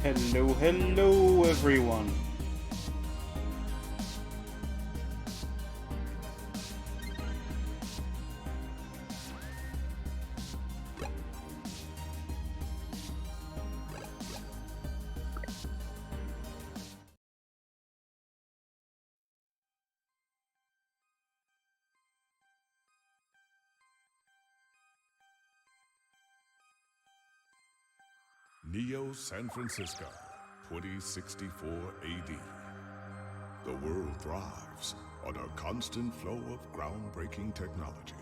Hello, hello everyone. Neo San Francisco, 2064 AD. The world thrives on a constant flow of groundbreaking technology.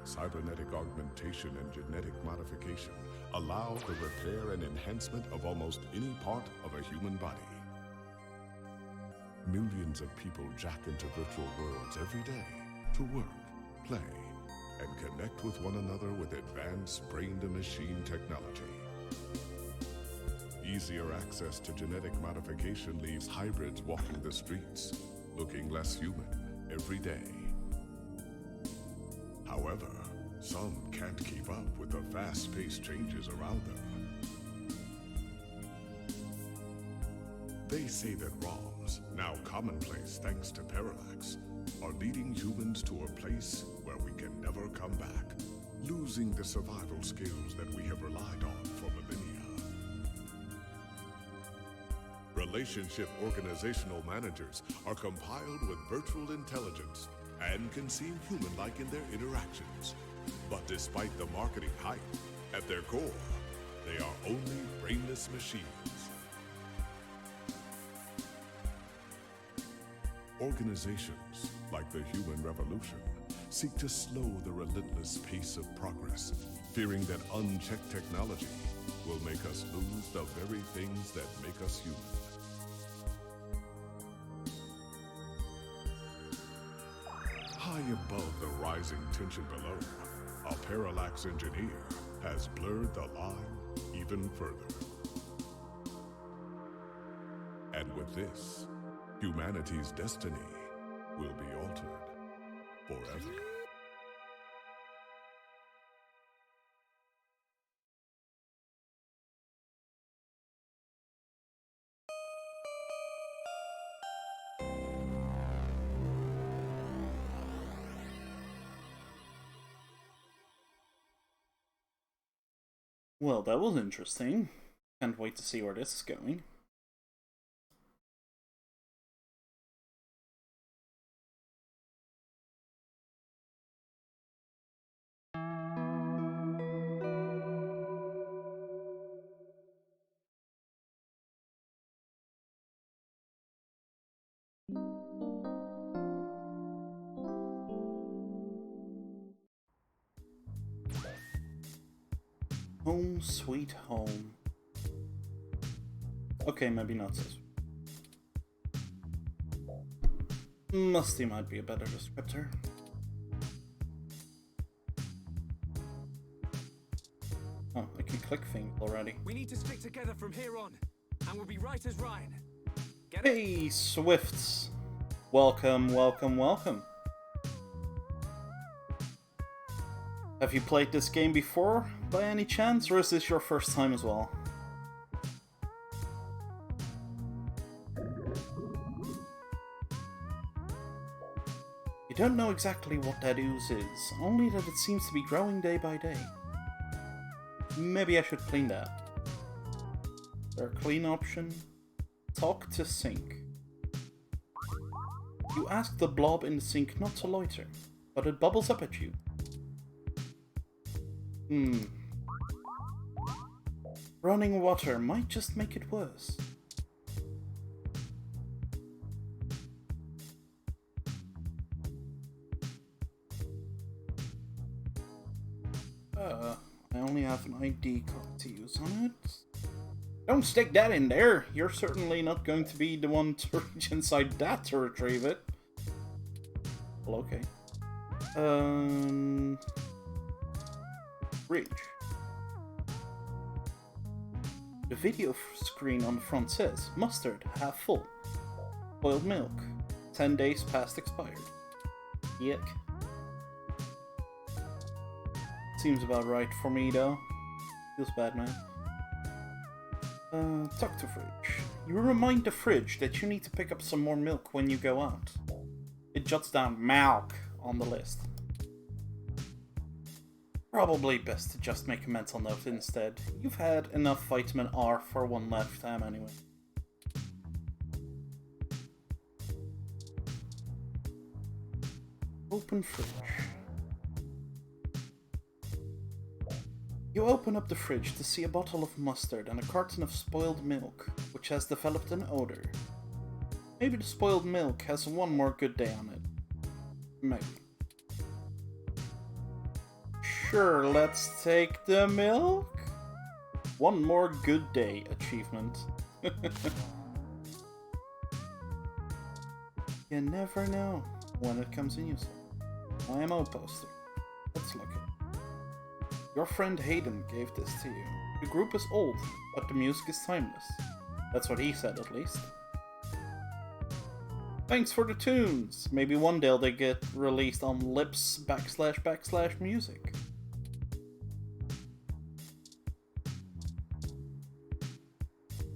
Cybernetic augmentation and genetic modification allow the repair and enhancement of almost any part of a human body. Millions of people jack into virtual worlds every day to work, play, and connect with one another with advanced brain-to-machine technology. Easier access to genetic modification leaves hybrids walking the streets, looking less human every day. However, some can't keep up with the fast-paced changes around them. They say that ROMs, now commonplace thanks to Parallax, are leading humans to a place where we can never come back, losing the survival skills that we have relied on for millennia. Relationship organizational managers are compiled with virtual intelligence and can seem human-like in their interactions. But despite the marketing hype, at their core, they are only brainless machines. Organizations, like the Human Revolution, seek to slow the relentless pace of progress, fearing that unchecked technology will make us lose the very things that make us human. High above the rising tension below, a Parallax engineer has blurred the line even further. And with this, humanity's destiny will be altered forever. Well, that was interesting. Can't wait to see where this is going. Home sweet home. Okay, maybe not so. Musty might be a better descriptor. Oh, I can click things already. We need to stick together from here on, and we'll be right as Ryan. Get it? Hey, Swifts! Welcome, welcome, welcome. Have you played this game before, by any chance, or is this your first time as well? You don't know exactly what that ooze is, only that it seems to be growing day by day. Maybe I should clean that. Is there a clean option? Talk to sink. You ask the blob in the sink not to loiter, but it bubbles up at you. Running water might just make it worse. I only have an ID card to use on it. Don't stick that in there! You're certainly not going to be the one to reach inside that to retrieve it. Well, okay. Reach. The video screen on the front says, mustard, half full. Boiled milk, 10 days past expired. Yuck. Seems about right for me though. Feels bad, man. Talk to fridge. You remind the fridge that you need to pick up some more milk when you go out. It jots down milk on the list. Probably best to just make a mental note instead. You've had enough vitamin R for one lifetime anyway. Open fridge. You open up the fridge to see a bottle of mustard and a carton of spoiled milk, which has developed an odor. Maybe the spoiled milk has one more good day on it. Maybe. Sure, let's take the milk. One more good day achievement. You never know when it comes in useful. IMO poster. Let's look at it. Your friend Hayden gave this to you. The group is old, but the music is timeless. That's what he said, at least. Thanks for the tunes! Maybe one day they get released on Lips // music.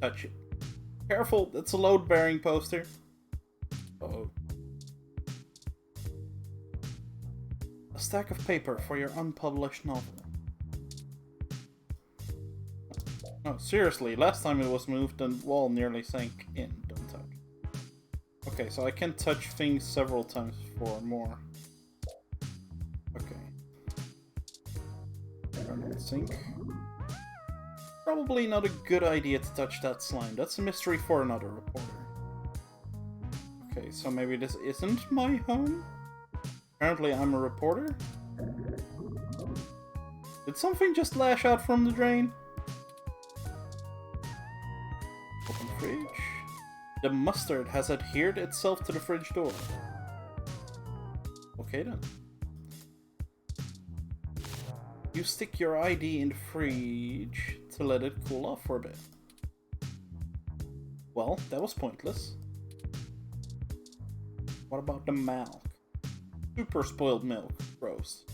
Touch it. Careful, it's a load-bearing poster. Uh-oh. A stack of paper for your unpublished novel. Oh, seriously, last time it was moved, the wall nearly sank in. Don't touch. Okay, so I can touch things several times for more. Okay. Turn on the sink. Probably not a good idea to touch that slime. That's a mystery for another reporter. Okay, so maybe this isn't my home? Apparently I'm a reporter? Did something just lash out from the drain? Open fridge. The mustard has adhered itself to the fridge door. Okay then. You stick your ID in the fridge to let it cool off for a bit. Well, that was pointless. What about the milk? Super spoiled milk. Gross.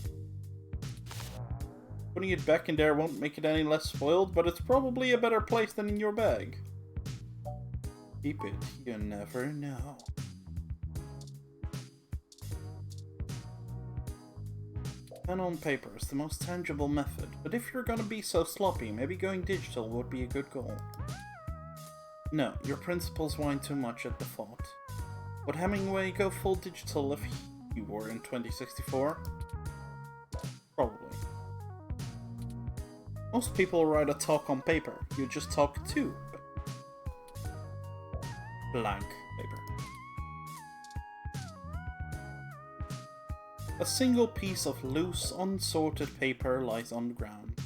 Putting it back in there won't make it any less spoiled, but it's probably a better place than in your bag. Keep it, you never know. Pen on paper is the most tangible method, but if you're gonna be so sloppy, maybe going digital would be a good goal. No, your principles whine too much at the thought. Would Hemingway go full digital if he were in 2064? Probably. Most people write a talk on paper, you just talk to blank paper. A single piece of loose, unsorted paper lies on the ground.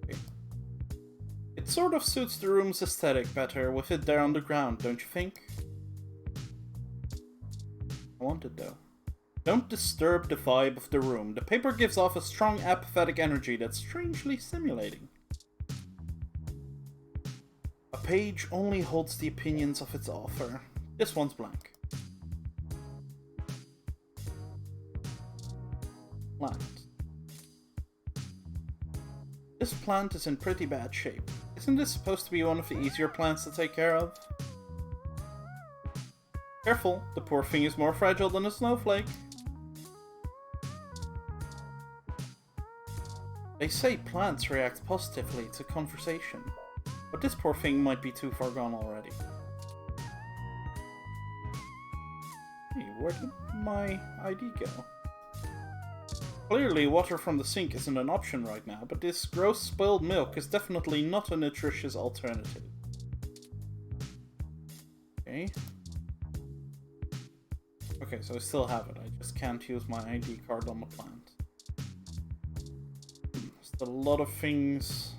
Okay. It sort of suits the room's aesthetic better with it there on the ground, don't you think? I want it though. Don't disturb the vibe of the room. The paper gives off a strong apathetic energy that's strangely stimulating. A page only holds the opinions of its author. This one's blank. Plant. This plant is in pretty bad shape. Isn't this supposed to be one of the easier plants to take care of? Careful, the poor thing is more fragile than a snowflake. They say plants react positively to conversation, but this poor thing might be too far gone already. Hey, where did my ID go? Clearly, water from the sink isn't an option right now, but this gross spoiled milk is definitely not a nutritious alternative. Okay. Okay, so I still have it. I just can't use my ID card on the plant. There's a lot of things.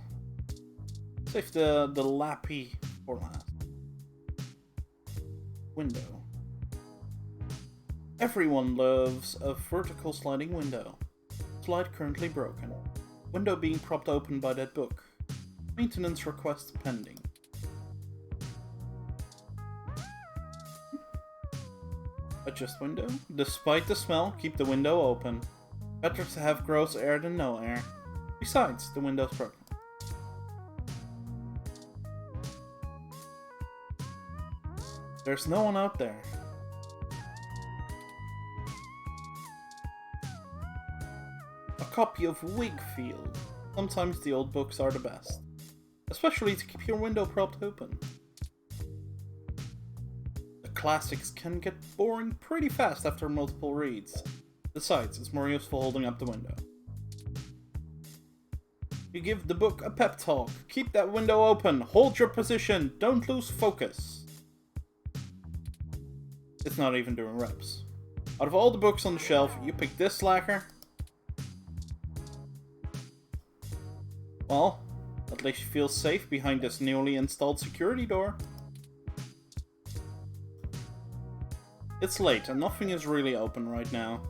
Save the lappy for last. Window. Everyone loves a vertical sliding window. Slide currently broken. Window being propped open by that book. Maintenance request pending. Adjust window. Despite the smell, keep the window open. Better to have gross air than no air. Besides, the window's broken. There's no one out there. A copy of Wigfield. Sometimes the old books are the best. Especially to keep your window propped open. The classics can get boring pretty fast after multiple reads. Besides, it's more useful holding up the window. You give the book a pep talk. Keep that window open. Hold your position. Don't lose focus. It's not even doing reps. Out of all the books on the shelf, you pick this slacker. Well, at least you feel safe behind this newly installed security door. It's late and nothing is really open right now.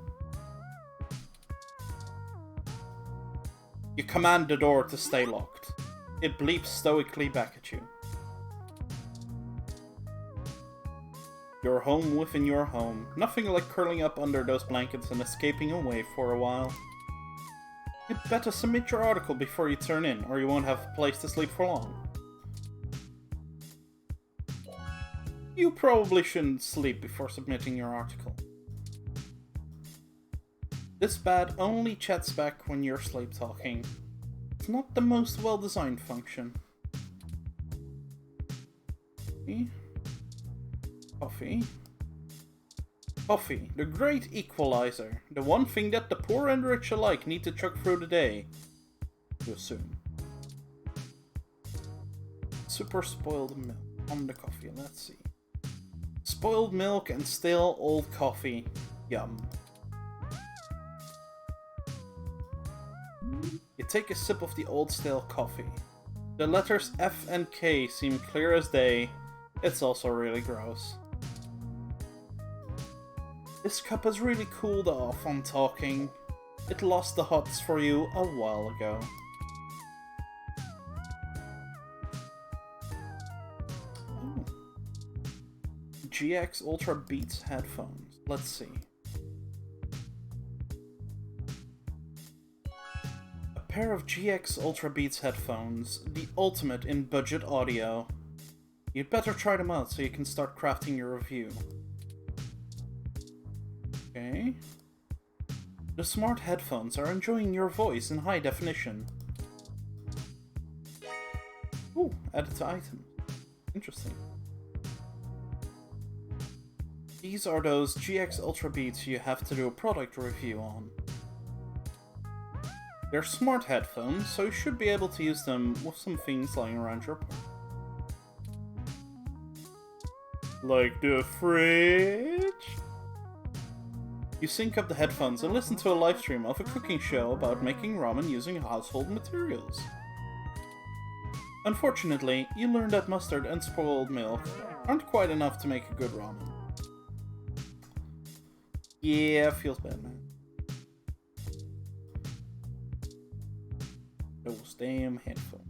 You command the door to stay locked. It bleeps stoically back at you. You're home within your home. Nothing like curling up under those blankets and escaping away for a while. You'd better submit your article before you turn in, or you won't have a place to sleep for long. You probably shouldn't sleep before submitting your article. This bat only chats back when you're sleep talking. It's not the most well-designed function. Coffee. Coffee, the great equalizer. The one thing that the poor and rich alike need to chug through the day. You assume. Super spoiled milk on the coffee, let's see. Spoiled milk and stale old coffee. Yum. You take a sip of the old stale coffee. The letters F and K seem clear as day. It's also really gross. This cup has really cooled off on talking. It lost the hots for you a while ago. Oh. GX Ultra Beats headphones. Let's see. A pair of GX Ultra Beats headphones, the ultimate in budget audio. You'd better try them out so you can start crafting your review. Okay. The smart headphones are enjoying your voice in high definition. Ooh, added to item. Interesting. These are those GX Ultra Beats you have to do a product review on. They're smart headphones, so you should be able to use them with some things lying around your park. Like the fridge? You sync up the headphones and listen to a live stream of a cooking show about making ramen using household materials. Unfortunately, you learn that mustard and spoiled milk aren't quite enough to make a good ramen. Yeah, feels bad, man. Those damn headphones.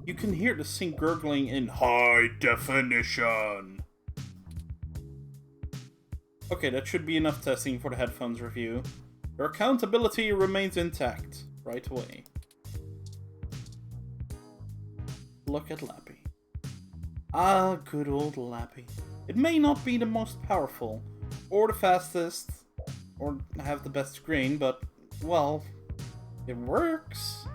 You can hear the sink gurgling in high definition. Okay, that should be enough testing for the headphones review. Your accountability remains intact. Right away. Look at Lappy. Ah, good old Lappy. It may not be the most powerful, or the fastest, or have the best screen, but, well, it works.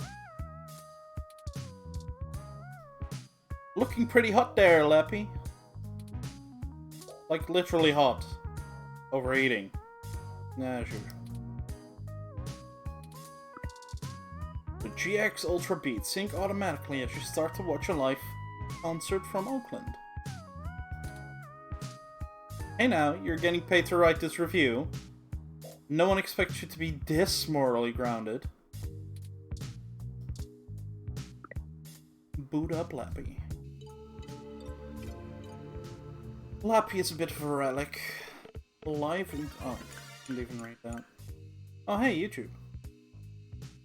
Looking pretty hot there, Lappy. Like, literally hot. Overeating. Nah, sure. The GX Ultra Beats sync automatically as you start to watch a live concert from Oakland. Hey now, you're getting paid to write this review. No one expects you to be this morally grounded. Boot up Lappy. Lappy is a bit of a relic. Live and... oh, I didn't even write that. Oh hey, YouTube.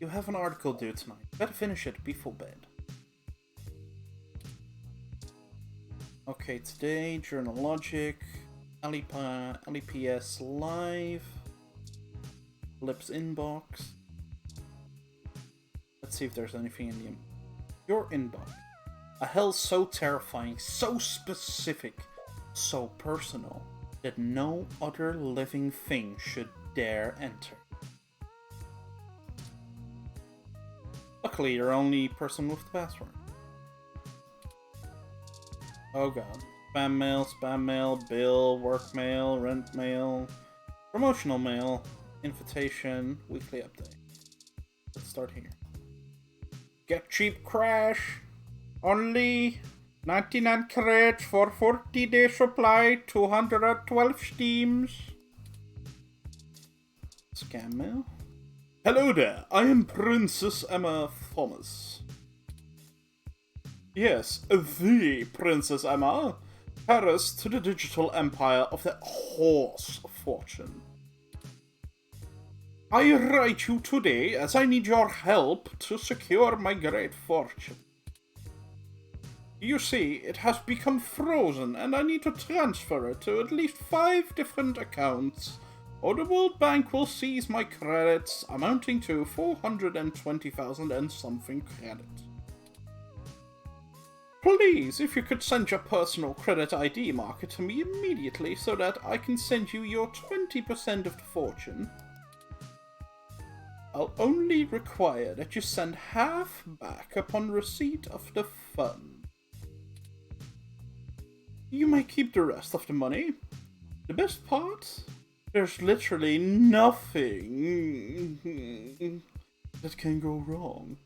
You have an article due tonight. Better finish it before bed. Okay, today, Journal Logic, LEPS Live, Lips Inbox. Let's see if there's anything in your inbox. A hell so terrifying, so specific, so personal, that no other living thing should dare enter. Luckily, you're the only person with the password. Oh god. Spam mail, bill, work mail, rent mail, promotional mail, invitation, weekly update. Let's start here. Get cheap crash! Only 99 credits for 40-day supply, 212 steams. Scam mail. Hello there, I am Princess Emma Thomas. Yes, the Princess Emma, heiress to the digital empire of the Horse Fortune. I write you today as I need your help to secure my great fortune. You see, it has become frozen and I need to transfer it to at least 5 different accounts, or the World Bank will seize my credits, amounting to 420,000 and something credits. Please, if you could send your personal credit ID marker to me immediately so that I can send you your 20% of the fortune. I'll only require that you send half back upon receipt of the fund. You may keep the rest of the money. The best part? There's literally nothing that can go wrong.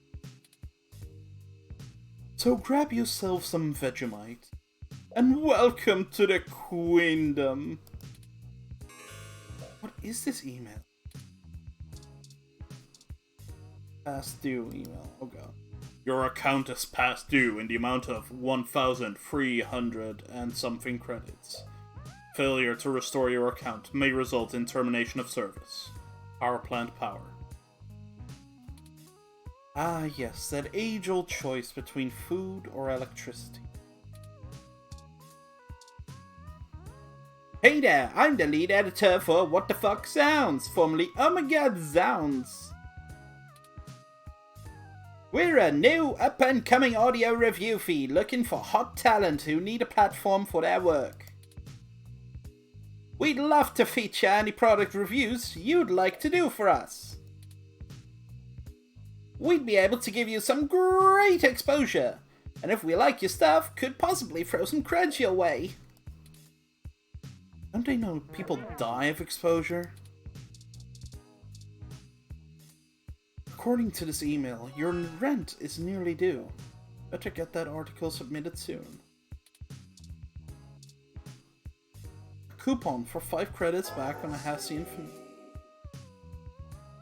So grab yourself some Vegemite, and welcome to the Queendom. What is this email? Past due email, oh god. Your account is past due in the amount of 1,300 and something credits. Failure to restore your account may result in termination of service. Power plant power. Ah yes, that age-old choice between food or electricity. Hey there, I'm the lead editor for What the Fuck Sounds, formerly Oh My God Zounds. We're a new up-and-coming audio review feed looking for hot talent who need a platform for their work. We'd love to feature any product reviews you'd like to do for us. We'd be able to give you some great exposure, and if we like your stuff, could possibly throw some creds your way. Don't they know people die of exposure? According to this email, your rent is nearly due. Better get that article submitted soon. A coupon for 5 credits back on a Hassie Infinity.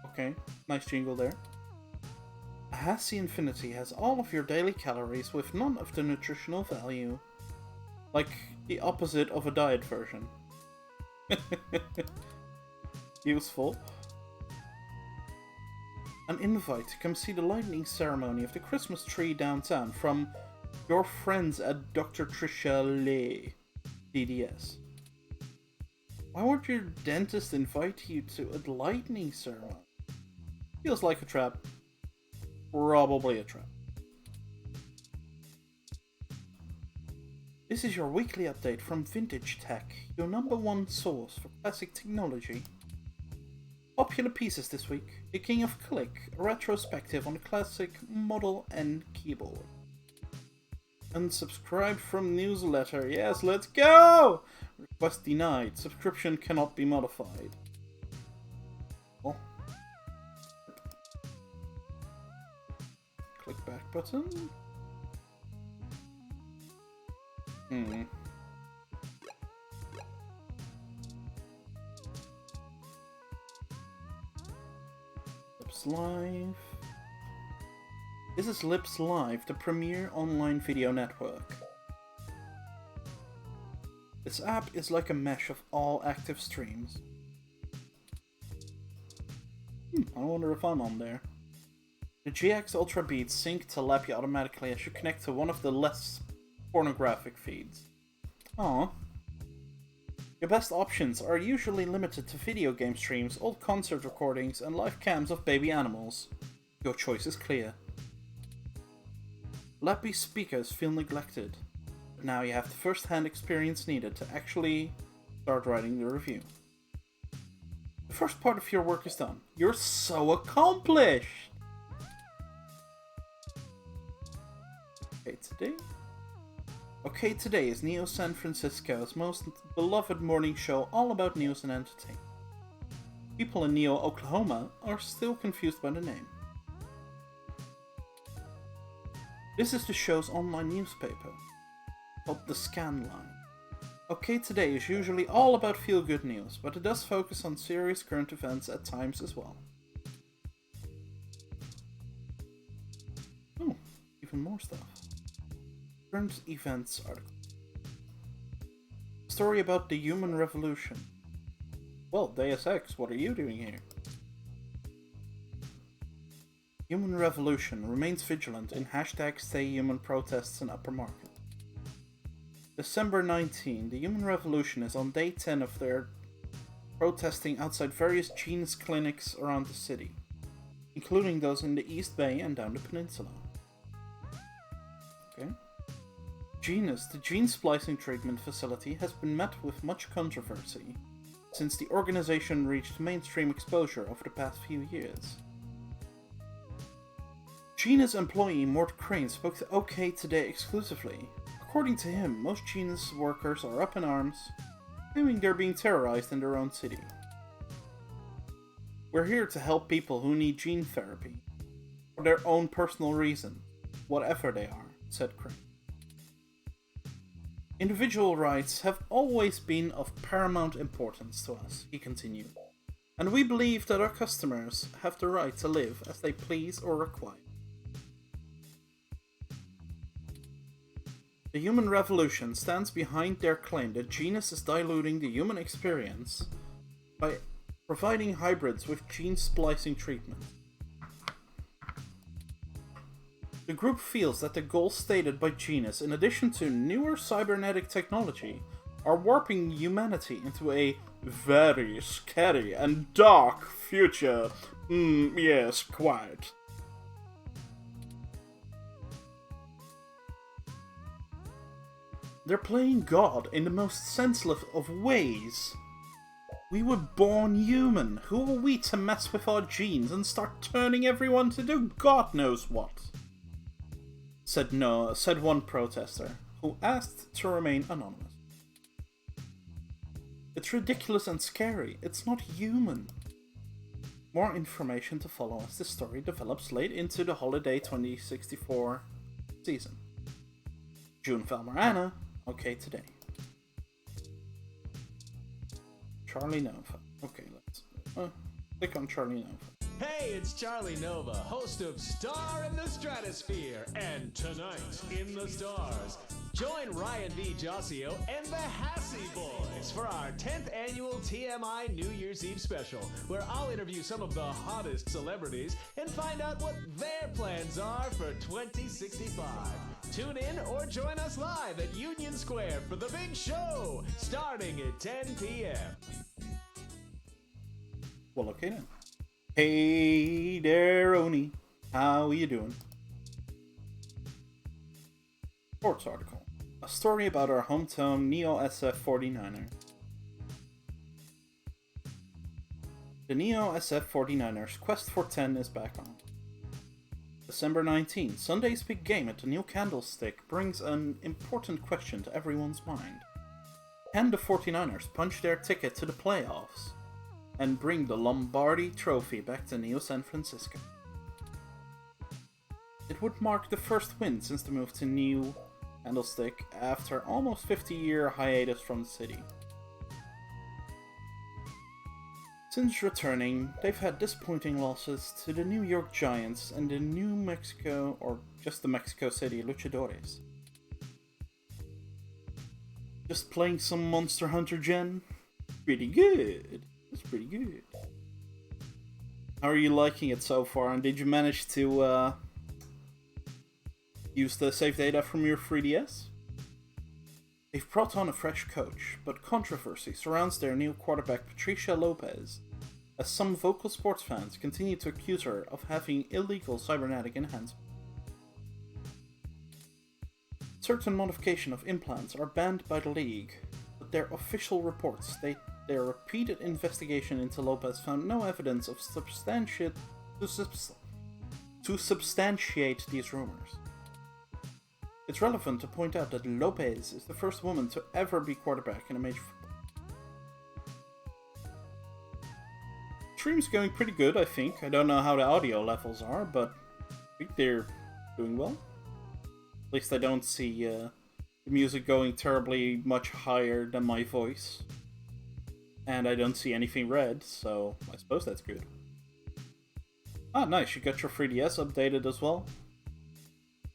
Okay, nice jingle there. A Hassie Infinity has all of your daily calories with none of the nutritional value. Like the opposite of a diet version. Useful. An invite to come see the lighting ceremony of the Christmas tree downtown from your friends at Dr. Trisha Lee, DDS. Why would your dentist invite you to a lightning ceremony? Feels like a trap. Probably a trap. This is your weekly update from Vintage Tech, your #1 source for classic technology. Popular pieces this week: The King of Click, a retrospective on the classic Model N keyboard. Unsubscribed from newsletter, yes, let's go! Request denied, subscription cannot be modified. Oh. Click back button. Lips Live. This is Lips Live, the premier online video network. This app is like a mesh of all active streams. I wonder if I'm on there. The GX Ultra Beats sync to Lappy automatically as you connect to one of the less pornographic feeds. Aww. Your best options are usually limited to video game streams, old concert recordings, and live cams of baby animals. Your choice is clear. Lappy speakers feel neglected, but now you have the first-hand experience needed to actually start writing the review. The first part of your work is done. You're so accomplished! OK Today is Neo San Francisco's most beloved morning show all about news and entertainment. People in Neo, Oklahoma are still confused by the name. This is the show's online newspaper, called The Scanline. OK Today is usually all about feel-good news, but it does focus on serious current events at times as well. Oh, even more stuff. Current events article. Story about the human revolution. Well, Deus Ex, what are you doing here? Human Revolution remains vigilant in #StayHuman protests in Upper Market. December 19, the Human Revolution is on day 10 of their protesting outside various Genus clinics around the city, including those in the East Bay and down the peninsula. Okay. Genus, the gene splicing treatment facility, has been met with much controversy since the organization reached mainstream exposure over the past few years. Genus employee Mort Crane spoke to OK Today exclusively. According to him, most Genus workers are up in arms, claiming they're being terrorized in their own city. We're here to help people who need gene therapy, for their own personal reasons, whatever they are, said Crane. Individual rights have always been of paramount importance to us, he continued, and we believe that our customers have the right to live as they please or require. The Human Revolution stands behind their claim that Genus is diluting the human experience by providing hybrids with gene splicing treatment. The group feels that the goals stated by Genus, in addition to newer cybernetic technology, are warping humanity into a very scary and dark future. Yes, quite. They're playing God in the most senseless of ways. We were born human. Who are we to mess with our genes and start turning everyone to do God knows what? Said one protester, who asked to remain anonymous. It's ridiculous and scary. It's not human. More information to follow as the story develops late into the holiday 2064 season. June Valmarana, OK Today. Charlie Nova. Okay, let's click on Charlie Nova. Hey, it's Charlie Nova, host of Star in the Stratosphere, and tonight in the stars. Join Ryan V. Josio and the Hassy Boys for our 10th annual TMI New Year's Eve special, where I'll interview some of the hottest celebrities and find out what their plans are for 2065. Tune in or join us live at Union Square for the big show, starting at 10 p.m. Well, okay then. Hey there, Oni. How you doing? Sports article. A story about our hometown Neo SF 49er. The Neo SF 49ers Quest for 10 is back on. December 19, Sunday's big game at the New Candlestick brings an important question to everyone's mind. Can the 49ers punch their ticket to the playoffs and bring the Lombardi Trophy back to Neo San Francisco? It would mark the first win since the move to New Candlestick after almost 50-year hiatus from the city. Since returning, they've had disappointing losses to the New York Giants and the New Mexico, or just the Mexico City Luchadores. Just playing some Monster Hunter Gen? Pretty good. That's pretty good. How are you liking it so far, and did you manage to use the save data from your 3DS? They've brought on a fresh coach, but controversy surrounds their new quarterback Patricia Lopez, as some vocal sports fans continue to accuse her of having illegal cybernetic enhancement. certain modification of implants are banned by the League, but their official reports state their repeated investigation into Lopez found no evidence of to substantiate these rumors. It's relevant to point out that Lopez is the first woman to ever be quarterback in a major football. Stream's going pretty good, I think. I don't know how the audio levels are, but I think they're doing well. At least I don't see the music going terribly much higher than my voice. And I don't see anything red, so I suppose that's good. Ah, nice, you got your 3DS updated as well.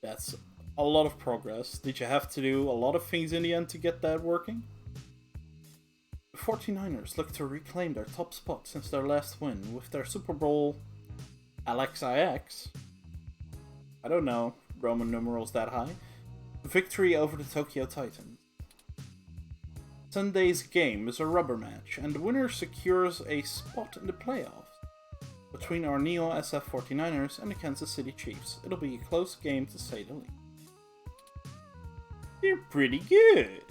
That's a lot of progress. Did you have to do a lot of things in the end to get that working? The 49ers look to reclaim their top spot since their last win with their Super Bowl LXIX. I don't know Roman numerals that high. Victory over the Tokyo Titans. Sunday's game is a rubber match, and the winner secures a spot in the playoffs between our Neo SF 49ers and the Kansas City Chiefs. It'll be a close game to say the least. They're pretty good.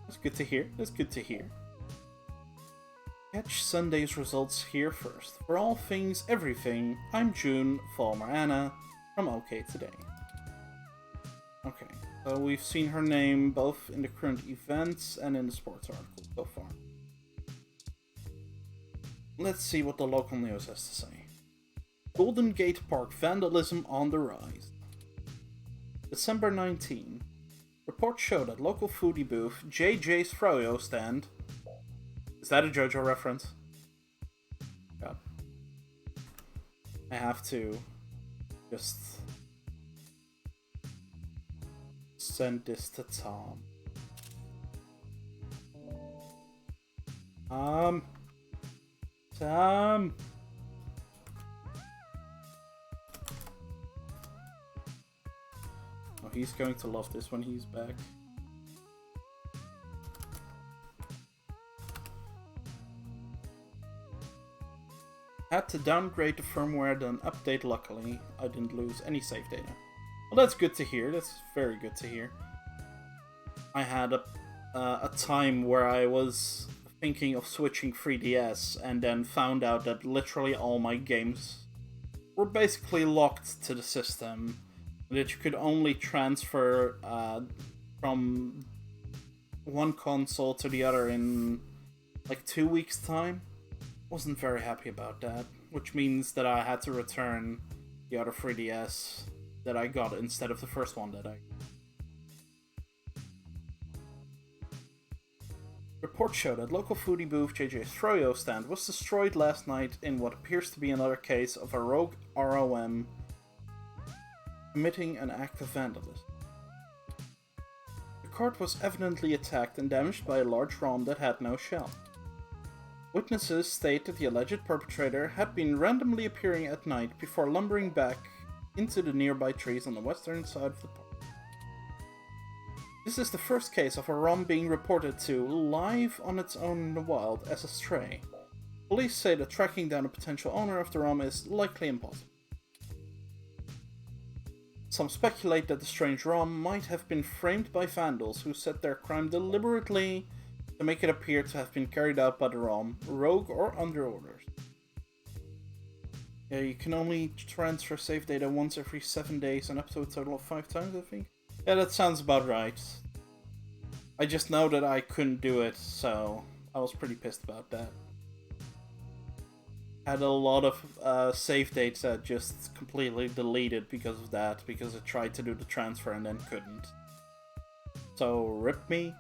That's good to hear. That's good to hear. Catch Sunday's results here first. For all things everything, I'm June Falmer-Anna from OK Today. Okay, so we've seen her name both in the current events and in the sports article so far. Let's see what the local news has to say. Golden Gate Park vandalism on the rise. December 19. Reports show that local foodie booth JJ's Froyo stand. Is that a JoJo reference? God. I have to just send this to Tom. Tom. Oh, he's going to love this when he's back. Had to downgrade the firmware, then update. Luckily, I didn't lose any save data. Well, that's good to hear. That's very good to hear. I had a time where I was thinking of switching 3DS and then found out that literally all my games were basically locked to the system. That you could only transfer from one console to the other in like 2 weeks' time. Wasn't very happy about that, which means that I had to return the other 3DS that I got instead of the first one that I got. Reports show that local foodie booth JJ's Froyo stand was destroyed last night in what appears to be another case of a rogue ROM committing an act of vandalism. The cart was evidently attacked and damaged by a large ROM that had no shell. Witnesses state that the alleged perpetrator had been randomly appearing at night before lumbering back into the nearby trees on the western side of the park. This is the first case of a ROM being reported to live on its own in the wild as a stray. Police say that tracking down a potential owner of the ROM is likely impossible. Some speculate that the strange ROM might have been framed by vandals who set their crime deliberately to make it appear to have been carried out by the ROM, rogue or under orders. Yeah, you can only transfer save data once every 7 days and up to a total of 5 times, I think. Yeah, that sounds about right. I just know that I couldn't do it, so I was pretty pissed about that. Had a lot of save dates that just completely deleted because of that, because I tried to do the transfer and then couldn't. So, rip me.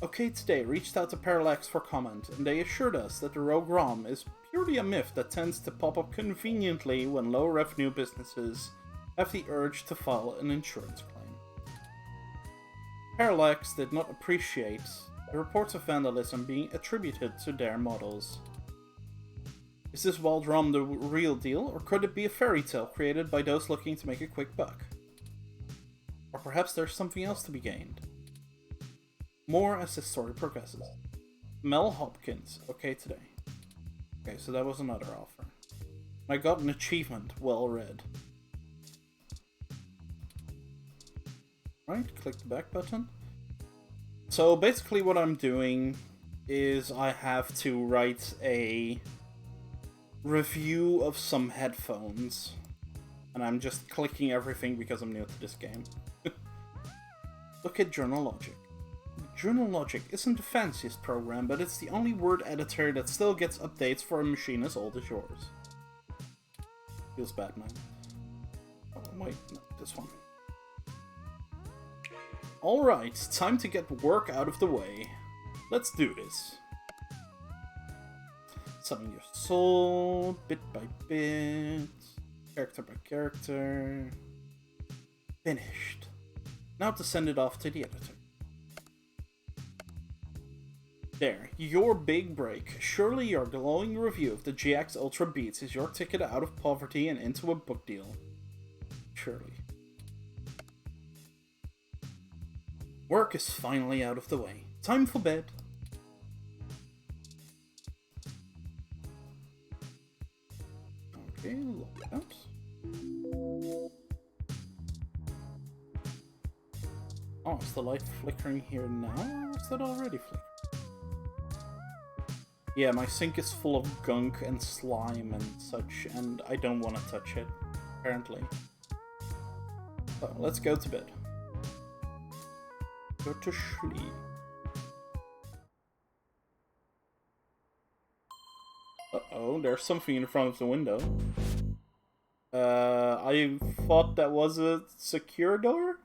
OK Today reached out to Parallax for comment, and they assured us that the rogue ROM is purely a myth that tends to pop up conveniently when low-revenue businesses have the urge to file an insurance claim. Parallax did not appreciate the reports of vandalism being attributed to their models. Is this wild ROM the real deal, or could it be a fairy tale created by those looking to make a quick buck? Or perhaps there's something else to be gained? More as this story progresses. Mel Hopkins, OK Today. Okay, so that was another offer. I got an achievement, well read. Right, click the back button. So basically what I'm doing is I have to write a review of some headphones. And I'm just clicking everything because I'm new to this game. Look at Journalogic. Journalogic isn't the fanciest program, but it's the only word editor that still gets updates for a machine as old as yours. Feels bad, man. Oh, wait, no, this one. Alright, time to get work out of the way. Let's do this. Summon your soul, bit by bit, character by character. Finished. Now to send it off to the editor. There, your big break. Surely your glowing review of the GX Ultra Beats is your ticket out of poverty and into a book deal. Surely. Work is finally out of the way. Time for bed. Okay, look. Oh, is the light flickering here now, or is that already flickering? Yeah, my sink is full of gunk and slime and such, and I don't want to touch it, apparently. So, let's go to bed. Go to sleep. Uh-oh, there's something in front of the window. I thought that was a secure door?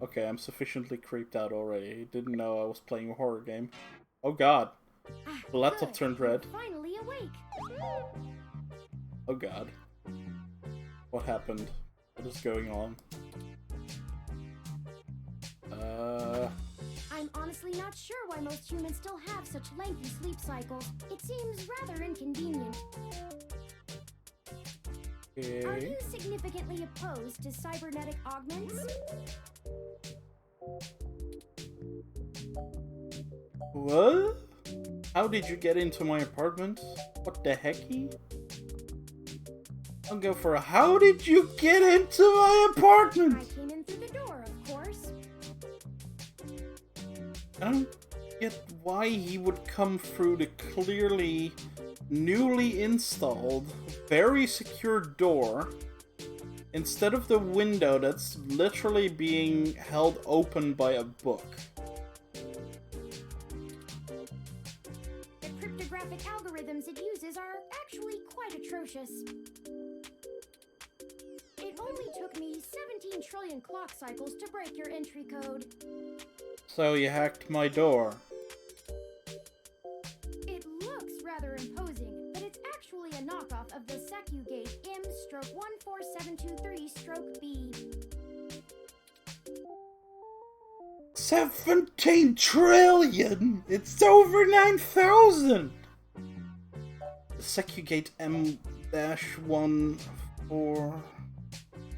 Okay, I'm sufficiently creeped out already. Didn't know I was playing a horror game. Oh god. The laptop turned red. Finally awake. Oh god. What happened? What is going on? I'm honestly not sure why most humans still have such lengthy sleep cycles. It seems rather inconvenient. Okay. Are you significantly opposed to cybernetic augments? What? How did you get into my apartment? What the hecky? I'll go for a how did you get into my apartment? I came in through the door, of course. I don't get why he would come through the clearly newly installed, very secure door instead of the window that's literally being held open by a book. The cryptographic algorithms it uses are actually quite atrocious. It only took me 17 trillion clock cycles to break your entry code. So you hacked my door. It looks rather imposing, but it's actually a knockoff of the SecuGate M/14723-B. 17 trillion! It's over 9,000! The SecuGate M-14...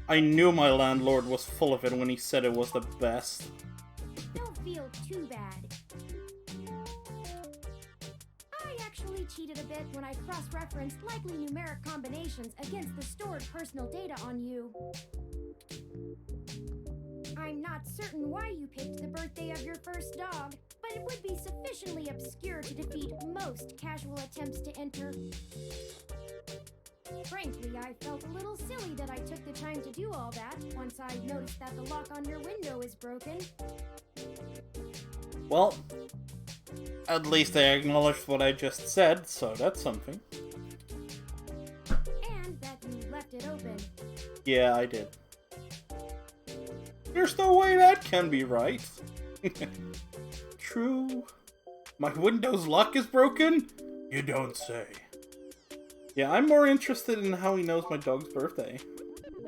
I knew my landlord was full of it when he said it was the best. Don't feel too bad. I actually cheated a bit when I cross-referenced likely numeric combinations against the stored personal data on you. I'm not certain why you picked the birthday of your first dog, but it would be sufficiently obscure to defeat most casual attempts to enter. Frankly, I felt a little silly that I took the time to do all that once I noticed that the lock on your window is broken. Well, at least I acknowledged what I just said, so that's something. And that you left it open. Yeah, I did. There's no way that can be right. True. My Windows lock is broken? You don't say. Yeah, I'm more interested in how he knows my dog's birthday.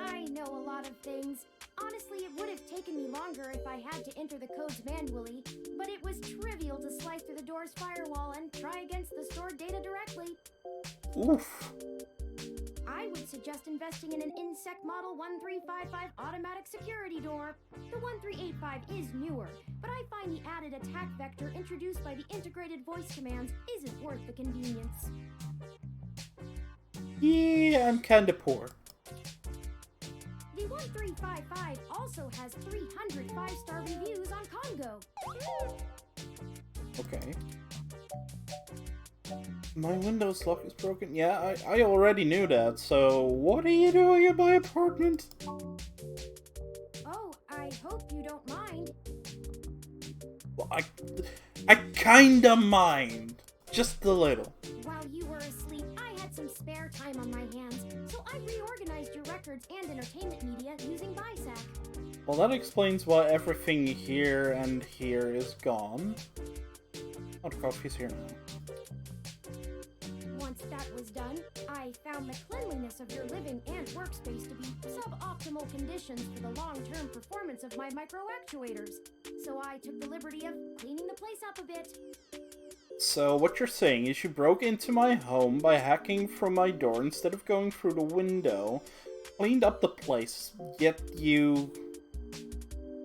I know a lot of things. Honestly, it would have taken me longer if I had to enter the codes manually, but it was trivial to slice through the door's firewall and try against the stored data directly. Oof. I would suggest investing in an INSEC Model 1355 automatic security door. The 1385 is newer, but I find the added attack vector introduced by the integrated voice commands isn't worth the convenience. Yeah, I'm kinda poor. The 1355 also has 300 5-star reviews on Congo. Okay. My Windows lock is broken. Yeah, I already knew that, so what are you doing in my apartment? Oh, I hope you don't mind. Well, I kinda mind. Just a little. While you were asleep, I had some spare time on my hands, so I reorganized your records and entertainment media using BISAC. Well, that explains why everything here and here is gone. Oh, the coffee's here now. Once that was done, I found the cleanliness of your living and workspace to be suboptimal conditions for the long-term performance of my micro-actuators. So I took the liberty of cleaning the place up a bit. So what you're saying is you broke into my home by hacking from my door instead of going through the window, cleaned up the place, yet you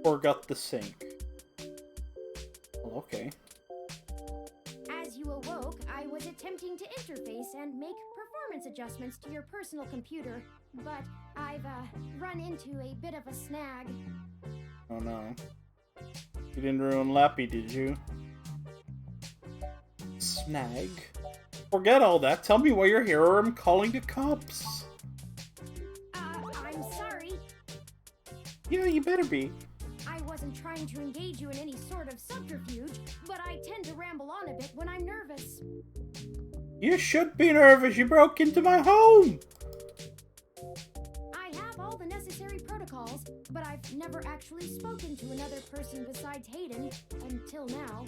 forgot the sink. Well, okay. As you awoke, I was attempting to interface and make performance adjustments to your personal computer, but I've run into a bit of a snag. Oh no. You didn't ruin Lappy, did you? Snag? Forget all that. Tell me why you're here or I'm calling the cops. I'm sorry. Yeah, you better be. I wasn't trying to engage you in any sort of subterfuge, but I tend to ramble on a bit when I'm nervous. You should be nervous. You broke into my home. I have all the necessary protocols, but I've never actually spoken to another person besides Hayden until now.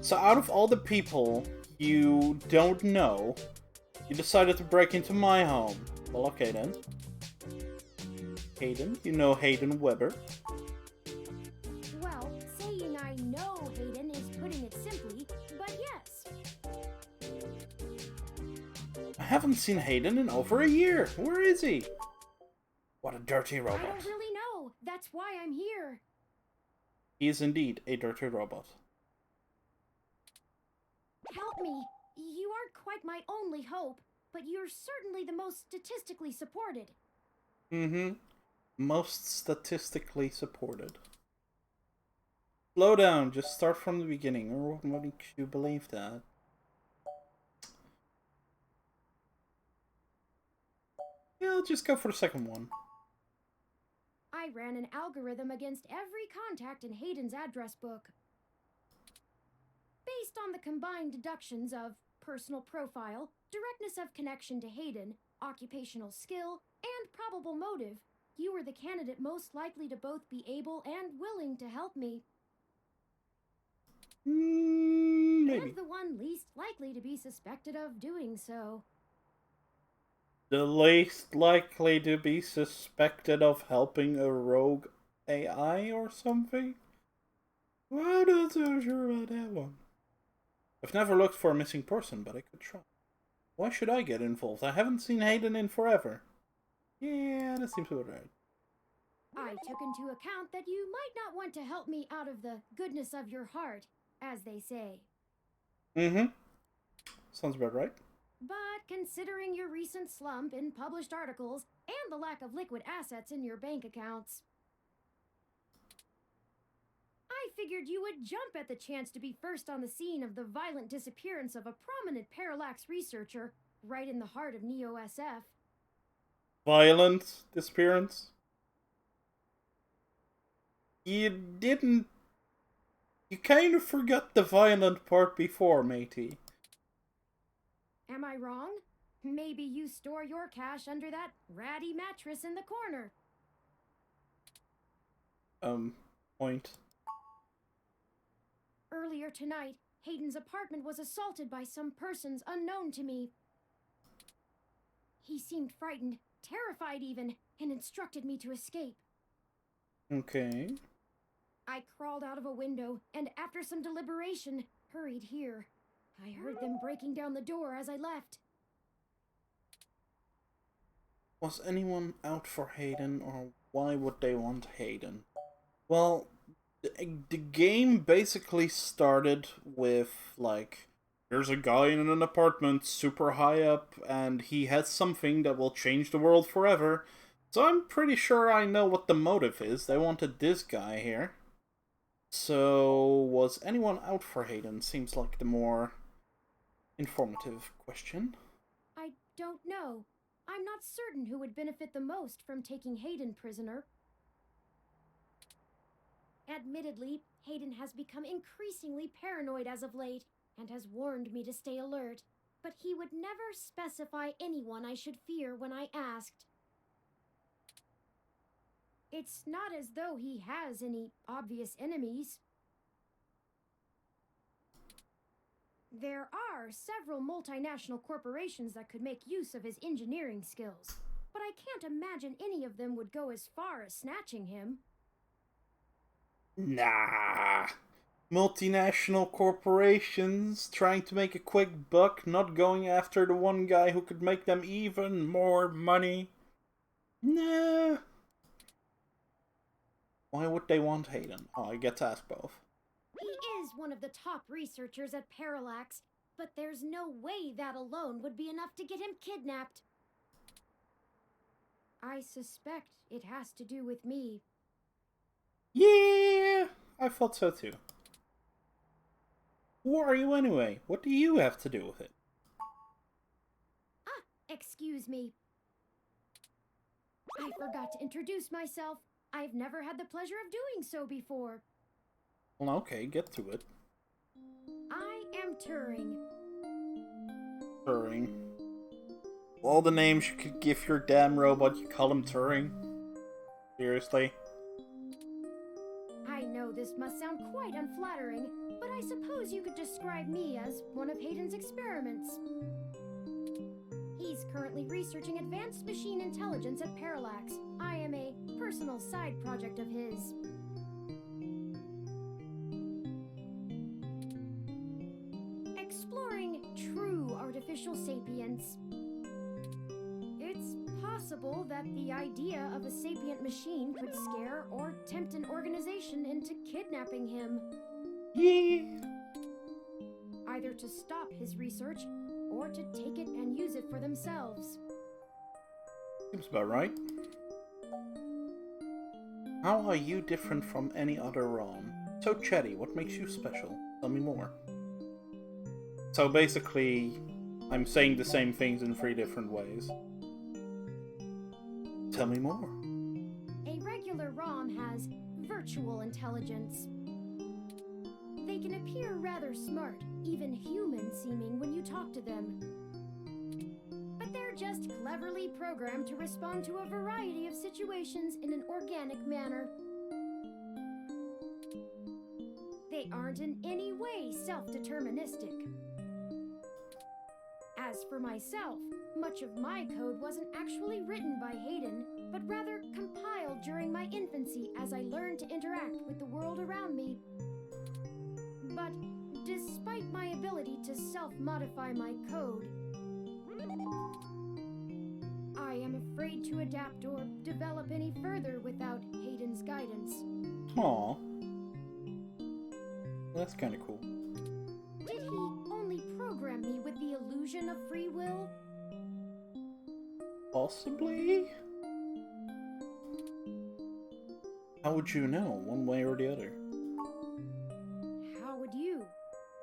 So out of all the people you don't know, you decided to break into my home. Well, okay then. Hayden, you know Hayden Weber. Well, saying I know Hayden is putting it simply, but yes. I haven't seen Hayden in over a year. Where is he? What a dirty I robot. don't really know. That's why I'm here. He is indeed a dirty robot. Help me. You aren't quite my only hope, but you're certainly the most statistically supported. Mm-hmm. Most statistically supported. Slow down, just start from the beginning, or what makes you believe that? Yeah, I'll just go for the second one. I ran an algorithm against every contact in Hayden's address book. Based on the combined deductions of personal profile, directness of connection to Hayden, occupational skill, and probable motive, you were the candidate most likely to both be able and willing to help me. Maybe. And the one least likely to be suspected of doing so. The least likely to be suspected of helping a rogue AI or something? Well, I'm not so sure about that one. I've never looked for a missing person, but I could try. Why should I get involved? I haven't seen Hayden in forever. Yeah, that seems about right. I took into account that you might not want to help me out of the goodness of your heart, as they say. Mm-hmm. Sounds about right. But considering your recent slump in published articles and the lack of liquid assets in your bank accounts, I figured you would jump at the chance to be first on the scene of the violent disappearance of a prominent parallax researcher right in the heart of Neo-SF. Violent disappearance? You didn't... You kind of forgot the violent part before, matey. Am I wrong? Maybe you store your cash under that ratty mattress in the corner. Point. Earlier tonight, Hayden's apartment was assaulted by some persons unknown to me. He seemed frightened, terrified even, and instructed me to escape. Okay. I crawled out of a window, and after some deliberation, hurried here. I heard them breaking down the door as I left. Was anyone out for Hayden, or why would they want Hayden? Well, the game basically started with, like, there's a guy in an apartment super high up, and he has something that will change the world forever. So I'm pretty sure I know what the motive is. They wanted this guy here. So, was anyone out for Hayden? Seems like the more informative question. I don't know. I'm not certain who would benefit the most from taking Hayden prisoner. Admittedly, Hayden has become increasingly paranoid as of late, and has warned me to stay alert. But he would never specify anyone I should fear when I asked. It's not as though he has any obvious enemies. There are several multinational corporations that could make use of his engineering skills, but I can't imagine any of them would go as far as snatching him. Nah. Multinational corporations trying to make a quick buck, not going after the one guy who could make them even more money. Nah. Why would they want Hayden? Oh, I get to ask both. He is one of the top researchers at Parallax, but there's no way that alone would be enough to get him kidnapped. I suspect it has to do with me. Yeah, I thought so too. Who are you anyway? What do you have to do with it? Ah, excuse me. I forgot to introduce myself. I've never had the pleasure of doing so before. Well, okay, get to it. I am Turing. Turing. All the names you could give your damn robot, you call him Turing? Seriously? I know this must sound quite unflattering, but I suppose you could describe me as one of Hayden's experiments. He's currently researching advanced machine intelligence at Parallax. I am a personal side project of his. Exploring true artificial sapience. It's possible that the idea of a sapient machine could scare or tempt an organization into kidnapping him. Yeah. Either to stop his research, or to take it and use it for themselves. Seems about right. How are you different from any other ROM? So chatty, what makes you special? Tell me more. So basically, I'm saying the same things in 3 different ways. Tell me more. A regular ROM has virtual intelligence. They can appear rather smart, even human-seeming when you talk to them. But they're just cleverly programmed to respond to a variety of situations in an organic manner. They aren't in any way self-deterministic. As for myself, much of my code wasn't actually written by Hayden, but rather compiled during my infancy as I learned to interact with the world around me. But despite my ability to self-modify my code, I am afraid to adapt or develop any further without Hayden's guidance. Aw. That's kinda cool. Did he only program me with the illusion of free will? Possibly? How would you know, one way or the other? How would you?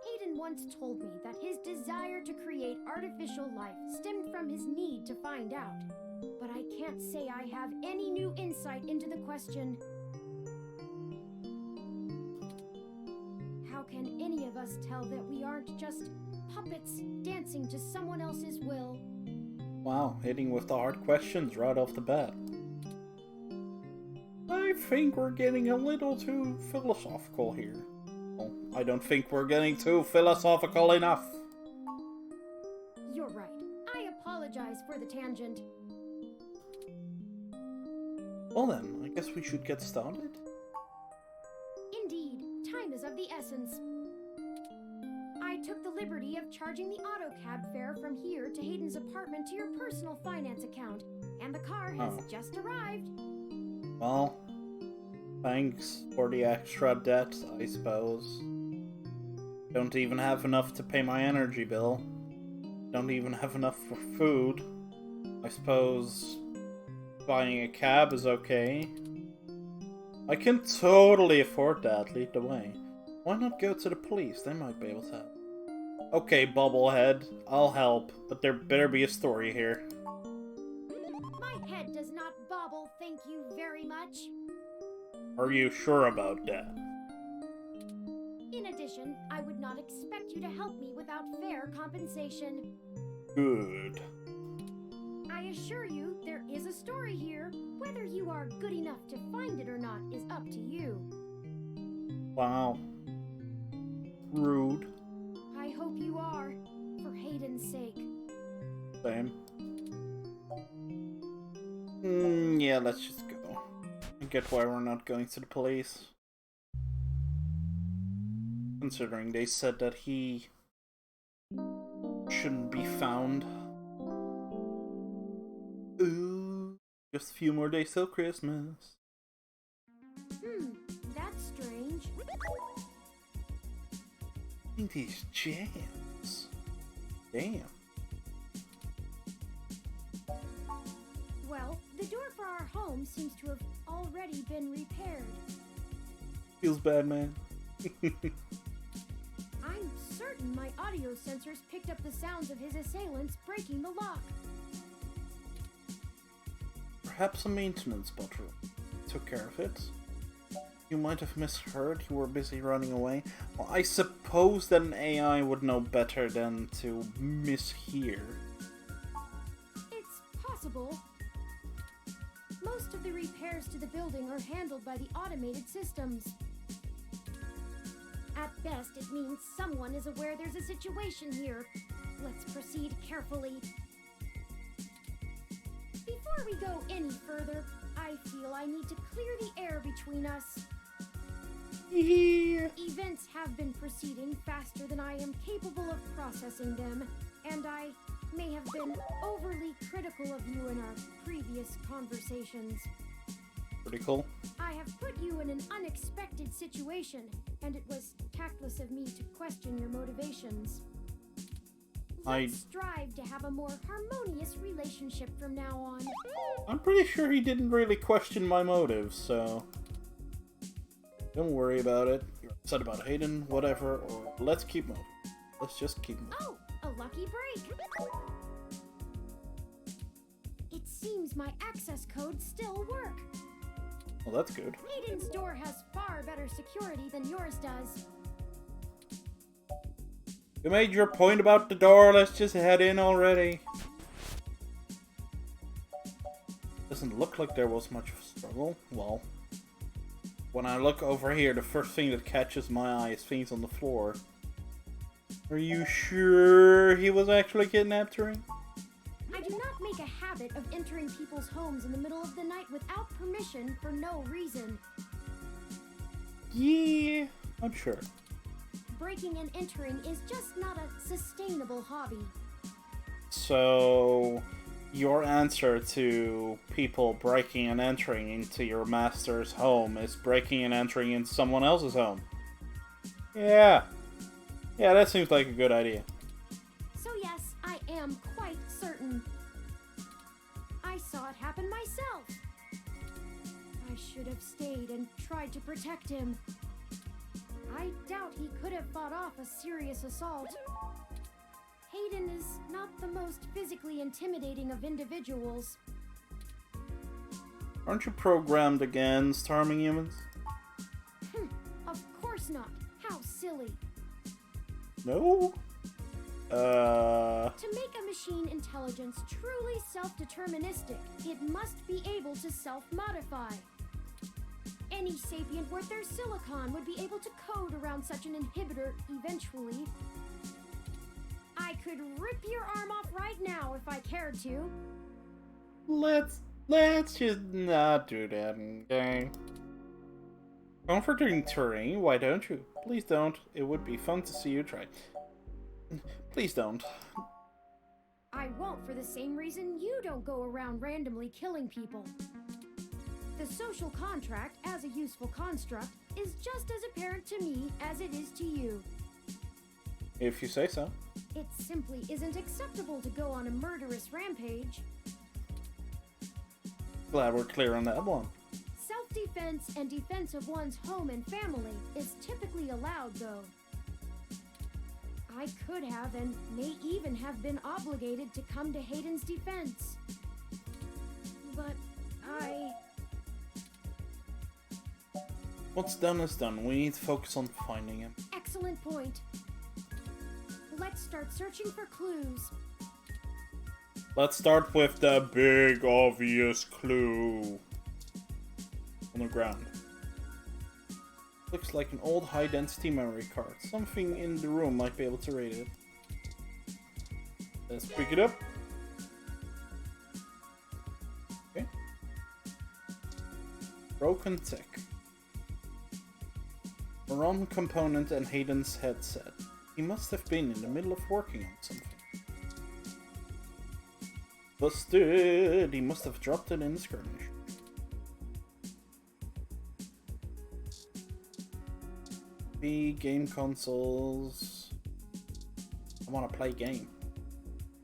Hayden once told me that his desire to create artificial life stemmed from his need to find out. But I can't say I have any new insight into the question. How can any of us tell that we aren't just puppets dancing to someone else's will? Wow, hitting with the hard questions right off the bat. I think we're getting a little too philosophical here. Well, I don't think we're getting too philosophical enough. You're right. I apologize for the tangent. Well then, I guess we should get started. Indeed, time is of the essence. I took the liberty of charging the AutoCab fare from here to Hayden's apartment to your personal finance account, and the car has just arrived. Well, thanks for the extra debt, I suppose. Don't even have enough to pay my energy bill. Don't even have enough for food. I suppose Buying a cab is okay. I can totally afford that. Lead the way. Why not go to the police? They might be able to help. Okay, Bubblehead. I'll help, but there better be a story here. My head does not bobble, thank you very much. Are you sure about that? In addition, I would not expect you to help me without fair compensation. Good. I assure you, there is a story here. Whether you are good enough to find it or not is up to you. Wow. Rude. I hope you are, for Hayden's sake. Same. Yeah, let's just go. I get why we're not going to the police. Considering they said that he shouldn't be found. Ooh, just a few more days till Christmas. That's strange. These jams. Damn. Well, the door for our home seems to have already been repaired. Feels bad, man. I'm certain my audio sensors picked up the sounds of his assailants breaking the lock. Perhaps a maintenance butler took care of it. You might have misheard. You were busy running away. Well, I suppose that an AI would know better than to mishear. It's possible. Most of the repairs to the building are handled by the automated systems. At best, it means someone is aware there's a situation here. Let's proceed carefully. Before we go any further, I feel I need to clear the air between us. Yeah. Events have been proceeding faster than I am capable of processing them, and I may have been overly critical of you in our previous conversations. Pretty cool. I have put you in an unexpected situation, and it was tactless of me to question your motivations. Let's strive to have a more harmonious relationship from now on. I'm pretty sure he didn't really question my motives, so don't worry about it. You're upset about Hayden, whatever, or let's keep moving. Let's just keep moving. Oh, a lucky break! It seems my access codes still work. Well, that's good. Hayden's door has far better security than yours does. You made your point about the door, let's just head in already. Doesn't look like there was much of a struggle. Well, when I look over here, the first thing that catches my eye is things on the floor. Are you sure he was actually kidnapped, Turing? I do not make a habit of entering people's homes in the middle of the night without permission for no reason. Yeah, I'm sure. Breaking and entering is just not a sustainable hobby. So, your answer to people breaking and entering into your master's home is breaking and entering into someone else's home. Yeah. Yeah, that seems like a good idea. So yes, I am quite certain. I saw it happen myself. I should have stayed and tried to protect him. I doubt he could have fought off a serious assault. Hayden is not the most physically intimidating of individuals. Aren't you programmed against harming humans? Of course not. How silly. No? To make a machine intelligence truly self-deterministic, it must be able to self-modify. Any sapient worth their silicon would be able to code around such an inhibitor eventually. I could rip your arm off right now if I cared to. Let's just not do that, okay? Comforting Turing, why don't you? Please don't. It would be fun to see you try. Please don't. I won't for the same reason you don't go around randomly killing people. The social contract, as a useful construct, is just as apparent to me as it is to you. If you say so. It simply isn't acceptable to go on a murderous rampage. Glad we're clear on that one. Self-defense and defense of one's home and family is typically allowed, though. I could have and may even have been obligated to come to Hayden's defense. But What's done is done. We need to focus on finding him. Excellent point. Let's start searching for clues. Let's start with the big obvious clue. On the ground. Looks like an old high-density memory card. Something in the room might be able to read it. Let's pick it up. Okay. Broken tech. A ROM component and Hayden's headset. He must have been in the middle of working on something. Busted! He must have dropped it in the skirmish. The game consoles. I want to play game.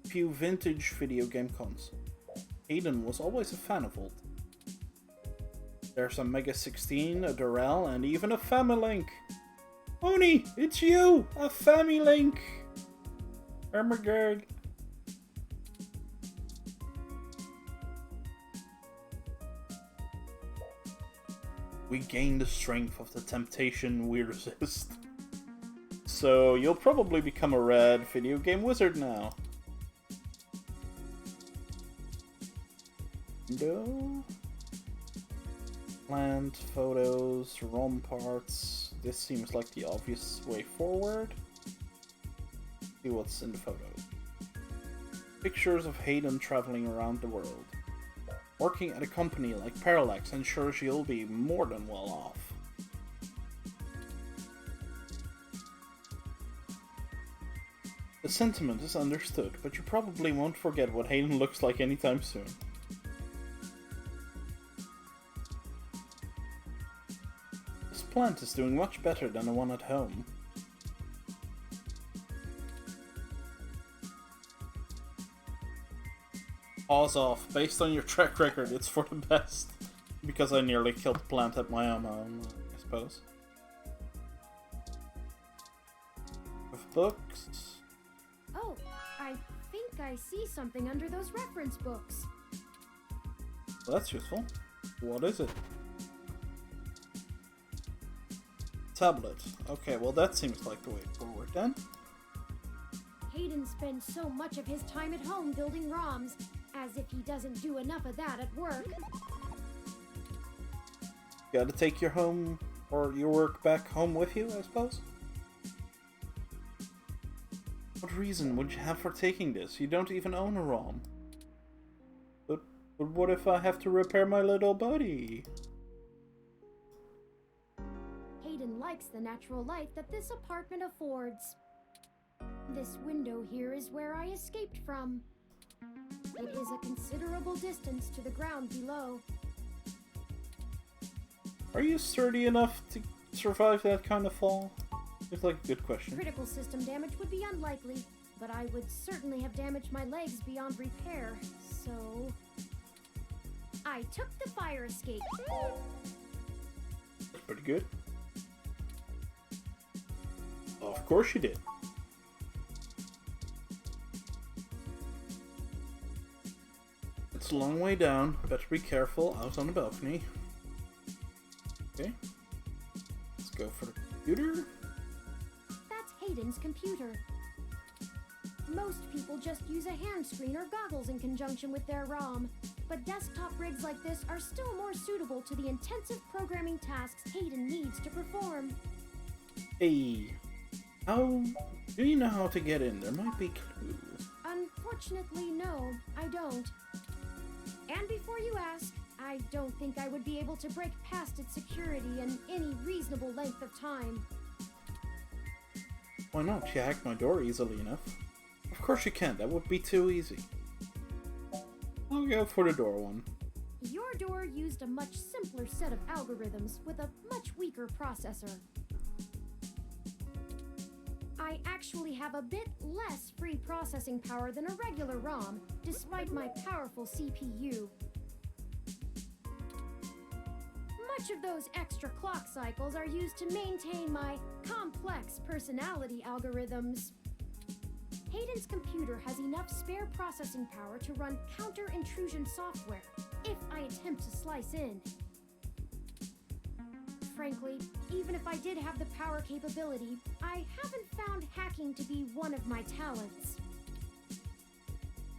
Few vintage video game consoles. Hayden was always a fan of old. There's a Mega 16, a Durrell, and even a Familink. Oni, it's you! A Familink! Ermagerd. We gain the strength of the temptation we resist. So you'll probably become a red video game wizard now. No. Plant, photos, ROM parts. This seems like the obvious way forward. See what's in the photo. Pictures of Hayden traveling around the world. Working at a company like Parallax ensures you'll be more than well off. The sentiment is understood, but you probably won't forget what Hayden looks like anytime soon. This plant is doing much better than the one at home. Pause off. Based on your track record, it's for the best. Because I nearly killed the plant at my own home, I suppose. With books. Oh, I think I see something under those reference books. Well, that's useful. What is it? Tablet. Okay, well that seems like the way forward then. Hayden spends so much of his time at home building ROMs, as if he doesn't do enough of that at work. You gotta take your home, or your work back home with you, I suppose? What reason would you have for taking this? You don't even own a ROM. But what if I have to repair my little buddy? Hayden likes the natural light that this apartment affords. This window here is where I escaped from. It is a considerable distance to the ground below. Are you sturdy enough to survive that kind of fall? It's like a good question. Critical system damage would be unlikely, but I would certainly have damaged my legs beyond repair, so... I took the fire escape. That's pretty good. Of course you did. It's a long way down. Better be careful out on the balcony. Okay. Let's go for the computer. That's Hayden's computer. Most people just use a hand screen or goggles in conjunction with their ROM, but desktop rigs like this are still more suitable to the intensive programming tasks Hayden needs to perform. Hey, how do you know how to get in? There might be clues. Unfortunately, no, I don't. And before you ask, I don't think I would be able to break past its security in any reasonable length of time. Why not? You hacked my door easily enough. Of course you can't, that would be too easy. I'll go for the door one. Your door used a much simpler set of algorithms with a much weaker processor. I actually have a bit less free processing power than a regular ROM, despite my powerful CPU. much of those extra clock cycles are used to maintain my complex personality algorithms. Hayden's computer has enough spare processing power to run counter-intrusion software if I attempt to slice in. Frankly, even if I did have the power capability, I haven't found hacking to be one of my talents.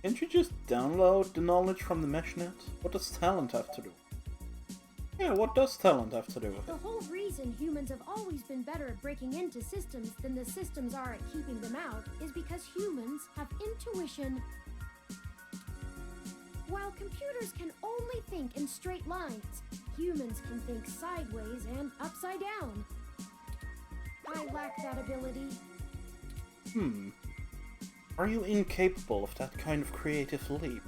Can't you just download the knowledge from the meshnet? What does talent have to do? Yeah, what does talent have to do with it? The whole reason humans have always been better at breaking into systems than the systems are at keeping them out is because humans have intuition. While computers can only think in straight lines, humans can think sideways and upside down. I lack that ability. Are you incapable of that kind of creative leap?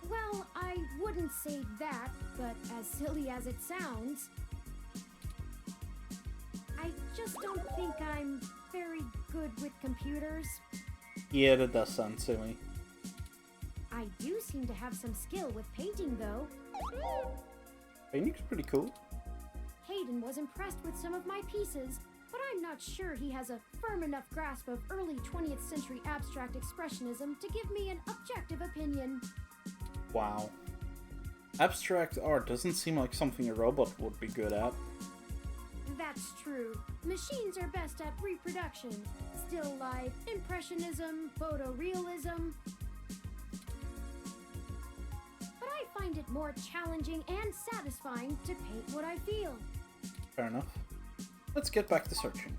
Well, I wouldn't say that, but as silly as it sounds, I just don't think I'm very good with computers. Yeah, that does sound silly. I do seem to have some skill with painting, though. Painting's pretty cool. Hayden was impressed with some of my pieces, but I'm not sure he has a firm enough grasp of early 20th century abstract expressionism to give me an objective opinion. Wow. Abstract art doesn't seem like something a robot would be good at. That's true. Machines are best at reproduction, still life, impressionism, photorealism. But I find it more challenging and satisfying to paint what I feel. Fair enough. Let's get back to searching.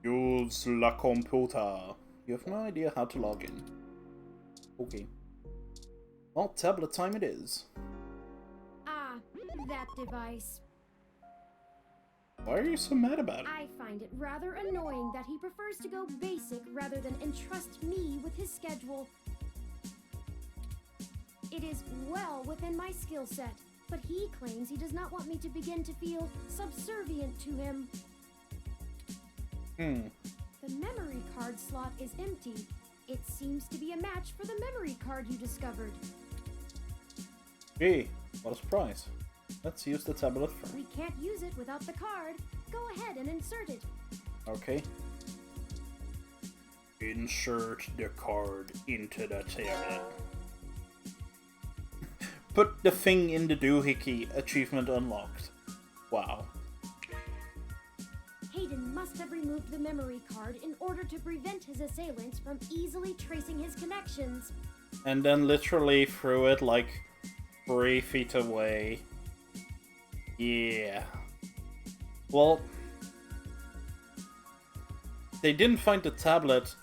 Use la computer. You have no idea how to log in. Okay. Well, tablet time it is. Ah, that device. Why are you so mad about it? I find it rather annoying that he prefers to go basic rather than entrust me with his schedule. It is well within my skill set, but he claims he does not want me to begin to feel subservient to him. The memory card slot is empty. It seems to be a match for the memory card you discovered. Gee, what a surprise. Let's use the tablet first. We can't use it without the card. Go ahead and insert it. Okay. Insert the card into the tablet. Put the thing in the doohickey. Achievement unlocked. Wow. Hayden must have removed the memory card in order to prevent his assailants from easily tracing his connections. And then literally threw it like 3 feet away. Yeah. Well, they didn't find the tablet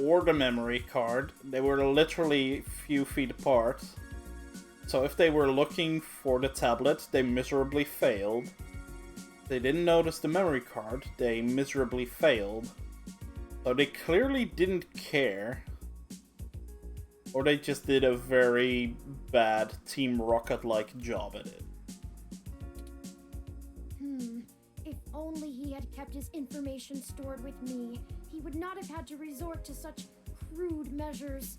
or the memory card. They were literally a few feet apart. So if they were looking for the tablet, they miserably failed. They didn't notice the memory card, they miserably failed. So they clearly didn't care. Or they just did a very bad Team Rocket-like job at it. If only he had kept his information stored with me, he would not have had to resort to such crude measures.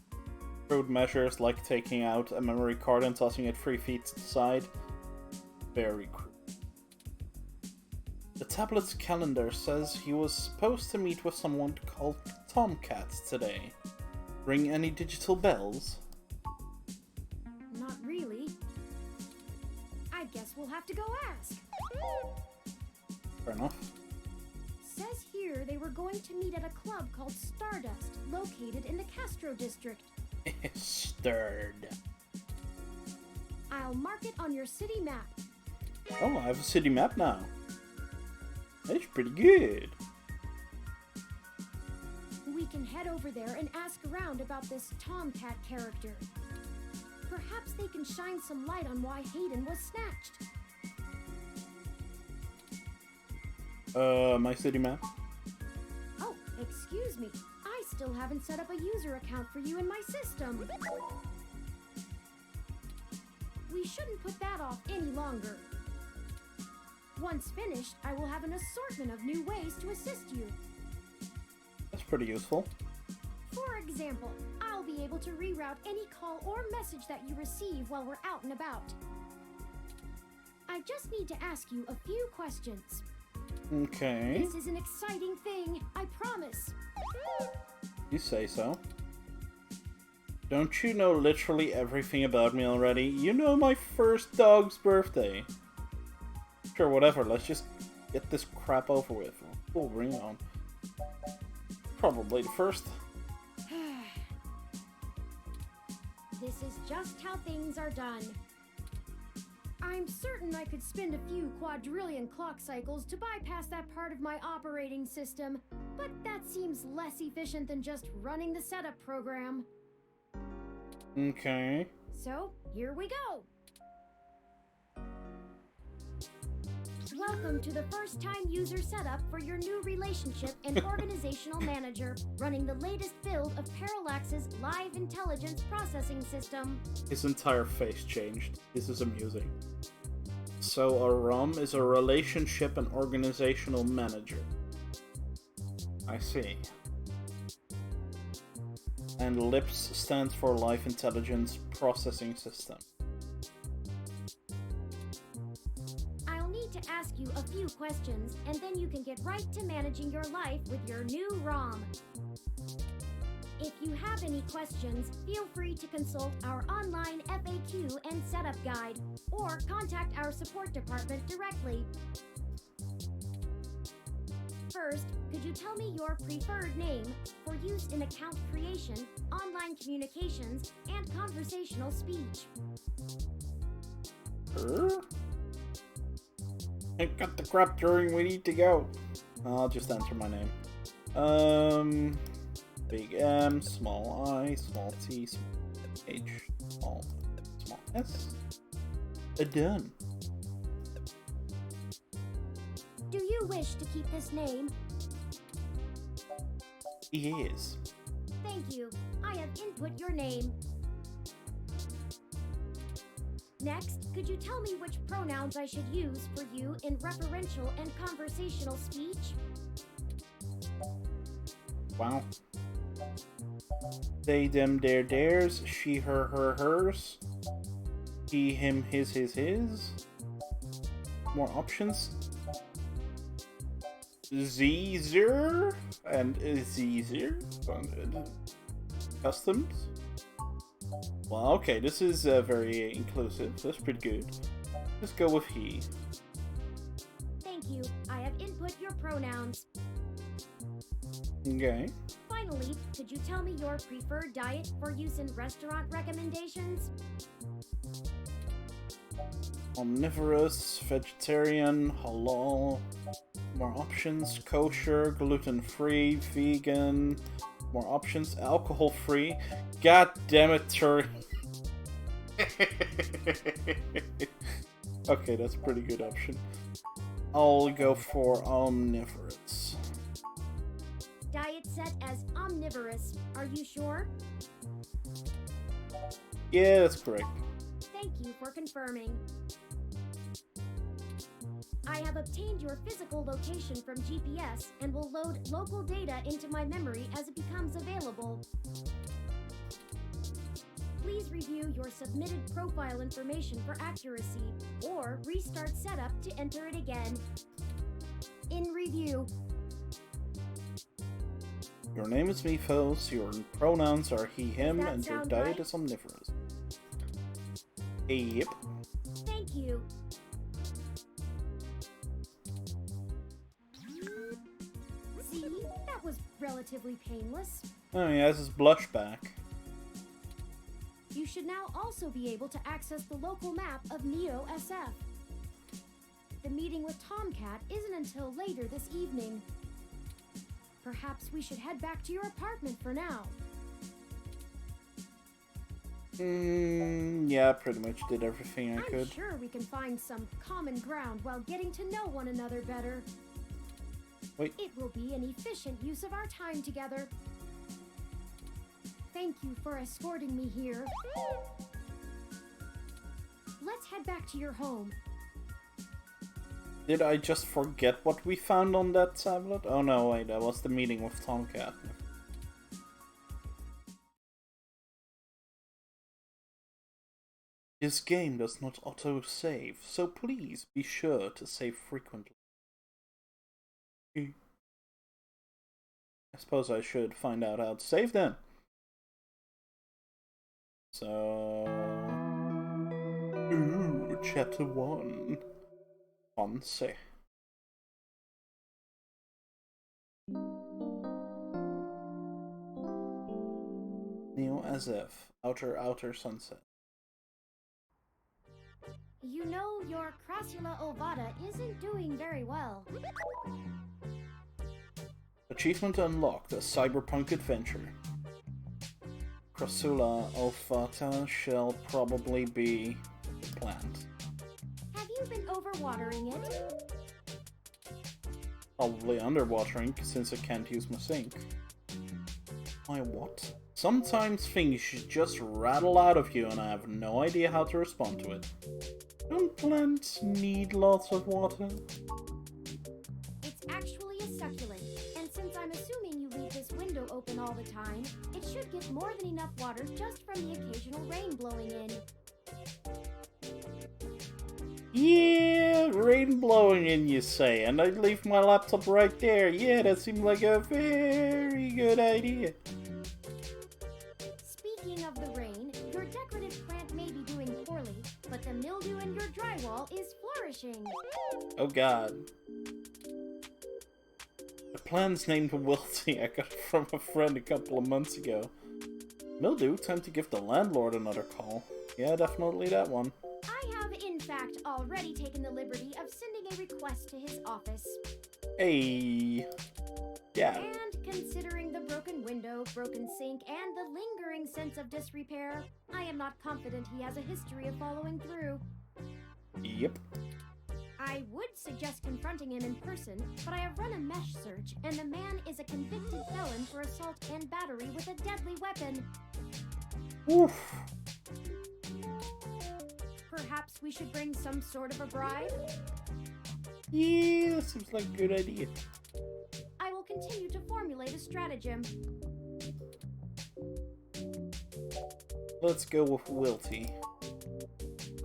Crude measures like taking out a memory card and tossing it 3 feet to the side. Very crude. The tablet's calendar says he was supposed to meet with someone called Tomcat today. Ring any digital bells? Not really. I guess we'll have to go ask. Fair enough. Says here they were going to meet at a club called Stardust, located in the Castro district. Stirred. I'll mark it on your city map. Oh, I have a city map now. That's pretty good. We can head over there and ask around about this Tomcat character. Perhaps they can shine some light on why Hayden was snatched. My city map? Oh, excuse me. I still haven't set up a user account for you in my system. We shouldn't put that off any longer. Once finished, I will have an assortment of new ways to assist you. That's pretty useful. For example, I'll be able to reroute any call or message that you receive while we're out and about. I just need to ask you a few questions. Okay. This is an exciting thing, I promise. You say so. Don't you know literally everything about me already? You know my first dog's birthday. Sure, whatever, let's just get this crap over with. We'll bring it on. Probably the first. This is just how things are done. I'm certain I could spend a few quadrillion clock cycles to bypass that part of my operating system, but that seems less efficient than just running the setup program. Okay. So, here we go! Welcome to the first-time user setup for your new relationship and organizational manager, running the latest build of Parallax's Live Intelligence Processing System. His entire face changed. This is amusing. So a ROM is a relationship and organizational manager. I see. And LIPS stands for Live Intelligence Processing System. I'll need to ask you a few questions, and then you can get right to managing your life with your new ROM. If you have any questions, feel free to consult our online FAQ and setup guide, or contact our support department directly. First, could you tell me your preferred name for use in account creation, online communications, and conversational speech? I've got the crap during we need to go. I'll just enter my name. Big M, small I, small T, small H, small S. Done. Do you wish to keep this name? Yes. Thank you. I have input your name. Next, could you tell me which pronouns I should use for you in referential and conversational speech? Wow. They, them, their, theirs, she, her, hers, he, him, his. More options. Zer and Zer. Customs. Well, okay, this is very inclusive. That's pretty good. Let's go with he. Thank you. I have input your pronouns. Okay. Finally, could you tell me your preferred diet for use in restaurant recommendations? Omnivorous, vegetarian, halal. More options. Kosher, gluten-free, vegan. More options. Alcohol-free. God damn it, Turi. Okay, that's a pretty good option. I'll go for omnivorous. Diet set as omnivorous. Are you sure? Yeah, that's correct. Thank you for confirming. I have obtained your physical location from GPS and will load local data into my memory as it becomes available. Please review your submitted profile information for accuracy, or restart setup to enter it again. In review. Your name is Mifos, your pronouns are he, him, that and your sound diet right? is omnivorous. Yep. Thank you. See, that was relatively painless. Oh, he has his blush back. You should now also be able to access the local map of Neo SF. The meeting with Tomcat isn't until later this evening. Perhaps we should head back to your apartment for now. Yeah, pretty much did everything I I'm could. sure we can find some common ground while getting to know one another better. Wait. It will be an efficient use of our time together. Thank you for escorting me here. Let's head back to your home. Did I just forget what we found on that tablet? Oh no, wait, that was the meeting with Tomcat. This game does not auto-save, so please be sure to save frequently. I suppose I should find out how to save then. So... Ooh, Chapter 1. Ponce. Neo SF. Outer Sunset. You know, your Crassula ovata isn't doing very well. Achievement unlocked, a cyberpunk adventure. Crassula ovata shall probably be the plant. Have you been overwatering it? Probably underwatering, since I can't use my sink. My what? Sometimes things just rattle out of you and I have no idea how to respond to it. Don't plants need lots of water? It's actually a succulent, and since I'm assuming you leave this window open all the time, it should get more than enough water just from the occasional rain blowing in. Yeah, rain blowing in, you say, and I'd leave my laptop right there. Yeah, that seemed like a very good idea. Speaking of the rain, your decorative plant may be doing poorly, but the mildew in your drywall is flourishing. Oh god. The plant's named Wilty. I got it from a friend a couple of months ago. Mildew, time to give the landlord another call. Yeah, definitely that one. I have, in fact, already taken the liberty of sending a request to his office. Hey. Yeah. And considering the broken window, broken sink, and the lingering sense of disrepair, I am not confident he has a history of following through. Yep. I would suggest confronting him in person, but I have run a mesh search, and the man is a convicted felon for assault and battery with a deadly weapon. Oof. Perhaps we should bring some sort of a bribe? Yeah, seems like a good idea. I will continue to formulate a stratagem. Let's go with Wilty.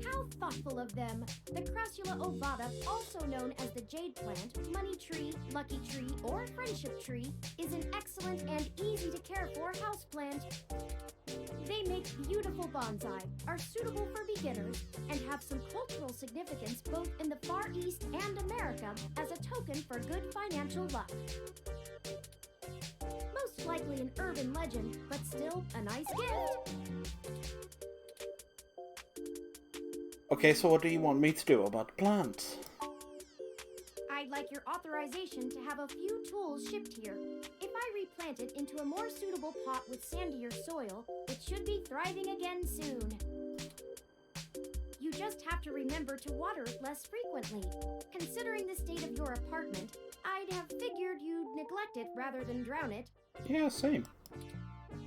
How thoughtful of them! The Crassula ovata, also known as the jade plant, money tree, lucky tree, or friendship tree, is an excellent and easy to care for houseplant. They make beautiful bonsai, are suitable for beginners, and have some cultural significance both in the Far East and America as a token for good financial luck. Most likely an urban legend, but still a nice gift. Okay, so what do you want me to do about the plant? I'd like your authorization to have a few tools shipped here. If I replant it into a more suitable pot with sandier soil, it should be thriving again soon. You just have to remember to water it less frequently. Considering the state of your apartment, I'd have figured you'd neglect it rather than drown it. Yeah, same.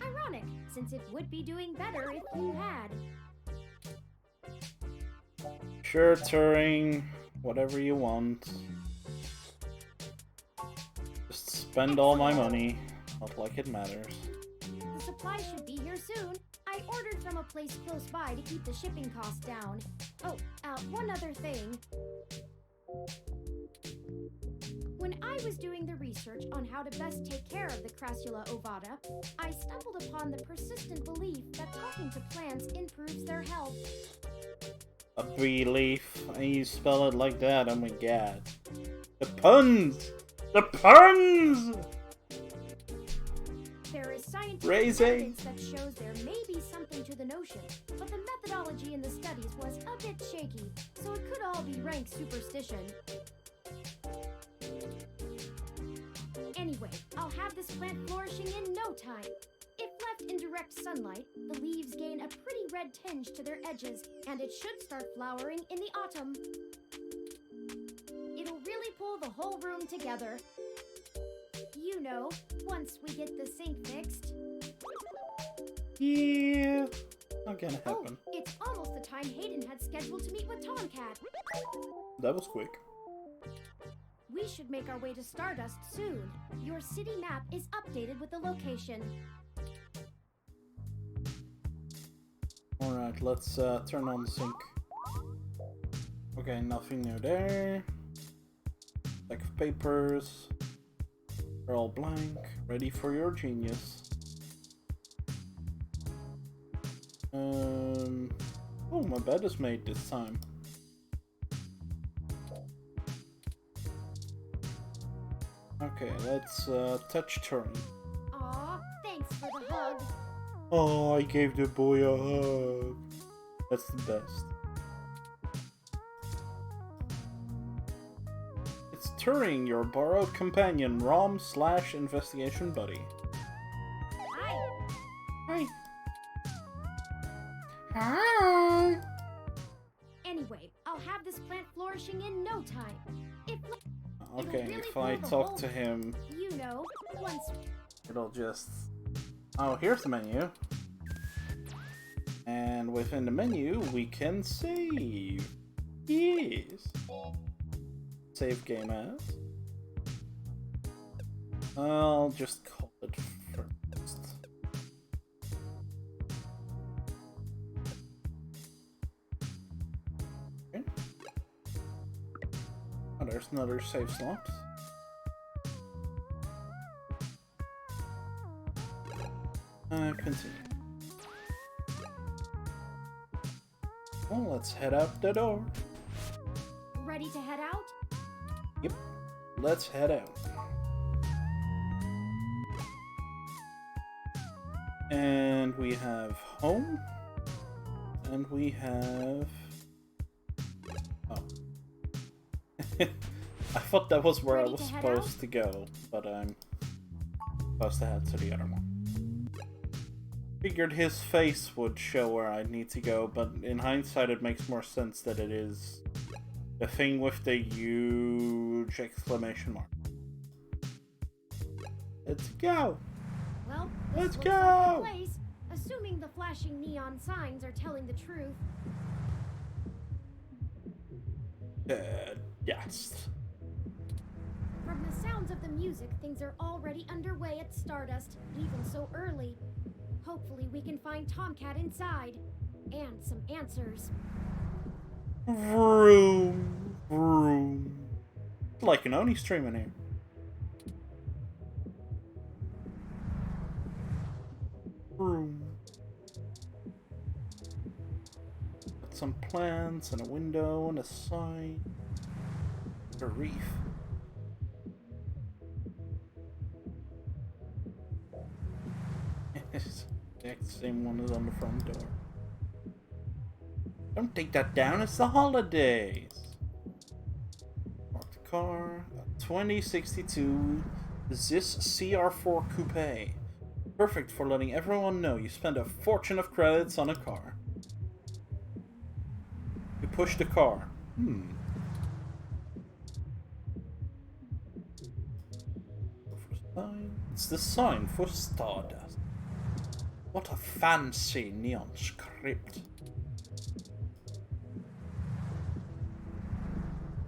Ironic, since it would be doing better if you had. Sure, Turing. Whatever you want. Just spend all my money. Not like it matters. The supply should be here soon. I ordered from a place close by to keep the shipping costs down. Oh, one other thing. When I was doing the research on how to best take care of the Crassula ovata, I stumbled upon the persistent belief that talking to plants improves their health. A belief. And you spell it like that, oh my god. The puns! The puns! There is scientific Raise evidence that shows there may be something to the notion, but the methodology in the studies was a bit shaky, so it could all be rank superstition. Anyway, I'll have this plant flourishing in no time. If left in direct sunlight, the leaves gain a pretty red tinge to their edges, and it should start flowering in the autumn. It'll really pull the whole room together. You know, once we get the sink fixed. Yeah, not gonna happen. Oh, it's almost the time Hayden had scheduled to meet with Tomcat. That was quick. We should make our way to Stardust soon. Your city map is updated with the location. Alright, Alright, let's turn on the sink. Okay, nothing new there. Stack of papers. They're all blank. Ready for your genius. Oh, my bed is made this time. Okay, let's touch Turing. Aw, thanks for the hug. Oh, I gave the boy a hug. That's the best. It's Turing, your borrowed companion, ROM/investigation buddy. Hi. Hi. Hi. Anyway, I'll have this plant flourishing in no time. Okay, really if I pull the talk whole- to him, You know, once it'll just... Oh, here's the menu. And within the menu, we can save. Yes. Save game as. I'll just call it first. Okay. Oh, there's another save slot. Continue. Well, let's head out the door. ready to head out? Yep. Let's head out. And we have home. And we have... Oh. I thought that was where I Ready was to head supposed to go, but I'm supposed to head to the other one. Figured his face would show where I need to go, but in hindsight it makes more sense that it is the thing with the huge exclamation mark. Let's go! Well, Let's this looks go! like the place, assuming the flashing neon signs are telling the truth. Yes. From the sounds of the music, things are already underway at Stardust, even so early. Hopefully we can find Tomcat inside. And some answers. Vroom, vroom. Like an Oni stream in here. Vroom. Got some plants and a window and a sign. A reef. The exact same one as on the front door. Don't take that down, it's the holidays! Park the car. A 2062 ZIS CR4 Coupe. Perfect for letting everyone know you spent a fortune of credits on a car. You push the car. It's the sign for Stardust. What a fancy neon script.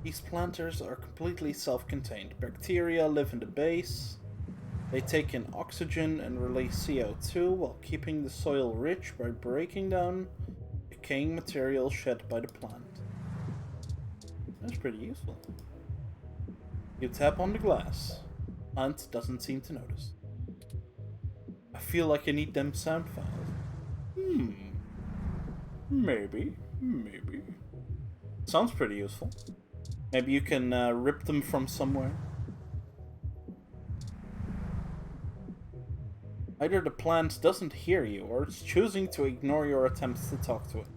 These planters are completely self-contained. Bacteria live in the base. They take in oxygen and release CO2 while keeping the soil rich by breaking down decaying material shed by the plant. That's pretty useful. You tap on the glass. Plant doesn't seem to notice. I feel like I need them sound files. Maybe. Sounds pretty useful. Maybe you can rip them from somewhere. Either the plant doesn't hear you, or it's choosing to ignore your attempts to talk to it.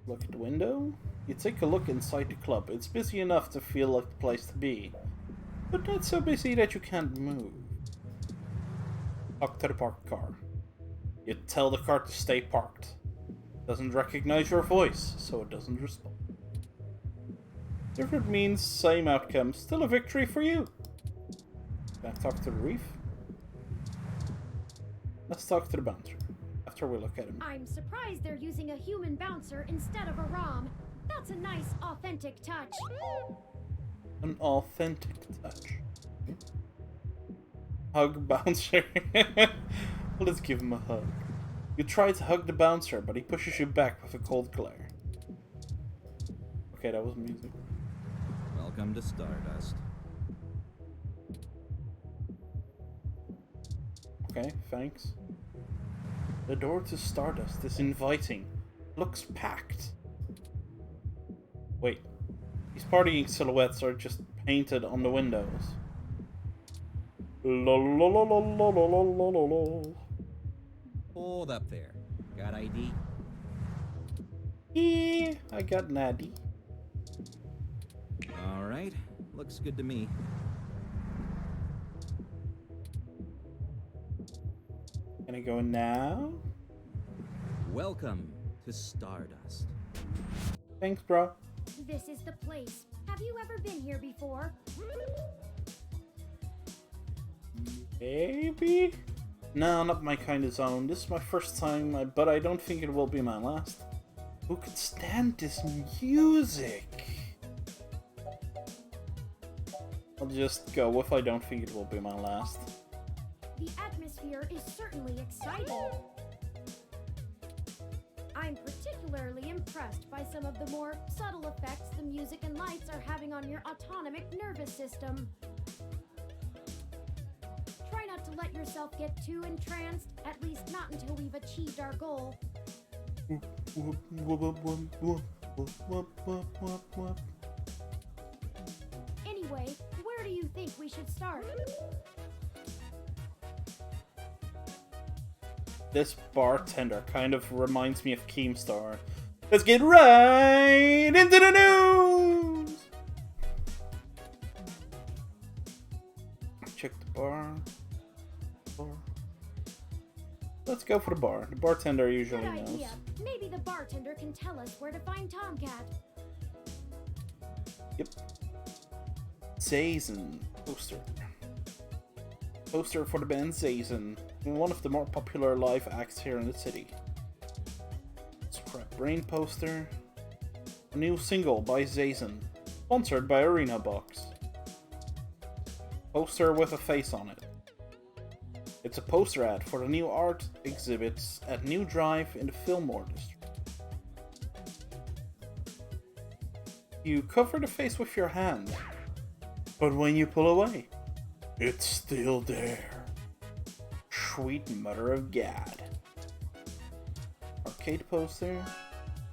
Look at the window. You take a look inside the club. It's busy enough to feel like the place to be, but not so busy that you can't move. Talk to the parked car. You tell the car to stay parked. Doesn't recognize your voice, so it doesn't respond. Different means same outcome, still a victory for you. Can I talk to the reef? Let's talk to the bouncer, after we look at him. I'm surprised they're using a human bouncer instead of a ROM. That's a nice, authentic touch. An authentic touch. Hug bouncer. Let's give him a hug. You try to hug the bouncer, but he pushes you back with a cold glare. Okay, that was music. Welcome to Stardust. Okay, thanks. The door to Stardust is inviting. Looks packed. Wait, these partying silhouettes are just painted on the windows. Hold up there. Got ID? Yeah, I got an ID. Alright, looks good to me. Can I go in now? Welcome to Stardust. Thanks, bro. This is the place. Have you ever been here before? Maybe? No, not my kind of zone. This is my first time, but I don't think it will be my last. Who could stand this music? I'll just go with I don't think it will be my last. The atmosphere is certainly exciting. I'm particularly impressed by some of the more subtle effects the music and lights are having on your autonomic nervous system. Try not to let yourself get too entranced, at least not until we've achieved our goal. Anyway, where do you think we should start? This bartender kind of reminds me of Keemstar. Let's get right into the news! Check the bar. Let's go for the bar. The bartender usually Good knows. idea. Maybe the bartender can tell us where to find Tomcat. Yep. Zazen poster. Poster for the band Zazen, one of the more popular live acts here in the city. Scrap Brain poster. A new single by Zazen, sponsored by Arena Box. Poster with a face on it. It's a poster ad for the new art exhibits at New Drive in the Fillmore district. You cover the face with your hand, but when you pull away, it's still there. Sweet mother of God. Arcade poster.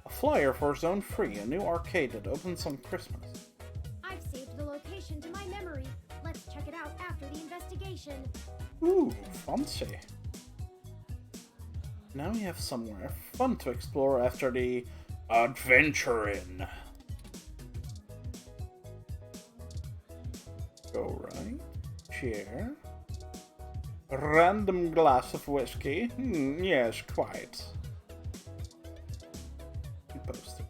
A flyer for Zone 3, a new arcade that opens on Christmas. I've saved the location to my memory. Let's check it out after the investigation. Ooh, fancy. Now we have somewhere fun to explore after the adventuring. Go right. Chair. Random glass of whiskey. Yes, quite. Poster.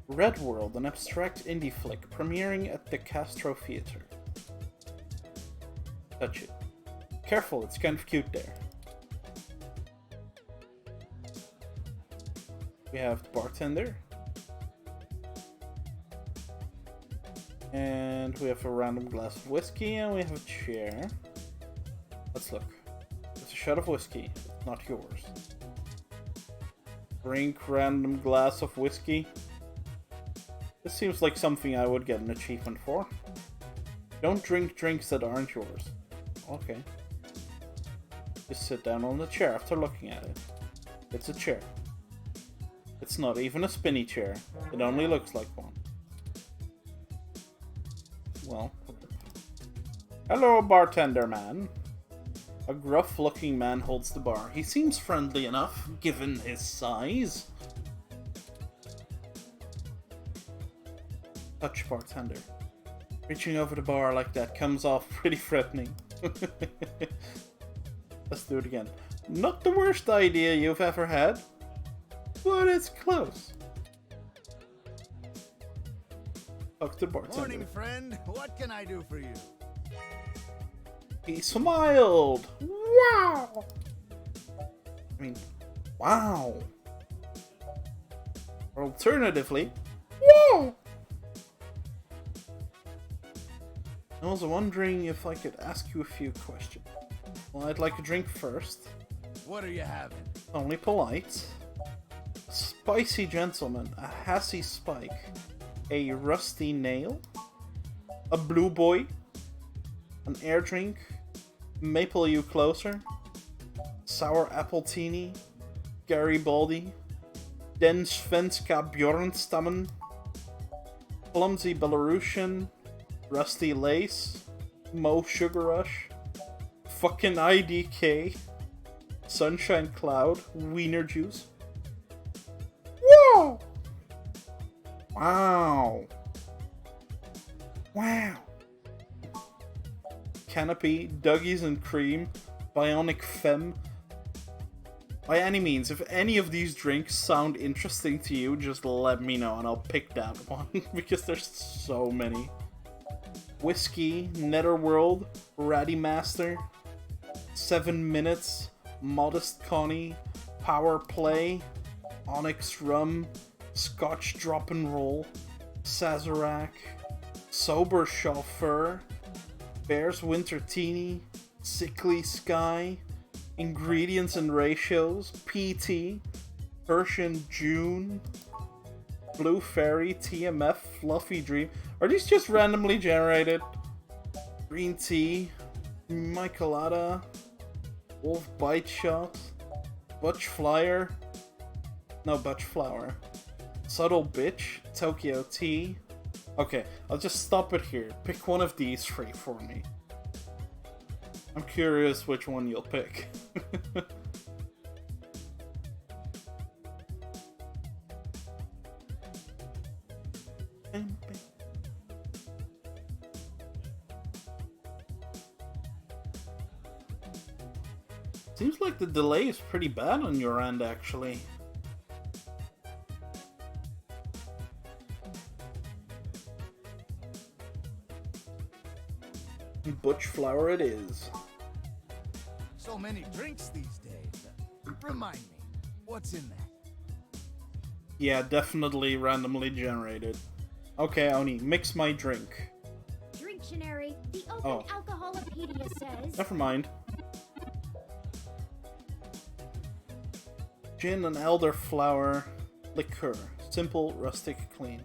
Red World, an abstract indie flick premiering at the Castro Theater. Touch it. Careful, it's kind of cute there. We have the bartender. And we have a random glass of whiskey, and we have a chair. Let's look. It's a shot of whiskey, it's not yours. Drink random glass of whiskey. This seems like something I would get an achievement for. Don't drink drinks that aren't yours. Okay. Just sit down on the chair after looking at it. It's a chair. It's not even a spinny chair. It only looks like one. Well. Hello, bartender man. A gruff-looking man holds the bar. He seems friendly enough, given his size. Touch bartender. Reaching over the bar like that comes off pretty threatening. Let's do it again. Not the worst idea you've ever had, but it's close. Talk to the bartender. Morning, friend. What can I do for you? He smiled. Wow. I mean, wow. Or alternatively, wow. I was wondering if I could ask you a few questions. Well, I'd like a drink first. What are you having? Only polite. Spicy gentleman, a hassy spike, a rusty nail, a blue boy, an air drink, maple you closer, sour apple teeny, Garibaldi, Den Svenska Bjornstammen, clumsy Belarusian, rusty lace, Mo Sugar Rush, fucking IDK, sunshine cloud, wiener juice. Whoa! Wow. Wow. Canopy, Dougies and Cream, Bionic Femme. By any means, if any of these drinks sound interesting to you, just let me know and I'll pick that one, because there's so many. Whiskey, Netherworld, Ratty Master, 7 Minutes, Modest Connie, Power Play, Onyx Rum, Scotch Drop and Roll, Sazerac, Sober Chauffeur, Bear's Winter Teeny, Sickly Sky, Ingredients and Ratios, PT, Persian June, Blue Fairy, TMF, Fluffy Dream. Are these just randomly generated? Green Tea, Michelada, Wolf Bite Shot, Butch Flyer, no, Butch Flower, Subtle Bitch, Tokyo Tea. Okay, I'll just stop it here. Pick one of these three for me. I'm curious which one you'll pick. Seems like the delay is pretty bad on your end, actually. Butch Flower it is. So many drinks these days. Remind me, what's in that? Yeah, definitely randomly generated. Okay, Oni, mix my drink. Dictionary, the Open Alcoholopedia says... Never mind. Gin and elderflower liqueur. Simple, rustic, clean.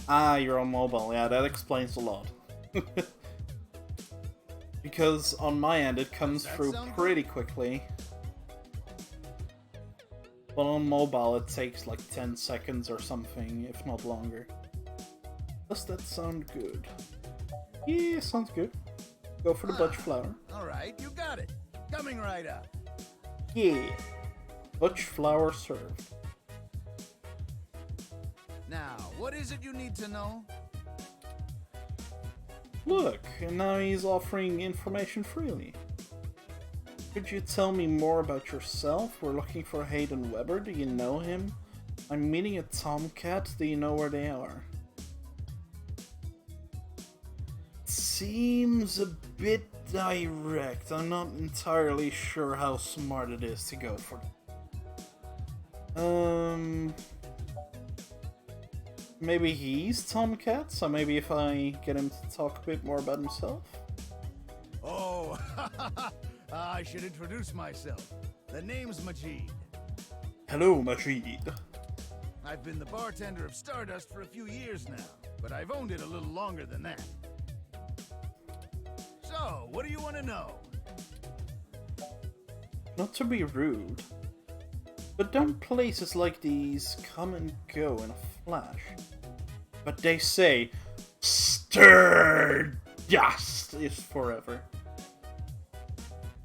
Ah, you're on mobile. Yeah, that explains a lot. Because on my end it comes through pretty quickly. But on mobile it takes like 10 seconds or something, if not longer. Does that sound good? Yeah, sounds good. Go for the Butch Flower. Alright, you got it. Coming right up. Yeah. Butch Flower served. Now, what is it you need to know? Look, and now he's offering information freely. Could you tell me more about yourself? We're looking for Hayden Weber. Do you know him? I'm meeting a Tomcat. Do you know where they are? Seems a bit direct. I'm not entirely sure how smart it is to go for that. Maybe he's Tomcat, so maybe if I get him to talk a bit more about himself? Oh, I should introduce myself. The name's Majid. Hello, Majid. I've been the bartender of Stardust for a few years now, but I've owned it a little longer than that. So, what do you want to know? Not to be rude, but don't places like these come and go in a flash? But they say, Stardust is forever.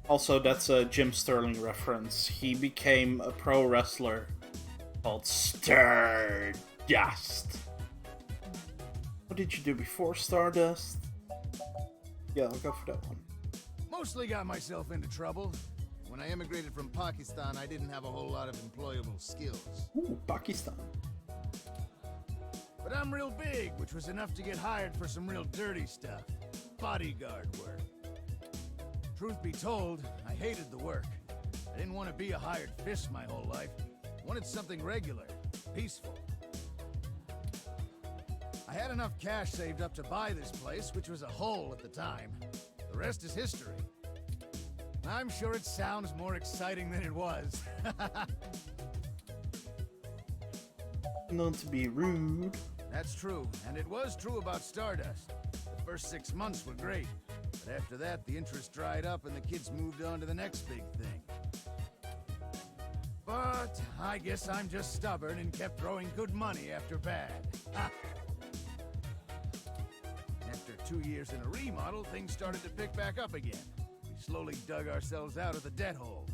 Also, that's a Jim Sterling reference. He became a pro wrestler called Stardust. What did you do before Stardust? Yeah, I'll go for that one. Mostly got myself into trouble. When I immigrated from Pakistan, I didn't have a whole lot of employable skills. Ooh, Pakistan. But I'm real big, which was enough to get hired for some real dirty stuff. Bodyguard work. Truth be told, I hated the work. I didn't want to be a hired fish my whole life. I wanted something regular, peaceful. I had enough cash saved up to buy this place, which was a hole at the time. The rest is history. I'm sure it sounds more exciting than it was. Not to be rude. That's true, and it was true about Stardust. The first 6 months were great, but after that, the interest dried up and the kids moved on to the next big thing. But I guess I'm just stubborn and kept throwing good money after bad. Ha! After 2 years in a remodel, things started to pick back up again. We slowly dug ourselves out of the debt hole.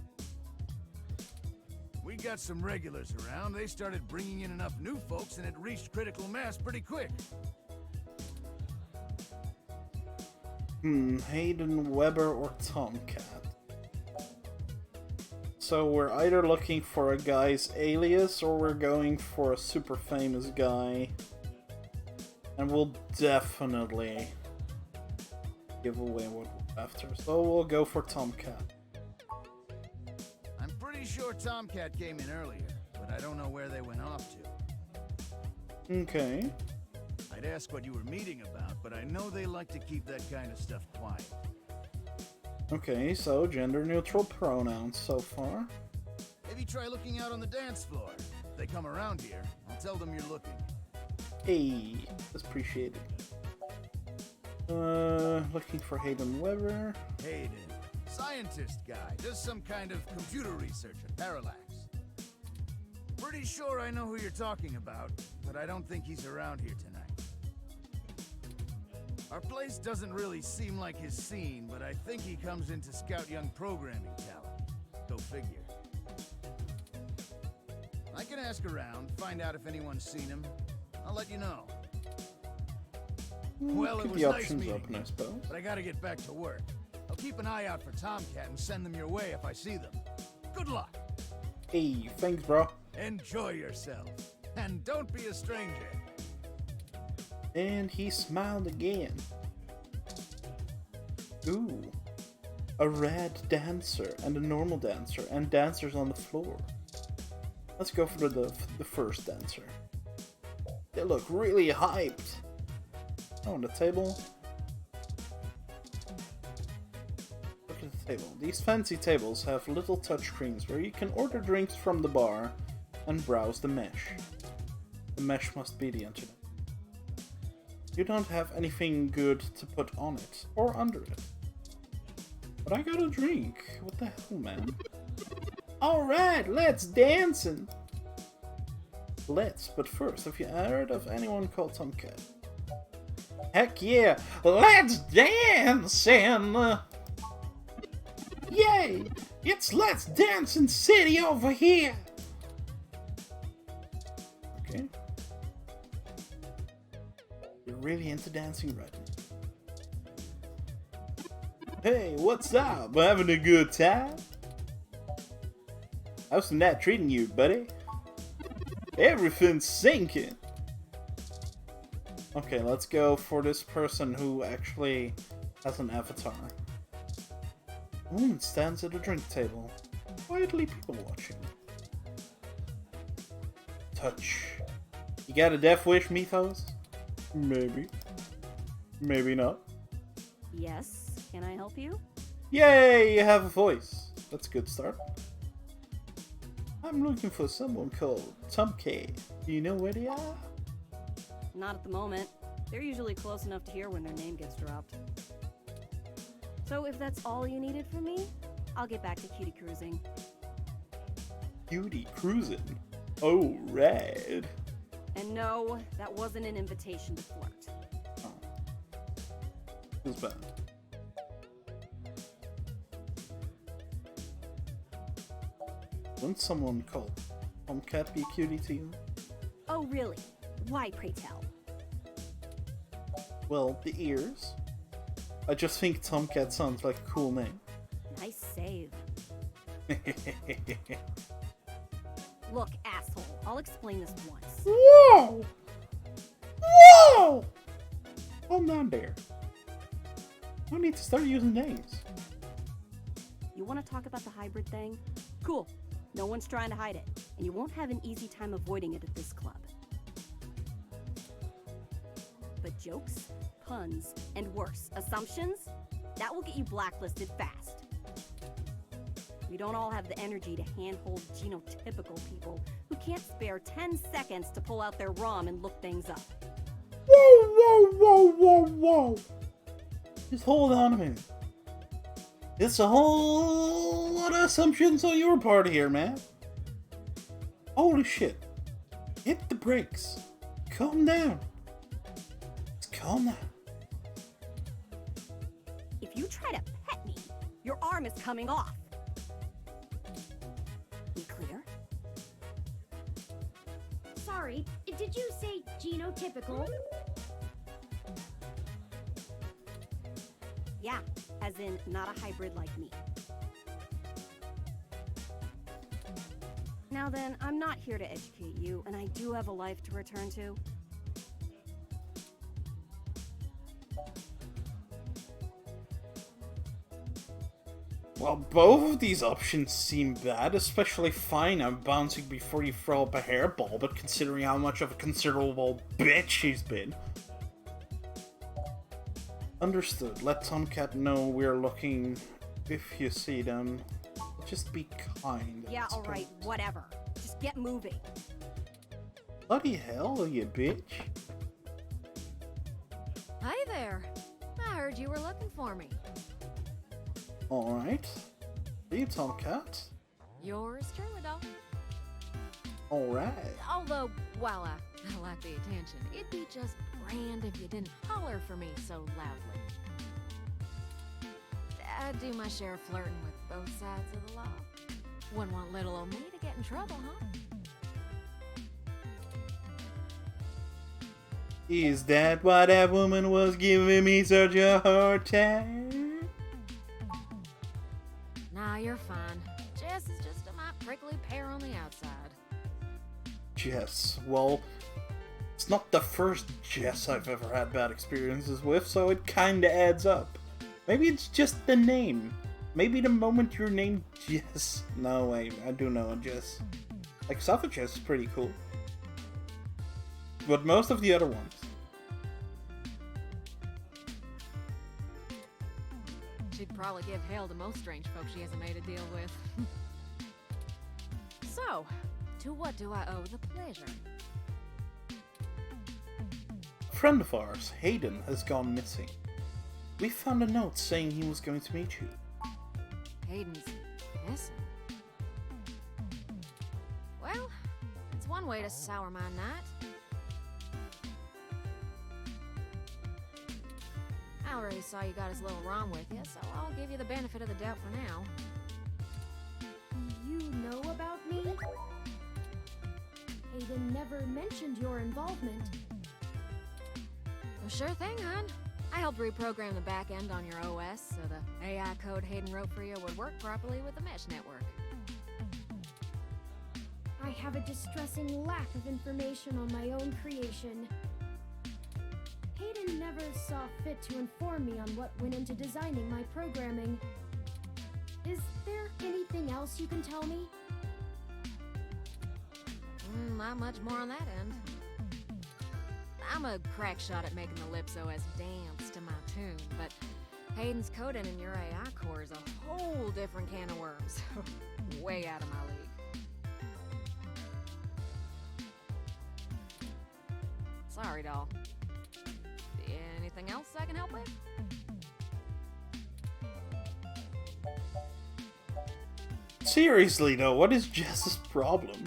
We got some regulars around, they started bringing in enough new folks and it reached critical mass pretty quick. Hayden, Weber, or Tomcat? So we're either looking for a guy's alias or we're going for a super famous guy. And we'll definitely give away what we're after. So we'll go for Tomcat. I'm pretty sure Tomcat came in earlier, but I don't know where they went off to. Okay. I'd ask what you were meeting about, but I know they like to keep that kind of stuff quiet. Okay, so gender-neutral pronouns so far. Maybe try looking out on the dance floor. If they come around here, I'll tell them you're looking. Hey, that's appreciated. Looking for Hayden Weber. Hayden, scientist guy, does some kind of computer research at Parallax. Pretty sure I know who you're talking about, but I don't think he's around here tonight. Our place doesn't really seem like his scene, but I think he comes in to scout young programming talent. Go figure. I can ask around, find out if anyone's seen him. I'll let you know. Well, it Keep was the nice options meeting open, you, I suppose. but I gotta get back to work. I'll keep an eye out for Tomcat and send them your way if I see them. Good luck! Hey, thanks, bro. Enjoy yourself. And don't be a stranger. And he smiled again. Ooh. A red dancer and a normal dancer and dancers on the floor. Let's go for the first dancer. They look really hyped. On the table. Look at the table. These fancy tables have little touchscreens where you can order drinks from the bar and browse the mesh. The mesh must be the internet. You don't have anything good to put on it or under it. But I got a drink. What the hell, man? Alright, let's dancing! Let's, but first, have you heard of anyone called Tomcat? Heck yeah! Let's dancing! Yay! It's Let's Dancing City over here! Okay. You're really into dancing right now. Hey, what's up? Having a good time? How's the night treating you, buddy? Everything's sinking! Okay, let's go for this person who actually has an avatar. A woman stands at a drink table. Quietly people watching. Touch. You got a death wish, Mythos? Maybe. Maybe not. Yes, can I help you? Yay, you have a voice. That's a good start. I'm looking for someone called Tomcat. Do you know where they are? Not at the moment. They're usually close enough to hear when their name gets dropped. So if that's all you needed from me, I'll get back to cutie cruising. Cutie cruising? Oh, rad. And no, that wasn't an invitation to flirt. Oh. Feels bad. Wouldn't someone called Tomcat be a cutie to you? Oh, really? Why, pray tell? Well, the ears. I just think Tomcat sounds like a cool name. Nice save. Look, asshole, I'll explain this once. Whoa! Whoa! Hold on there. I need to start using names. You want to talk about the hybrid thing? Cool. No one's trying to hide it, and you won't have an easy time avoiding it at this club. But jokes, puns, and worse, assumptions? That will get you blacklisted fast. We don't all have the energy to handhold genotypical people who can't spare 10 seconds to pull out their ROM and look things up. Whoa. Just hold on a minute. It's a whole lot of assumptions on your part here, man. Holy shit. Hit the brakes. Calm down. Just calm down. If you try to pet me, your arm is coming off. We clear? Sorry, did you say genotypical? Yeah, as in not a hybrid like me. Now then, I'm not here to educate you, and I do have a life to return to. Well, both of these options seem bad, especially fine I'm bouncing before you throw up a hairball, but considering how much of a considerable bitch she's been. Understood. Let Tomcat know we're looking. If you see them, just be kind. Yeah, alright, whatever. Just get moving. Bloody hell, you bitch. Hi there. I heard you were looking for me. Alright. Are you Tomcat? Yours truly, doll. Alright. Although, while I like the attention, it'd be just grand if you didn't holler for me so loudly. I do my share of flirting with both sides of the law. Wouldn't want little old me to get in trouble, huh? Is that why that woman was giving me such a hard time? Nah, you're fine. Jess is just a mite prickly pear on the outside. Jess, well, it's not the first Jess I've ever had bad experiences with, so it kinda adds up. Maybe it's just the name. Maybe the moment you're named Jess. No, wait, I do know a Jess. Like, Suffolk Jess is pretty cool. But most of the other ones. She'd probably give hell to most strange folks she hasn't made a deal with. So, to what do I owe the pleasure? A friend of ours, Hayden, has gone missing. We found a note saying he was going to meet you. Hayden's missing. Well, it's one way to sour my night. I already saw you got his little ROM with you, so I'll give you the benefit of the doubt for now. You know about me? Hayden never mentioned your involvement. Well, sure thing, hon. I helped reprogram the back end on your OS so the AI code Hayden wrote for you would work properly with the mesh network. I have a distressing lack of information on my own creation. Hayden never saw fit to inform me on what went into designing my programming. Is there anything else you can tell me? Not much more on that end. I'm a crack shot at making the Lips OS dance to my tune, but Hayden's coding in your AI core is a whole different can of worms. Way out of my league. Sorry, doll. Anything else I can help with? Seriously though, what is Jess's problem?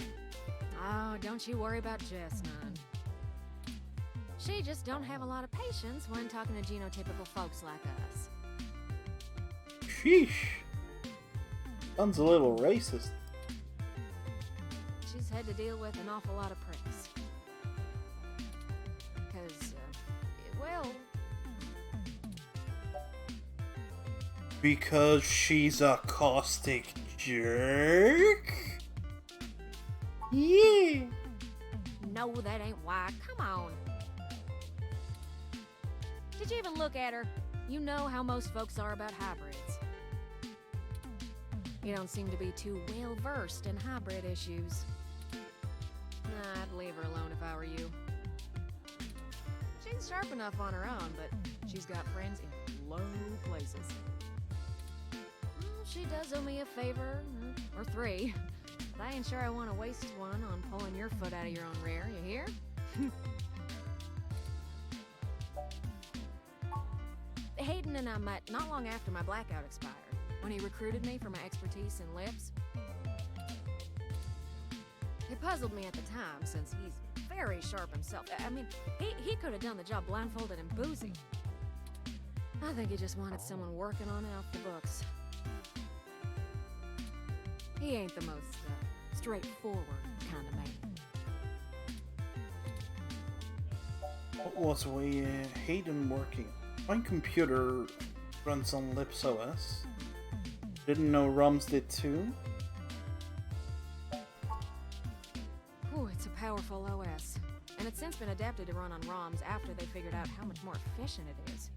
Oh, don't you worry about Jess, none. She just don't have a lot of patience when talking to genotypical folks like us. Sheesh. Sounds a little racist. She's had to deal with an awful lot of pricks. Because, well... Because she's a caustic jerk? Yeah. No, that ain't why. Come on. Did you even look at her? You know how most folks are about hybrids. You don't seem to be too well versed in hybrid issues. Nah, I'd leave her alone if I were you. She's sharp enough on her own, but she's got friends in low places. she does owe me a favor, or three. But I ain't sure I want to waste one on pulling your foot out of your own rear, you hear? Hayden and I met not long after my blackout expired, when he recruited me for my expertise in lips. It puzzled me at the time, since he's very sharp himself. I mean, he could have done the job blindfolded and boozy. I think he just wanted someone working on it off the books. He ain't the most straightforward kind of man. What was Hayden working? My computer runs on Lips OS. Didn't know ROMs did too. Ooh, it's a powerful OS. And it's since been adapted to run on ROMs after they figured out how much more efficient it is.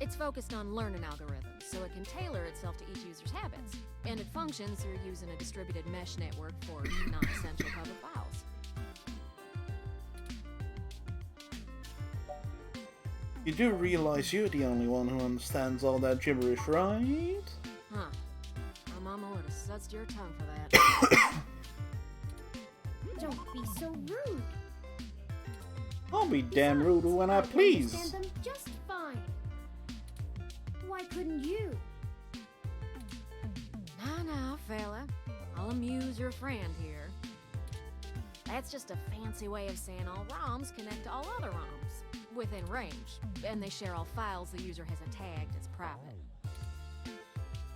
It's focused on learning algorithms, so it can tailor itself to each user's habits. And it functions through using a distributed mesh network for non-essential public files. You do realize you're the only one who understands all that gibberish, right? Huh. My mama would have sudsed your tongue for that. Don't be so rude. I'll be damn Besides, rude when I can please. understand them just fine. Why couldn't you? Now, fella. I'll amuse your friend here. That's just a fancy way of saying all ROMs connect to all other ROMs within range, and they share all files the user has tagged as private.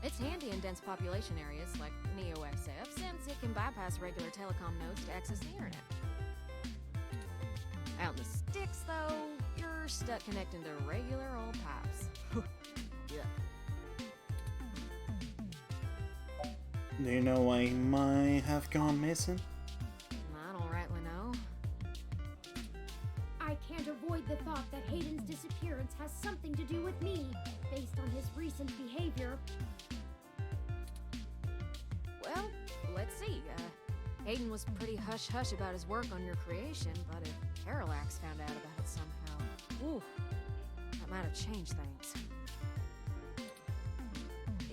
It's handy in dense population areas like NeoXF, since it can bypass regular telecom nodes to access the internet. Out in the sticks, though, you're stuck connecting to regular old pipes. Yeah. Do you know why he might have gone missing? I don't rightly know. I can't avoid the thought that Hayden's disappearance has something to do with me, based on his recent behavior. Well, let's see. Hayden was pretty hush-hush about his work on your creation, but if Parallax found out about it somehow, ooh, that might have changed things.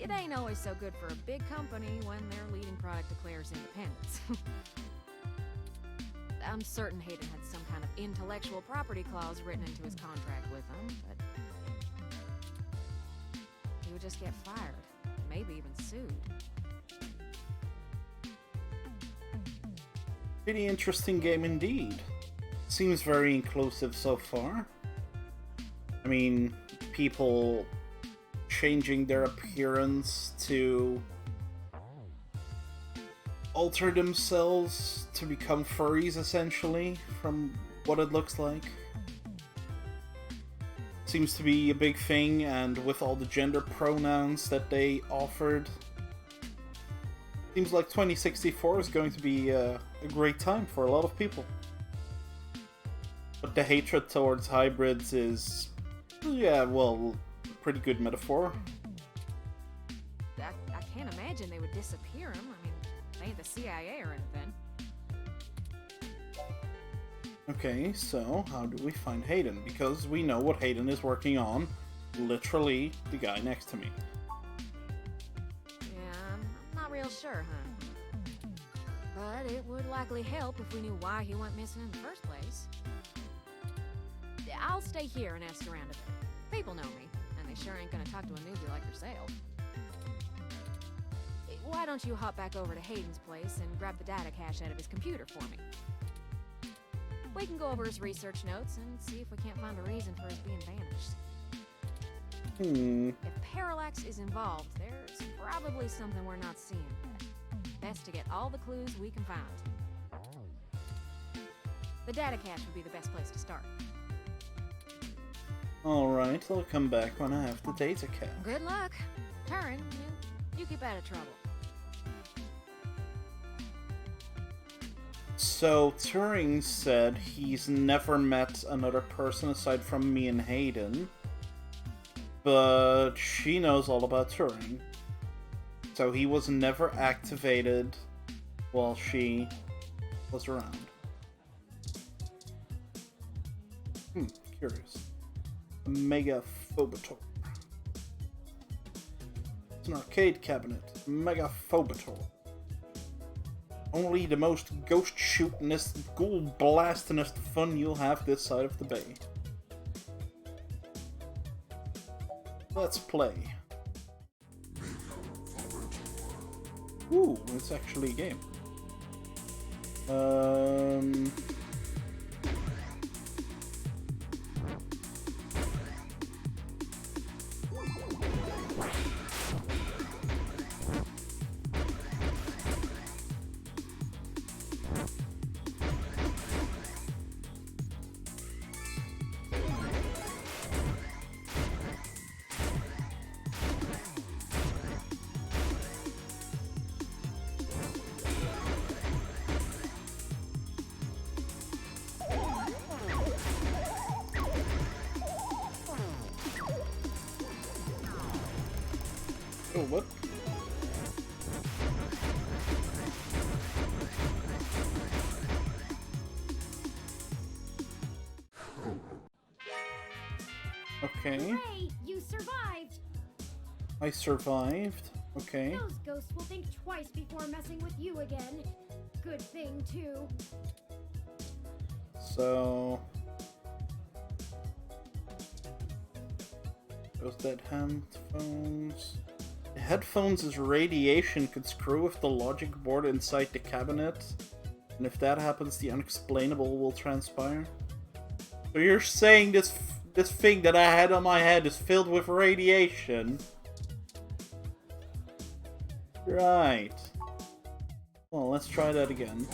It ain't always so good for a big company when their leading product declares independence. I'm certain Hayden had some kind of intellectual property clause written into his contract with them, but he would just get fired, maybe even sued. Pretty interesting game indeed. Seems very inclusive so far. I mean, people changing their appearance to alter themselves to become furries, essentially, from what it looks like. Seems to be a big thing, and with all the gender pronouns that they offered, seems like 2064 is going to be a great time for a lot of people. But the hatred towards hybrids is, yeah, well, a pretty good metaphor. I can't imagine they would disappear him. I mean, they ain't the CIA or anything. Okay, so how do we find Hayden? Because we know what Hayden is working on. Literally, the guy next to me. Yeah, I'm not real sure, huh? But it would likely help if we knew why he went missing in the first place. I'll stay here and ask around a bit. People know me, and they sure ain't gonna talk to a newbie like yourself. Why don't you hop back over to Hayden's place and grab the data cache out of his computer for me? We can go over his research notes and see if we can't find a reason for his being vanished. If Parallax is involved, there's probably something we're not seeing yet. Best to get all the clues we can find. The data cache would be the best place to start. Alright, I'll come back when I have the data cache. Good luck. Turing, you keep out of trouble. So, Turing said he's never met another person aside from me and Hayden, but she knows all about Turing. So he was never activated while she was around. Curious. Megaphobator. It's an arcade cabinet. Megaphobator. Only the most ghost shootingest, ghoul blastingest fun you'll have this side of the bay. Let's play. Ooh, it's actually a game. Oh, what? Okay. Hooray! You survived! I survived. Okay. Those ghosts will think twice before messing with you again. Good thing, too. So... those dead headphones. The headphones' radiation could screw with the logic board inside the cabinet. And if that happens, the unexplainable will transpire. So you're saying this thing that I had on my head is filled with radiation? Right. Well, let's try that again.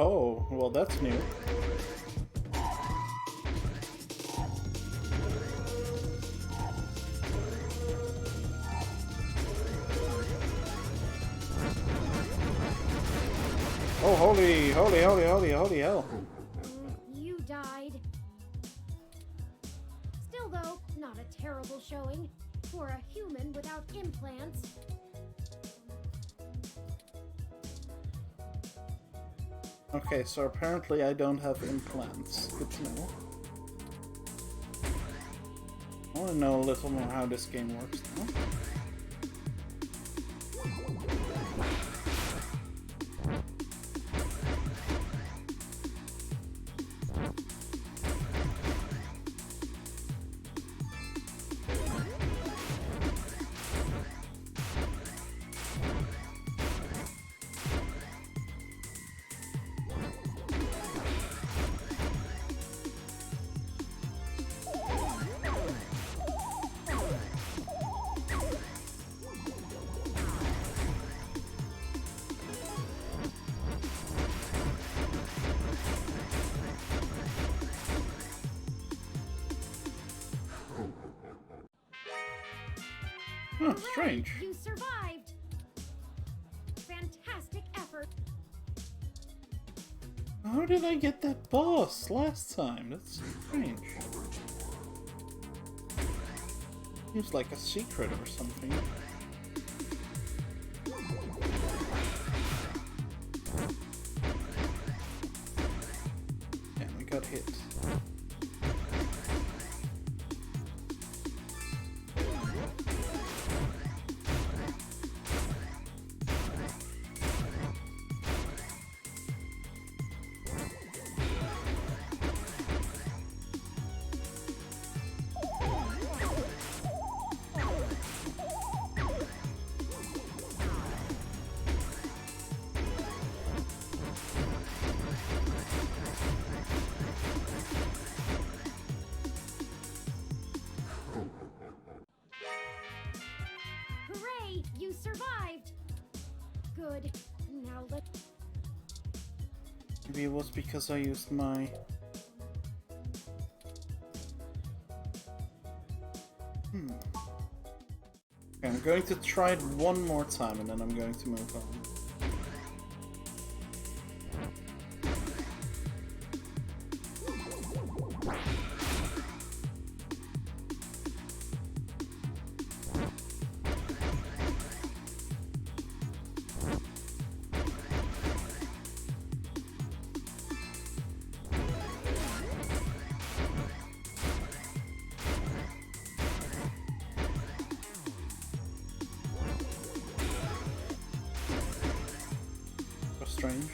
Oh, well that's new. Oh, holy hell. You died. Still though, not a terrible showing. For a human without implants. Okay, so apparently I don't have implants. Good to know. I want to know a little more how this game works now. Huh, strange. You survived! Fantastic effort! How did I get that boss last time? That's strange. Seems like a secret or something. Damn, I got hit. Good. Now let. Maybe it was because I used my... Okay, I'm going to try it one more time and then I'm going to move on. Strange.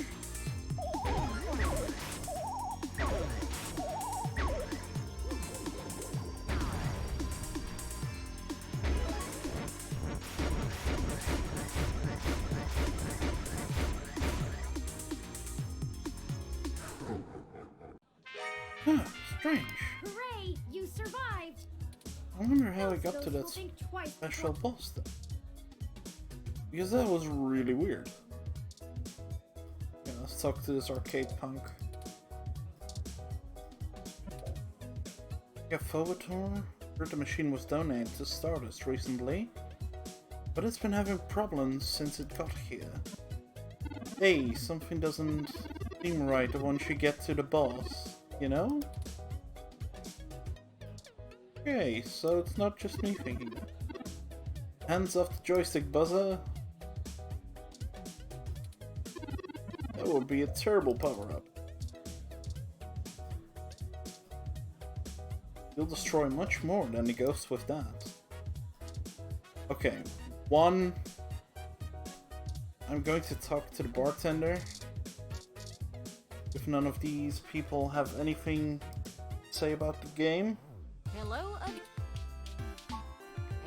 Huh, strange. Hooray! You survived! I wonder how I got to Those that will think twice special before- boss then. Because that was really weird. Yeah, let's talk to this arcade punk. Yeah, Phobator. Heard the machine was donated to Stardust recently, but it's been having problems since it got here. Hey, something doesn't seem right once you get to the boss, you know? Okay, so it's not just me thinking it. Hands off the joystick, buzzer! That would be a terrible power-up. You'll destroy much more than the ghost with that. Okay, one... I'm going to talk to the bartender. If none of these people have anything to say about the game. Hello,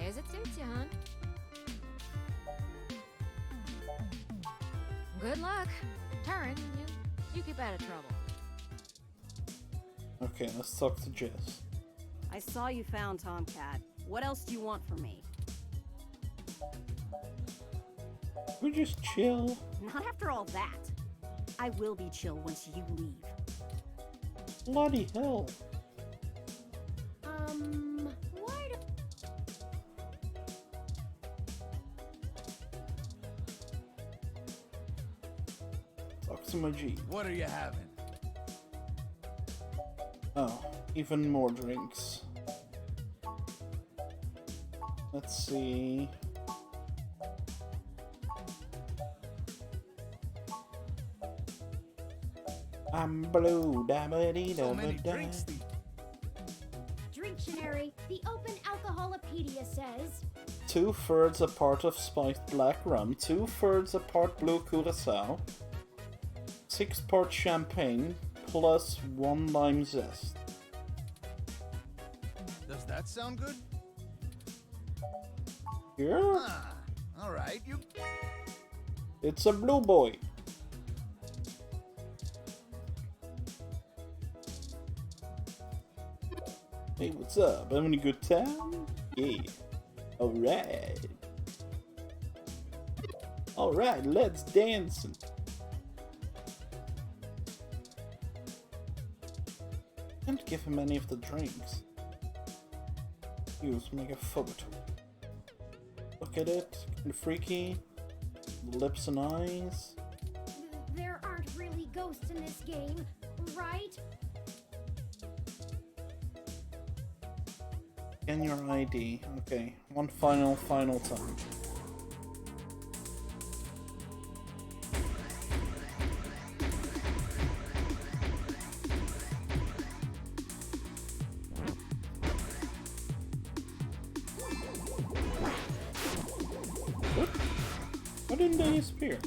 as it suits you, hon. Good luck. Turn, you keep out of trouble. Okay, let's talk to Jess. I saw you found Tomcat. What else do you want from me? We just chill. Not after all that. I will be chill once you leave. Bloody hell. Why do... Talk to my G. What are you having? Oh, even more drinks. Let's see. I'm blue, da-ba-dee, So many da-ba-da. drinks. Dictionary, the Open Alcoholopedia says... 2/3 a part of spiced black rum, 2/3 a part blue curacao, 6 parts champagne, plus 1 lime zest. Does that sound good? Here? Ah, all right. You. It's a blue boy. Hey, what's up? Having a good time? Yeah. Alright. Alright, let's dance. Can't give him any of the drinks. Use Mega Phobator. Look at it, kinda freaky. Lips and eyes. There aren't really ghosts in this game, right? And your ID. Okay, one final time. What? Why didn't they disappear?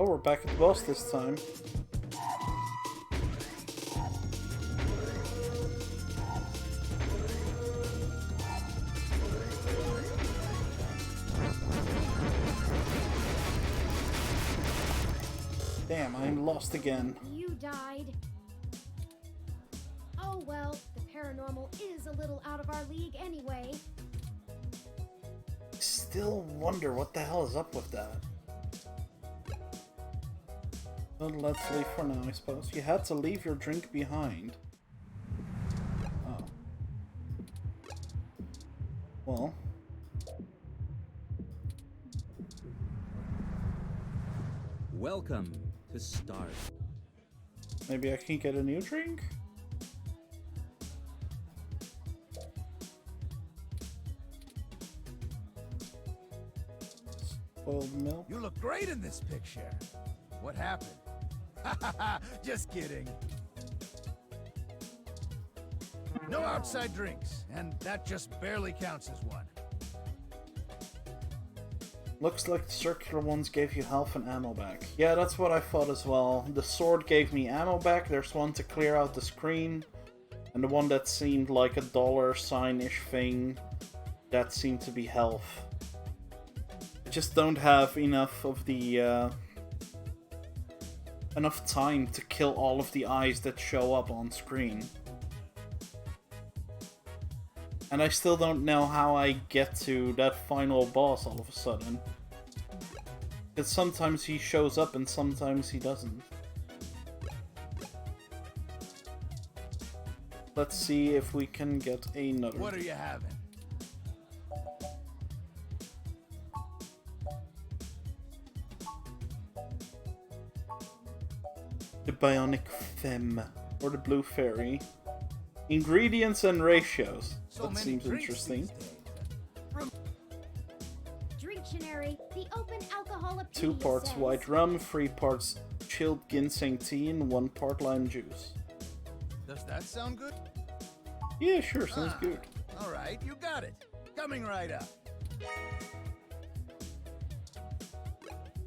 Well, we're back at the boss this time. Damn, I'm lost again. You died. Oh well, the paranormal is a little out of our league anyway. Still wonder what the hell is up with that. Well, let's leave for now, I suppose. You had to leave your drink behind. Oh. Well. Welcome to Stars. Maybe I can get a new drink? Spoiled milk. You look great in this picture. What happened? Just kidding. No outside drinks, and that just barely counts as one. Looks like the circular ones gave you health and ammo back. Yeah, that's what I thought as well. The sword gave me ammo back, there's one to clear out the screen, and the one that seemed like a dollar sign-ish thing, that seemed to be health. I just don't have enough of the, enough time to kill all of the eyes that show up on screen. And I still don't know how I get to that final boss all of a sudden. Because sometimes he shows up and sometimes he doesn't. Let's see if we can get another. What are you having? The Bionic Femme. Or the Blue Fairy. Ingredients and ratios. So That seems interesting. Drinktionary, the open alcoholic. 2 parts white rum, 3 parts chilled ginseng tea, and 1 part lime juice. Does that sound good? Yeah, sure, sounds good. All right, you got it. Coming right up.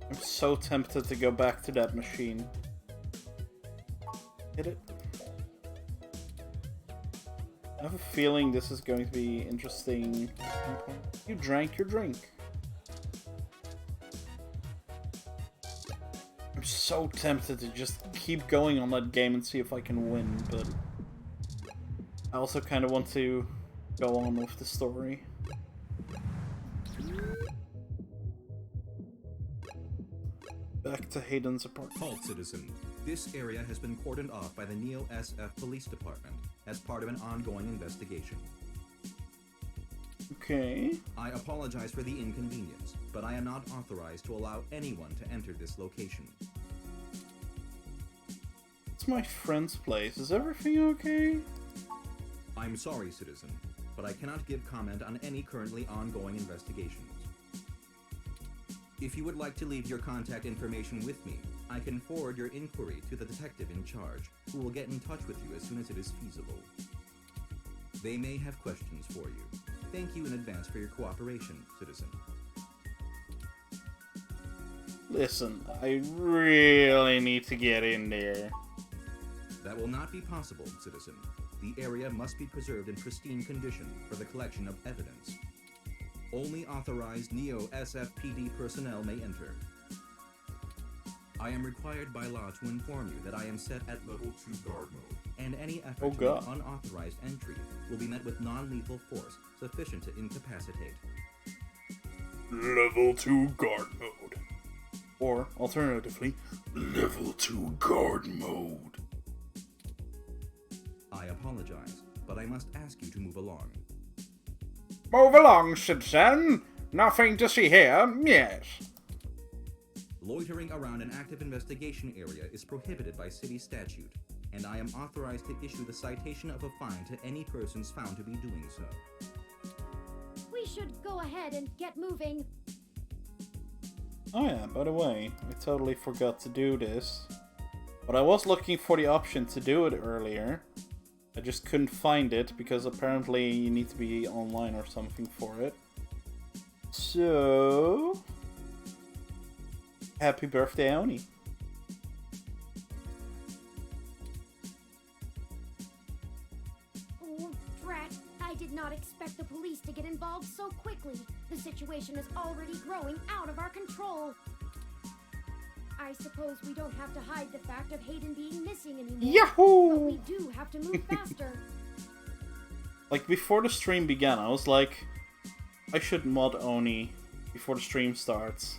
I'm so tempted to go back to that machine. Hit it. I have a feeling this is going to be interesting. You drank your drink. I'm so tempted to just keep going on that game and see if I can win, but I also kind of want to go on with the story. Back to Hayden's apartment. Halt, citizen. This area has been cordoned off by the Neo SF Police Department as part of an ongoing investigation. Okay. I apologize for the inconvenience, but I am not authorized to allow anyone to enter this location. It's my friend's place. Is everything okay? I'm sorry, citizen, but I cannot give comment on any currently ongoing investigations. If you would like to leave your contact information with me, I can forward your inquiry to the detective in charge, who will get in touch with you as soon as it is feasible. They may have questions for you. Thank you in advance for your cooperation, citizen. Listen, I really need to get in there. That will not be possible, citizen. The area must be preserved in pristine condition for the collection of evidence. Only authorized Neo SFPD personnel may enter. I am required by law to inform you that I am set at Level 2 guard mode, and any effort to make unauthorized entry will be met with non-lethal force sufficient to incapacitate. Level 2 guard mode. Or, alternatively, Level 2 guard mode. I apologize, but I must ask you to move along. Move along, citizen! Nothing to see here, yes. Loitering around an active investigation area is prohibited by city statute, and I am authorized to issue the citation of a fine to any persons found to be doing so. We should go ahead and get moving. Oh yeah, by the way, I totally forgot to do this. But I was looking for the option to do it earlier. I just couldn't find it, because apparently you need to be online or something for it. So... Happy birthday, Oni. Oh, drat. I did not expect the police to get involved so quickly. The situation is already growing out of our control. I suppose we don't have to hide the fact of Hayden being missing anymore. Yahoo! But we do have to move faster. Like, before the stream began, I was like, I should mod Oni before the stream starts.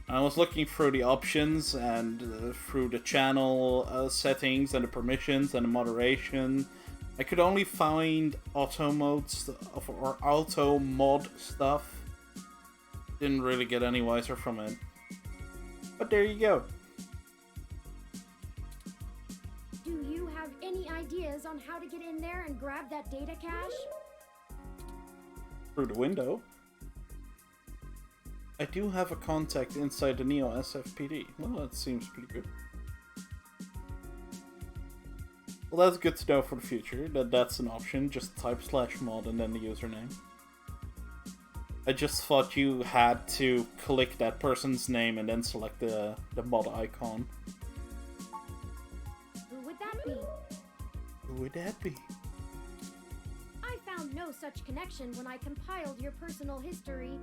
And I was looking through the options and through the channel settings and the permissions and the moderation. I could only find auto mode stuff or auto mod stuff. Didn't really get any wiser from it. But there you go. Do you have any ideas on how to get in there and grab that data cache? Through the window. I do have a contact inside the Neo SFPD. Well, that seems pretty good. Well, that's good to know for the future, that that's an option. Just type /mod and then the username. I just thought you had to click that person's name and then select the mod icon. Who would that be? Who would that be? I found no such connection when I compiled your personal history.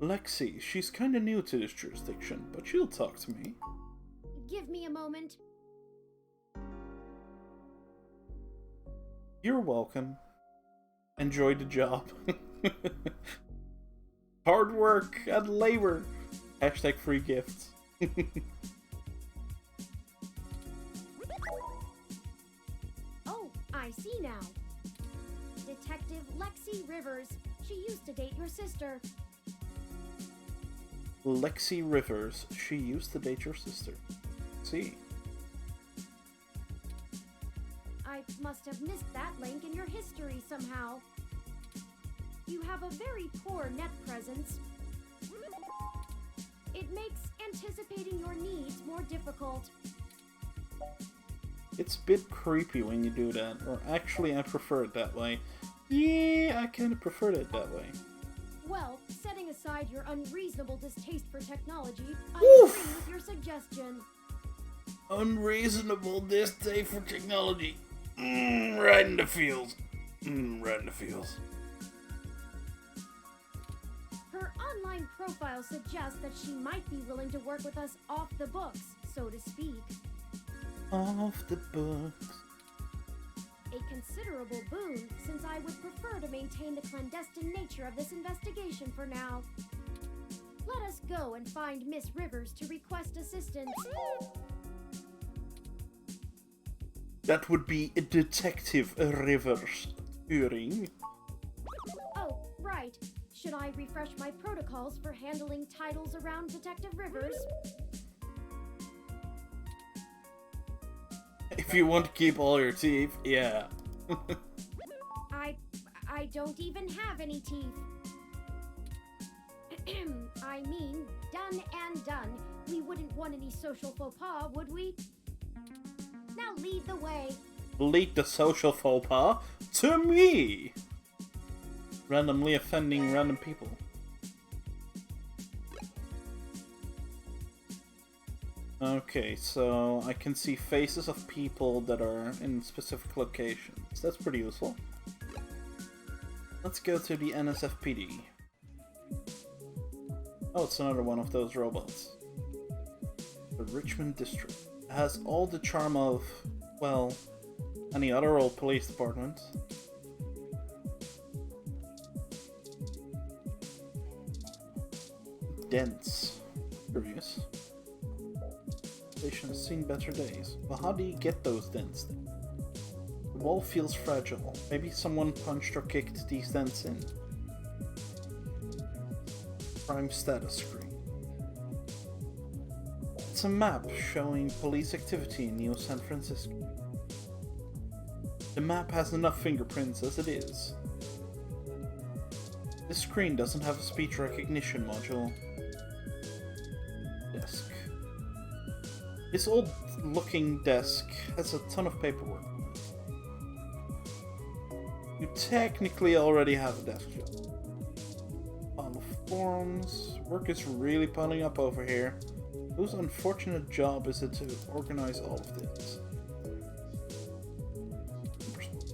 Lexi, she's kinda new to this jurisdiction, but she'll talk to me. Give me a moment. You're welcome. Enjoy the job. Hard work and labor. Hashtag free gifts. Oh, I see now. Detective Lexi Rivers. She used to date your sister. Lexi Rivers. She used to date your sister. See. I must have missed that link in your history somehow. You have a very poor net presence. It makes anticipating your needs more difficult. It's a bit creepy when you do that, or actually I prefer it that way. Yeah, I kinda prefer it that way. Well, setting aside your unreasonable distaste for technology, I Oof. agree with your suggestion. Unreasonable distaste for technology. Right in the feels. Right in the feels. Her online profile suggests that she might be willing to work with us off the books, so to speak. Off the books. A considerable boon, since I would prefer to maintain the clandestine nature of this investigation for now. Let us go and find Miss Rivers to request assistance. That would be a Detective Rivers Turing. Oh, right. Should I refresh my protocols for handling titles around Detective Rivers? If you want to keep all your teeth, yeah. I don't even have any teeth. I mean, done and done. We wouldn't want any social faux pas, would we? Now lead the way. Lead the social faux pas to me! Randomly offending random people. Okay, so I can see faces of people that are in specific locations. That's pretty useful. Let's go to the NSFPD. Oh, it's another one of those robots. The Richmond District. It has all the charm of, well, any other old police department. Dense. Curious. Station has seen better days. But how do you get those dents then? The wall feels fragile. Maybe someone punched or kicked these dents in. Crime status screen. It's a map showing police activity in Neo San Francisco. The map has enough fingerprints as it is. This screen doesn't have a speech recognition module. Desk. This old looking desk has a ton of paperwork. You technically already have a desk job. Pile of forms. Work is really piling up over here. Whose unfortunate job is it to organize all of this?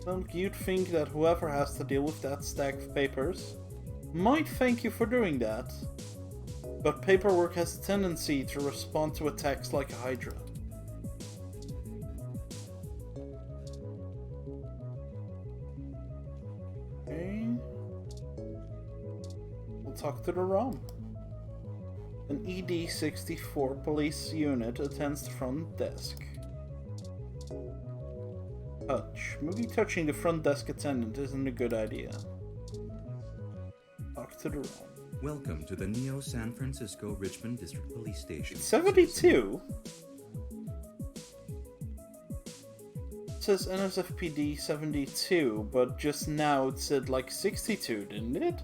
Well, you'd think that whoever has to deal with that stack of papers might thank you for doing that. But paperwork has a tendency to respond to attacks like a Hydra. Okay. We'll talk to the ROM. An ED-64 police unit attends the front desk. Touch. Maybe touching the front desk attendant isn't a good idea. Talk to the ROM. Welcome to the Neo San Francisco Richmond District Police Station. 72? It says NSFPD 72, but just now it said like 62, didn't it?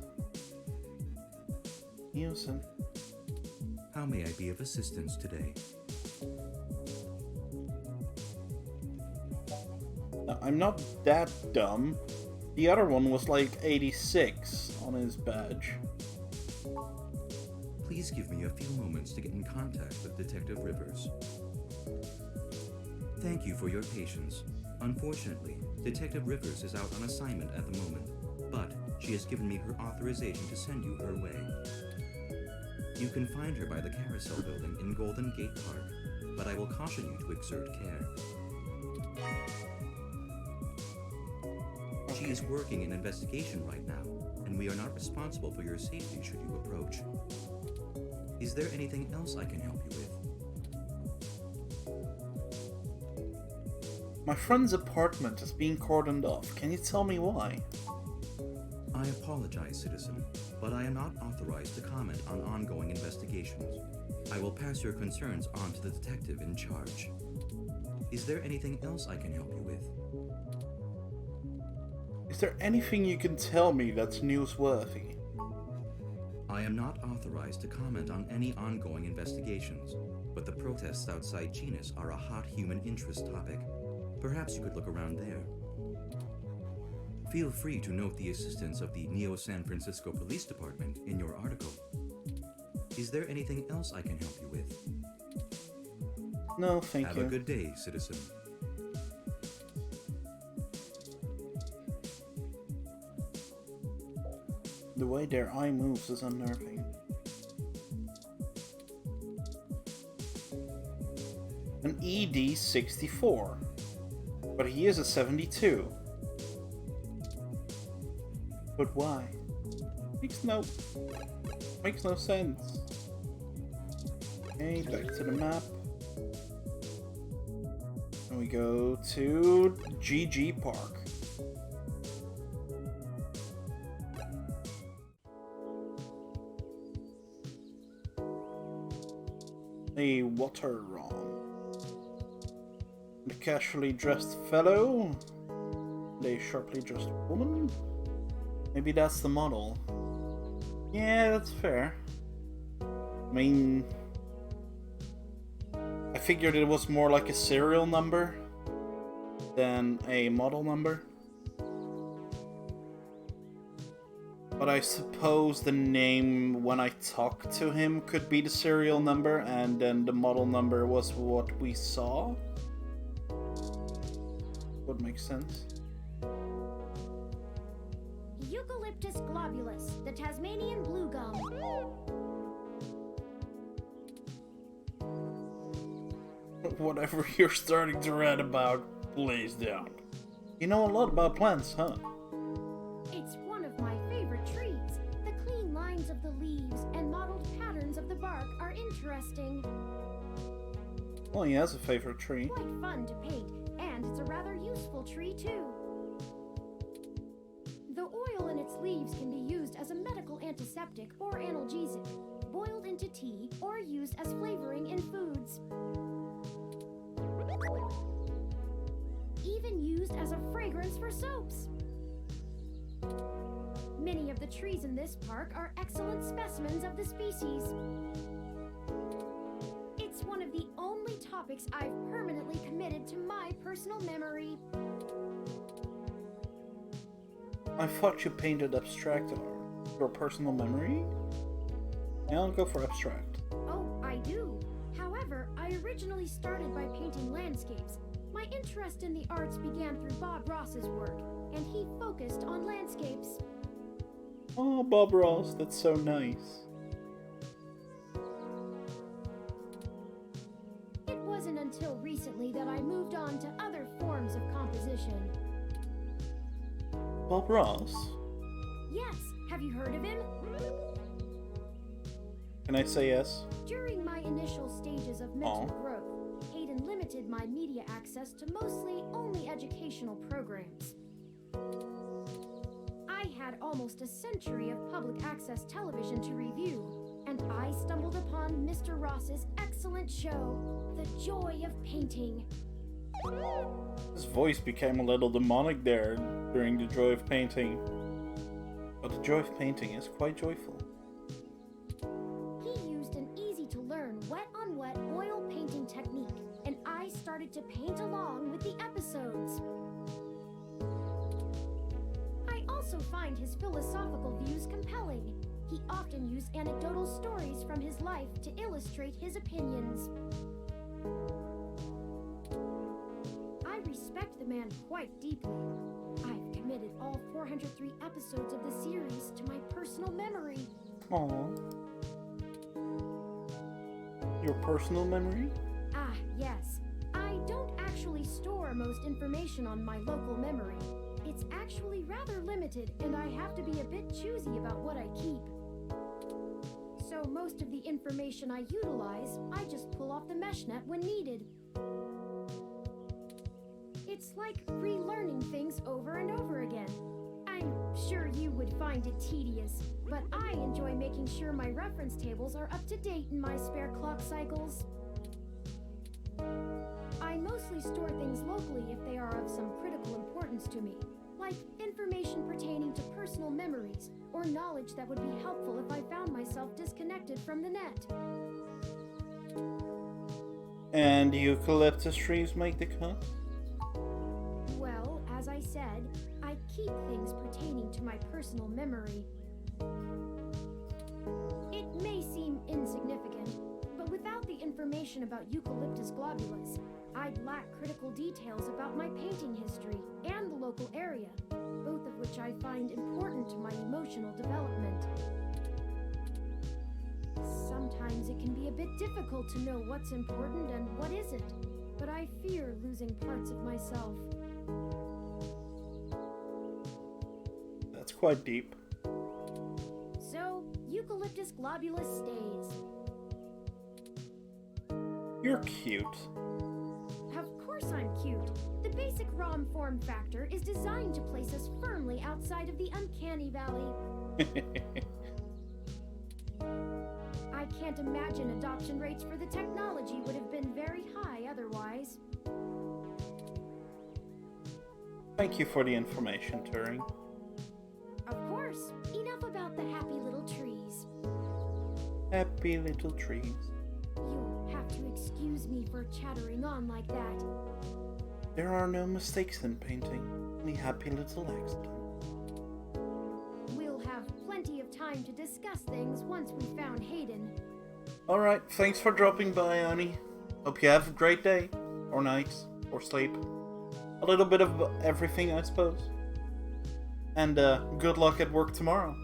Neo San... How may I be of assistance today? No, I'm not that dumb. The other one was like 86 on his badge. Please give me a few moments to get in contact with Detective Rivers. Thank you for your patience. Unfortunately, Detective Rivers is out on assignment at the moment, but she has given me her authorization to send you her way. You can find her by the Carousel Building in Golden Gate Park, but I will caution you to exert care. She is working an investigation right now, and we are not responsible for your safety should you approach. Is there anything else I can help you with? My friend's apartment is being cordoned off. Can you tell me why? I apologize, citizen, but I am not authorized to comment on ongoing investigations. I will pass your concerns on to the detective in charge. Is there anything else I can help you with? Is there anything you can tell me that's newsworthy? I am not authorized to comment on any ongoing investigations, but the protests outside Genus are a hot human interest topic. Perhaps you could look around there. Feel free to note the assistance of the Neo San Francisco Police Department in your article. Is there anything else I can help you with? No, thank you. Have a good day, citizen. The way their eye moves is unnerving. An ED-64. But he is a 72. But why? Makes no sense. Okay, back to the map. And we go to GG Park. A water ROM. A casually dressed fellow. A sharply dressed woman. Maybe that's the model. Yeah, that's fair. I mean, I figured it was more like a serial number than a model number. But I suppose the name when I talked to him could be the serial number, and then the model number was what we saw. Would make sense. Eucalyptus globulus, the Tasmanian blue gum. Whatever you're starting to read about, please don't. You know a lot about plants, huh? It's one of my favorite trees. The clean lines of the leaves and mottled patterns of the bark are interesting. Well, he has a favorite tree. Quite fun to paint, and it's a rather useful tree too. The oil in its leaves can be used as a medical antiseptic or analgesic, boiled into tea, or used as flavoring in foods. Even used as a fragrance for soaps. Many of the trees in this park are excellent specimens of the species. It's one of the only topics I've permanently committed to my personal memory. I thought you painted abstract art. Your personal memory? Yeah, I'll go for abstract. Oh, I do. However, I originally started by painting landscapes. My interest in the arts began through Bob Ross's work, and he focused on landscapes. Oh, Bob Ross, that's so nice. It wasn't until recently that I moved on to other forms of composition. Bob Ross? Yes, have you heard of him? Can I say yes? During my initial stages of mental growth, Hayden limited my media access to mostly only educational programs. I had almost a century of public access television to review, and I stumbled upon Mr. Ross's excellent show, The Joy of Painting. His voice became a little demonic there during The Joy of Painting. But The Joy of Painting is quite joyful. He used an easy-to-learn wet-on-wet oil painting technique, and I started to paint along with the episodes. I also find his philosophical views compelling. He often used anecdotal stories from his life to illustrate his opinions. I respect the man quite deeply. I've committed all 403 episodes of the series to my personal memory. Aww. Your personal memory? Ah, yes. I don't actually store most information on my local memory. It's actually rather limited, and I have to be a bit choosy about what I keep. So most of the information I utilize, I just pull off the meshnet when needed. It's like relearning things over and over again. I'm sure you would find it tedious, but I enjoy making sure my reference tables are up to date in my spare clock cycles. I mostly store things locally if they are of some critical importance to me, like information pertaining to personal memories or knowledge that would be helpful if I found myself disconnected from the net. And eucalyptus trees make the cut? Well, as I said, I keep things pertaining to my personal memory. It may seem insignificant, but without the information about Eucalyptus globulus, I'd lack critical details about my painting history and the local area, both of which I find important to my emotional development. Sometimes it can be a bit difficult to know what's important and what isn't, but I fear losing parts of myself. That's quite deep. So, Eucalyptus globulus stays. You're cute. Of course I'm cute. The basic ROM form factor is designed to place us firmly outside of the uncanny valley. I can't imagine adoption rates for the technology would have been very high otherwise. Thank you for the information, Turing. Of course. Enough about the happy little trees. Happy little trees. You'll have to excuse me for chattering on like that. There are no mistakes in painting, only happy little accidents. We'll have plenty of time to discuss things once we found Hayden. Alright, thanks for dropping by, Annie. Hope you have a great day, or night, or sleep. A little bit of everything, I suppose. And good luck at work tomorrow.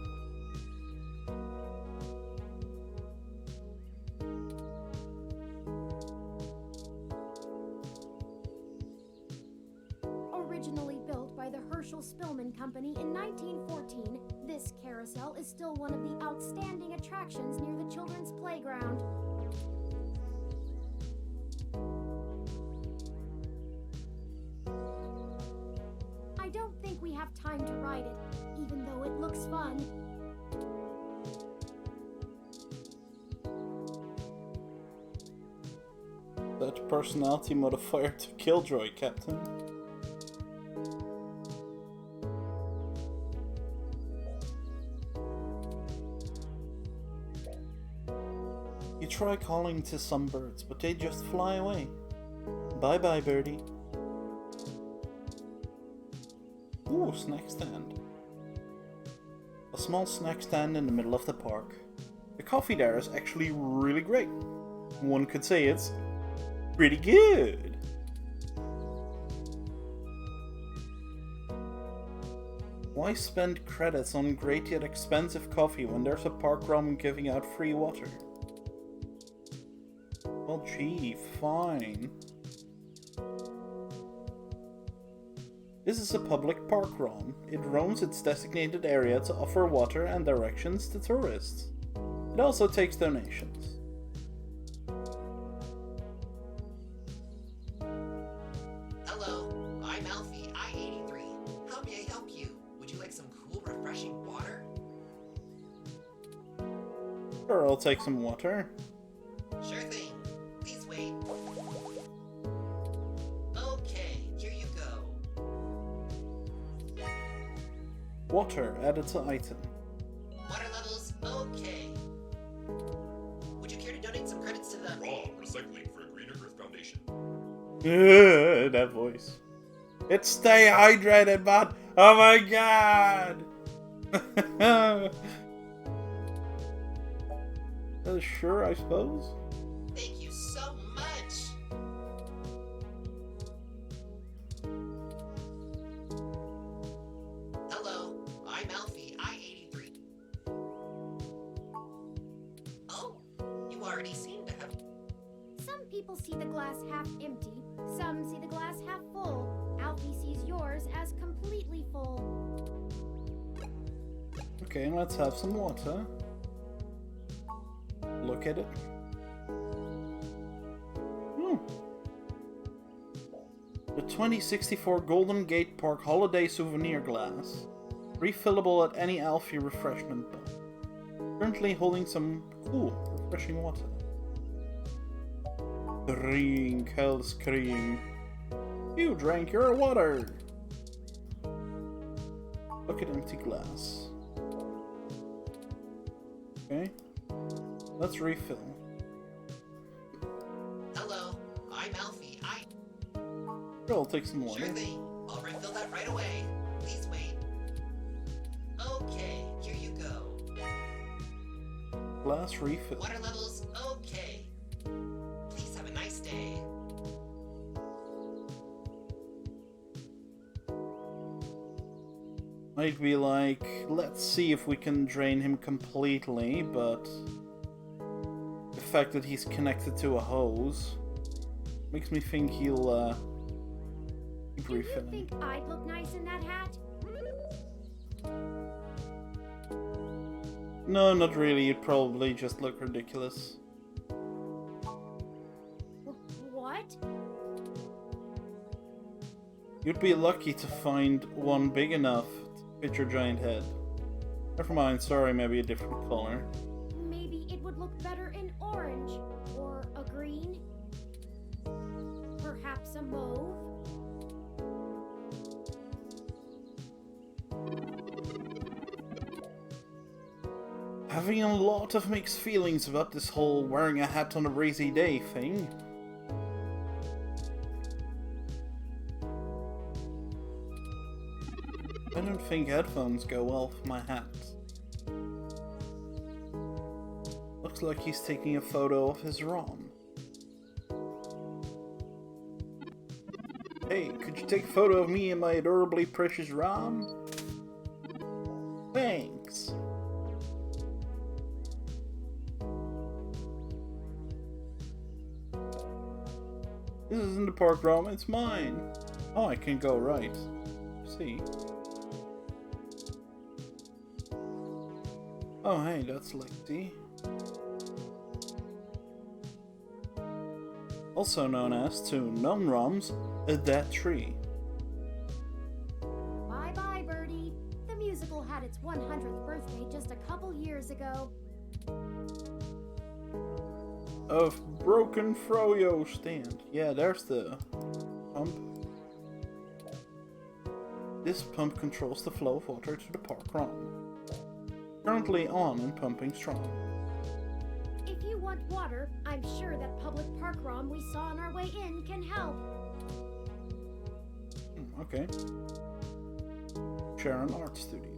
Originally built by the Herschel Spillman Company in 1914, this carousel is still one of the outstanding attractions near the children's playground. I don't think we have time to ride it, even though it looks fun. That personality modifier to Killjoy, Captain. You try calling to some birds, but they just fly away. Bye-bye, birdie. Ooh, snack stand. A small snack stand in the middle of the park. The coffee there is actually really great. One could say it's pretty good. Why spend credits on great yet expensive coffee when there's a park ROM giving out free water? Well, gee, fine. This is a public park ROM. It roams its designated area to offer water and directions to tourists. It also takes donations. Hello, I'm Alfie, I-83. How may I help you? Would you like some cool, refreshing water? Sure, I'll take some water. Sure thing. Please wait. Okay, here you go. Water added to item. Water levels, okay. Would you care to donate some credits to the... ROM Recycling for a Greener Earth Foundation. That voice. It's stay hydrated, bud. Oh my god. Sure, I suppose. Thank you so much. Hello, I'm Alfie, I-83. Oh, you already seem to have... Some people see the glass half empty, some see the glass half full. Alfie sees yours as completely full. Okay, let's have some water. Look at it. The 2064 Golden Gate Park Holiday Souvenir Glass. Refillable at any Alfie refreshment bar. Currently holding some cool, refreshing water. Drink, Hellscream. You drank your water! Look at empty glass. Okay. Let's refill. Hello, I'm Alfie, Sure, I'll take some water. Sure thing. I'll refill that right away. Please wait. Okay, here you go. Glass refill. Water levels, okay. Please have a nice day. I'd be like, let's see if we can drain him completely, but the fact that he's connected to a hose makes me think he'll keep refilling. Do you think I'd look nice in that hat? No, not really. You'd probably just look ridiculous. What? You'd be lucky to find one big enough to fit your giant head. Never mind, sorry, maybe a different color. Maybe it would look better in orange, or a green, perhaps a mauve. Having a lot of mixed feelings about this whole wearing a hat on a breezy day thing. I don't think headphones go well with my hat. Looks like he's taking a photo of his ROM. Hey, could you take a photo of me and my adorably precious ROM? Thanks. This isn't the park ROM, it's mine. Oh, I can go right. See. Oh, hey, that's Lexi. Also known as, to non-ROMs, a dead tree. Bye-bye, Birdie. The musical had its 100th birthday just a couple years ago. Of broken Froyo stand. Yeah, there's the pump. This pump controls the flow of water to the park ROM. Currently on and pumping strong. If you want water, I'm sure that public park ROM we saw on our way in can help. Okay. Sharon Art Studio.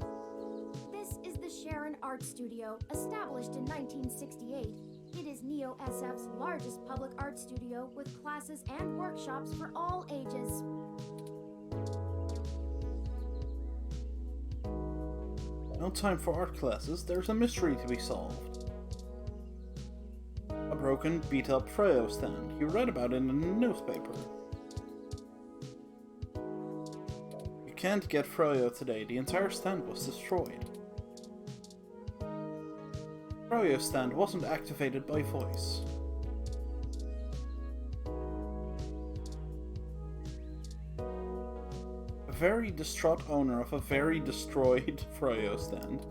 This is the the Sharon Art Studio, established in 1968. It is Neo SF's largest public art studio with classes and workshops for all ages. No time for art classes, there's a mystery to be solved. A broken, beat-up Froyo stand. You read about it in a newspaper. You can't get Froyo today, the entire stand was destroyed. Froyo stand wasn't activated by voice. A very distraught owner of a very destroyed Froyo stand.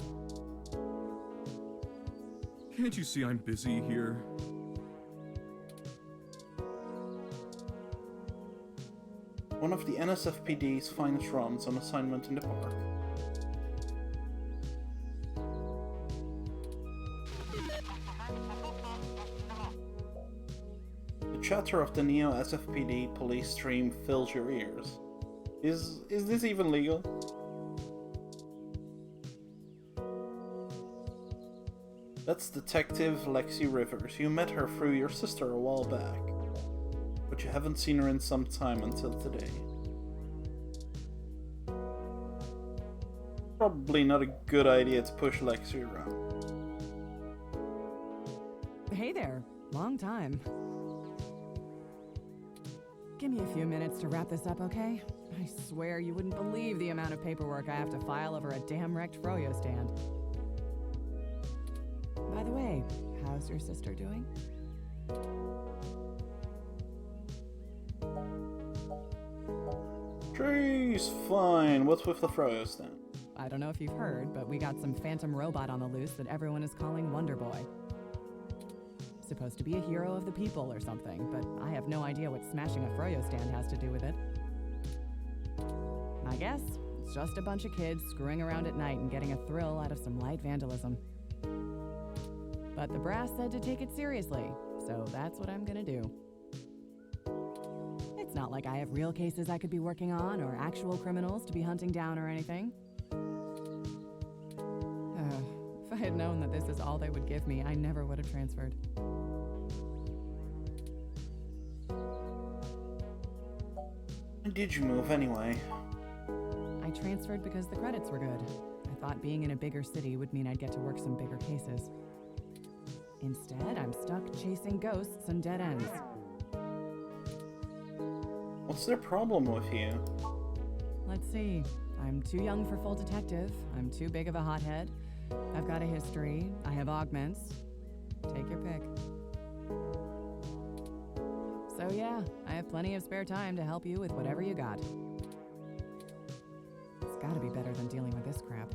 Can't you see I'm busy here? One of the NSFPD's finest runs on assignment in the park. The chatter of the Neo SFPD police stream fills your ears. Is this even legal? That's Detective Lexi Rivers. You met her through your sister a while back, but you haven't seen her in some time until today. Probably not a good idea to push Lexi around. Hey there. Long time. Give me a few minutes to wrap this up, okay? I swear you wouldn't believe the amount of paperwork I have to file over a damn wrecked Froyo stand. By the way, how's your sister doing? She's fine. What's with the Froyo stand? I don't know if you've heard, but we got some phantom robot on the loose that everyone is calling Wonder Boy. Supposed to be a hero of the people or something, but I have no idea what smashing a Froyo stand has to do with it. I guess it's just a bunch of kids screwing around at night and getting a thrill out of some light vandalism. But the brass said to take it seriously, so that's what I'm gonna do. It's not like I have real cases I could be working on or actual criminals to be hunting down or anything. If I had known that this is all they would give me, I never would have transferred. When did you move anyway? I transferred because the credits were good. I thought being in a bigger city would mean I'd get to work some bigger cases. Instead, I'm stuck chasing ghosts and dead ends. What's their problem with you? Let's see. I'm too young for full detective. I'm too big of a hothead. I've got a history. I have augments. Take your pick. So yeah, I have plenty of spare time to help you with whatever you got. It's gotta be better than dealing with this crap.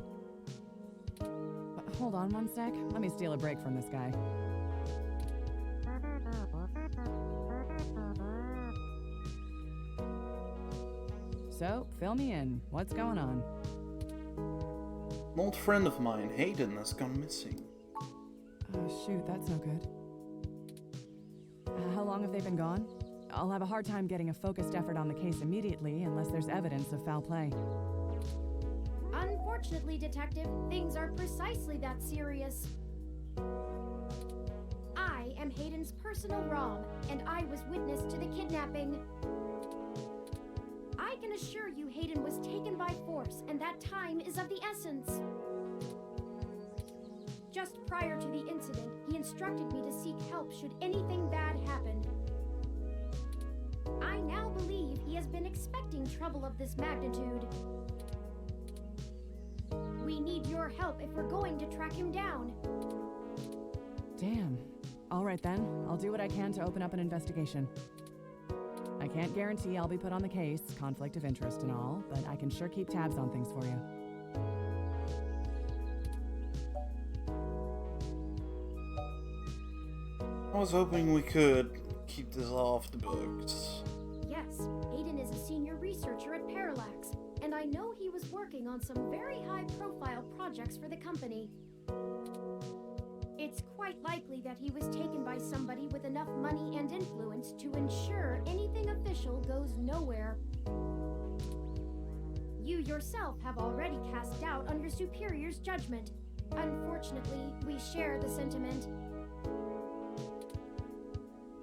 Hold on one sec. Let me steal a break from this guy. So, fill me in. What's going on? An old friend of mine, Hayden, has gone missing. Oh shoot, that's no good. How long have they been gone? I'll have a hard time getting a focused effort on the case immediately unless there's evidence of foul play. Unfortunately, Detective, things are precisely that serious. I am Hayden's personal Rom, and I was witness to the kidnapping. I can assure you Hayden was taken by force, and that time is of the essence. Just prior to the incident, he instructed me to seek help should anything bad happen. I now believe he has been expecting trouble of this magnitude. We need your help if we're going to track him down. Damn. All right then, I'll do what I can to open up an investigation. I can't guarantee I'll be put on the case, conflict of interest and all, but I can sure keep tabs on things for you. I was hoping we could keep this off the books. Yes, Hayden is a senior researcher at Parallax, and I know he was working on some very high-profile projects for the company. It's quite likely that he was taken by somebody with enough money and influence to ensure anything official goes nowhere. You yourself have already cast doubt on your superior's judgment. Unfortunately, we share the sentiment.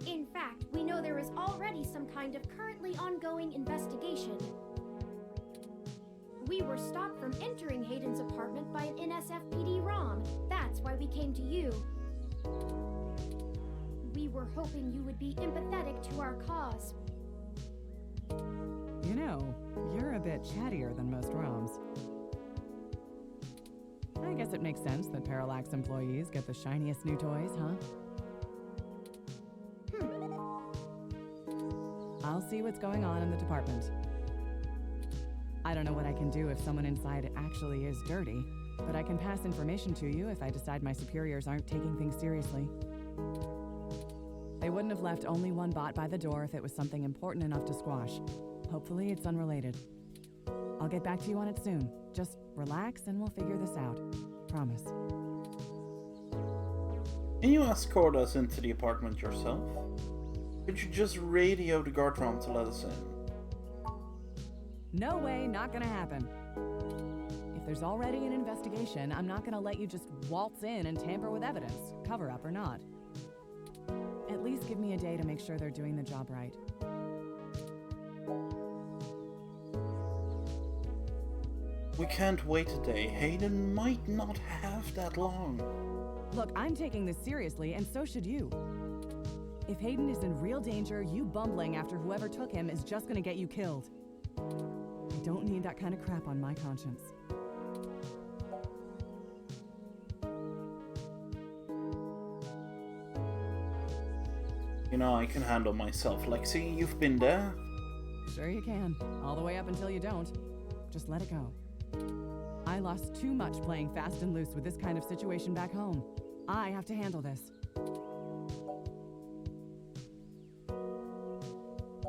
In fact, we know there is already some kind of currently ongoing investigation. We were stopped from entering Hayden's apartment by an NSFPD ROM. That's why we came to you. We were hoping you would be empathetic to our cause. You know, you're a bit chattier than most ROMs. I guess it makes sense that Parallax employees get the shiniest new toys, huh? I'll see what's going on in the department. I don't know what I can do if someone inside actually is dirty, but I can pass information to you if I decide my superiors aren't taking things seriously. They wouldn't have left only one bot by the door if it was something important enough to squash. Hopefully it's unrelated. I'll get back to you on it soon. Just relax and we'll figure this out. Promise. Can you escort us into the apartment yourself? Could you just radio the guard room to let us in? No way, not gonna happen. If there's already an investigation, I'm not gonna let you just waltz in and tamper with evidence, cover up or not. At least give me a day to make sure they're doing the job right. We can't wait a day. Hayden might not have that long. Look, I'm taking this seriously, and so should you. If Hayden is in real danger, you bumbling after whoever took him is just gonna get you killed. I don't need that kind of crap on my conscience. You know, I can handle myself, Lexi. You've been there. Sure you can. All the way up until you don't. Just let it go. I lost too much playing fast and loose with this kind of situation back home. I have to handle this.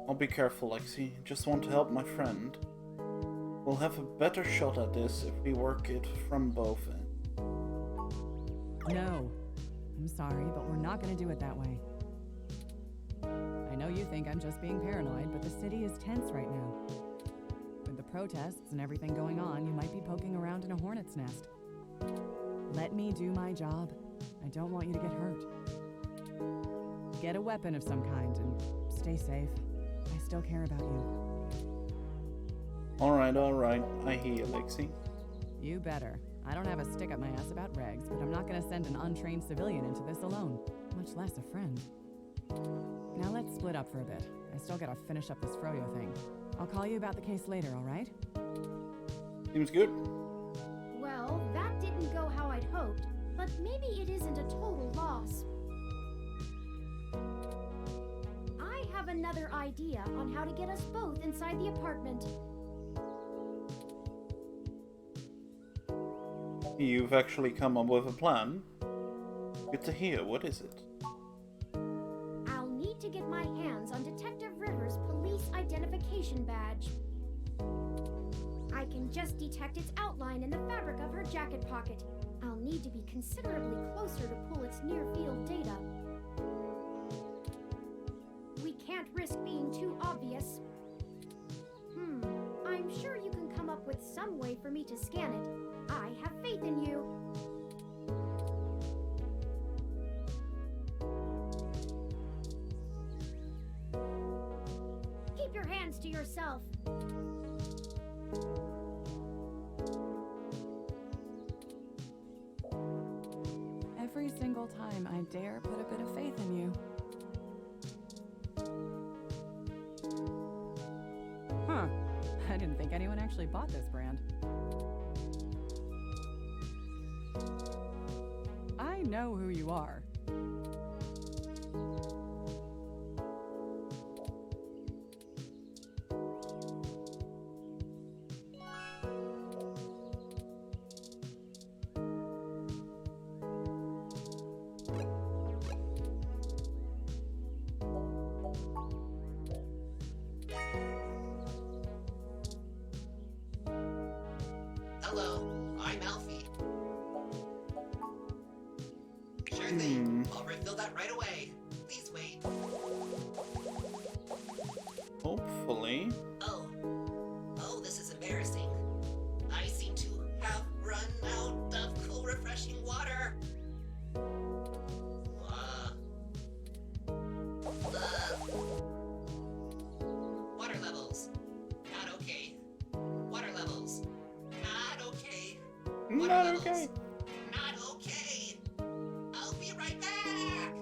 I'll be careful, Lexi. Just want to help my friend. We'll have a better shot at this if we work it from both ends. No. I'm sorry, but we're not gonna do it that way. I know you think I'm just being paranoid, but the city is tense right now. With the protests and everything going on, you might be poking around in a hornet's nest. Let me do my job. I don't want you to get hurt. Get a weapon of some kind and stay safe. I still care about you. Alright. I hear you, Lexi. You better. I don't have a stick up my ass about regs, but I'm not gonna send an untrained civilian into this alone, much less a friend. Now let's split up for a bit. I still gotta finish up this Froyo thing. I'll call you about the case later, alright? Seems good. Well, that didn't go how I'd hoped, but maybe it isn't a total loss. I have another idea on how to get us both inside the apartment. You've actually come up with a plan? Good to hear. What is it? I'll need to get my hands on Detective Rivers' police identification badge. I can just detect its outline in the fabric of her jacket pocket. I'll need to be considerably closer to pull its near-field data. We can't risk being too obvious. I'm sure you can come up with some way for me to scan it. I have faith in you. Keep your hands to yourself. Every single time I dare put a bit of faith in you. Huh. I didn't think anyone actually bought this brand. I know who you are. Hello, I'm Alfie. Sure thing. I'll refill that right away. Please wait. Hopefully. Oh, this is embarrassing. I seem to have run out of cool, refreshing not levels. okay. Not okay. I'll be right back.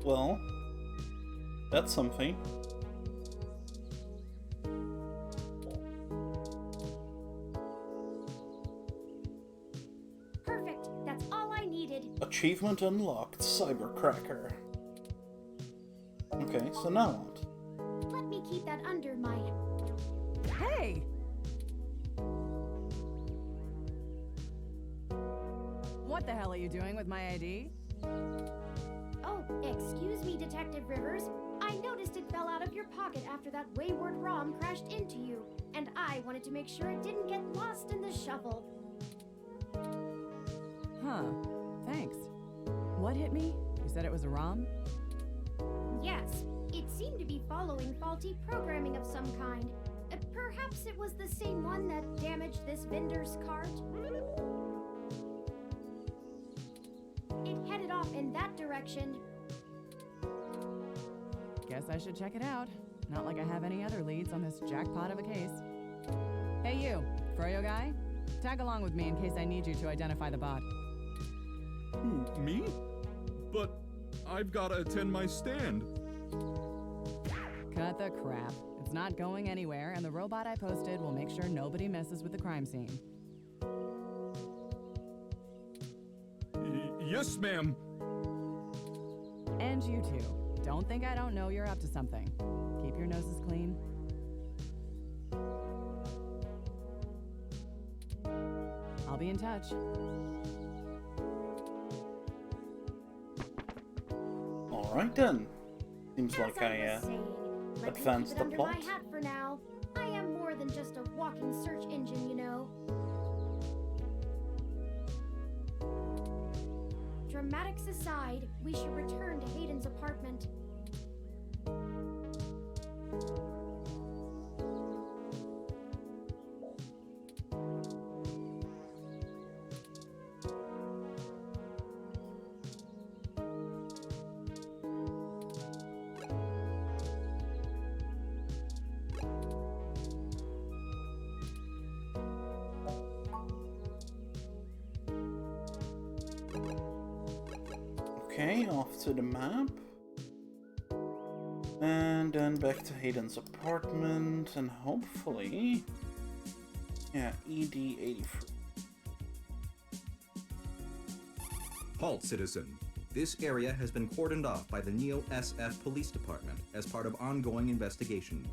Well, that's something. Perfect. That's all I needed. Achievement unlocked, Cybercracker. Okay, so now what? Let me keep that under my... Hey! What the hell are you doing with my ID? Oh, excuse me, Detective Rivers. I noticed it fell out of your pocket after that wayward ROM crashed into you, and I wanted to make sure it didn't get lost in the shuffle. Huh. Thanks. What hit me? You said it was a ROM? Yes, it seemed to be following faulty programming of some kind. Perhaps it was the same one that damaged this vendor's cart? It headed off in that direction. Guess I should check it out. Not like I have any other leads on this jackpot of a case. Hey you, Froyo guy? Tag along with me in case I need you to identify the bot. Who, me? But I've gotta attend my stand. Cut the crap. It's not going anywhere, and the robot I posted will make sure nobody messes with the crime scene. Yes, ma'am. And you too. Don't think I don't know you're up to something. Keep your noses clean. I'll be in touch. Alright then. Seems like I advanced the Let me keep it under plot. my hat for now. I am more than just a walking search engine, you know. Dramatics aside, we should return to Hayden's apartment. Okay, off to the map. And then back to Hayden's apartment, and hopefully... Yeah, ED-83. Halt, citizen. This area has been cordoned off by the Neo SF Police Department as part of ongoing investigations.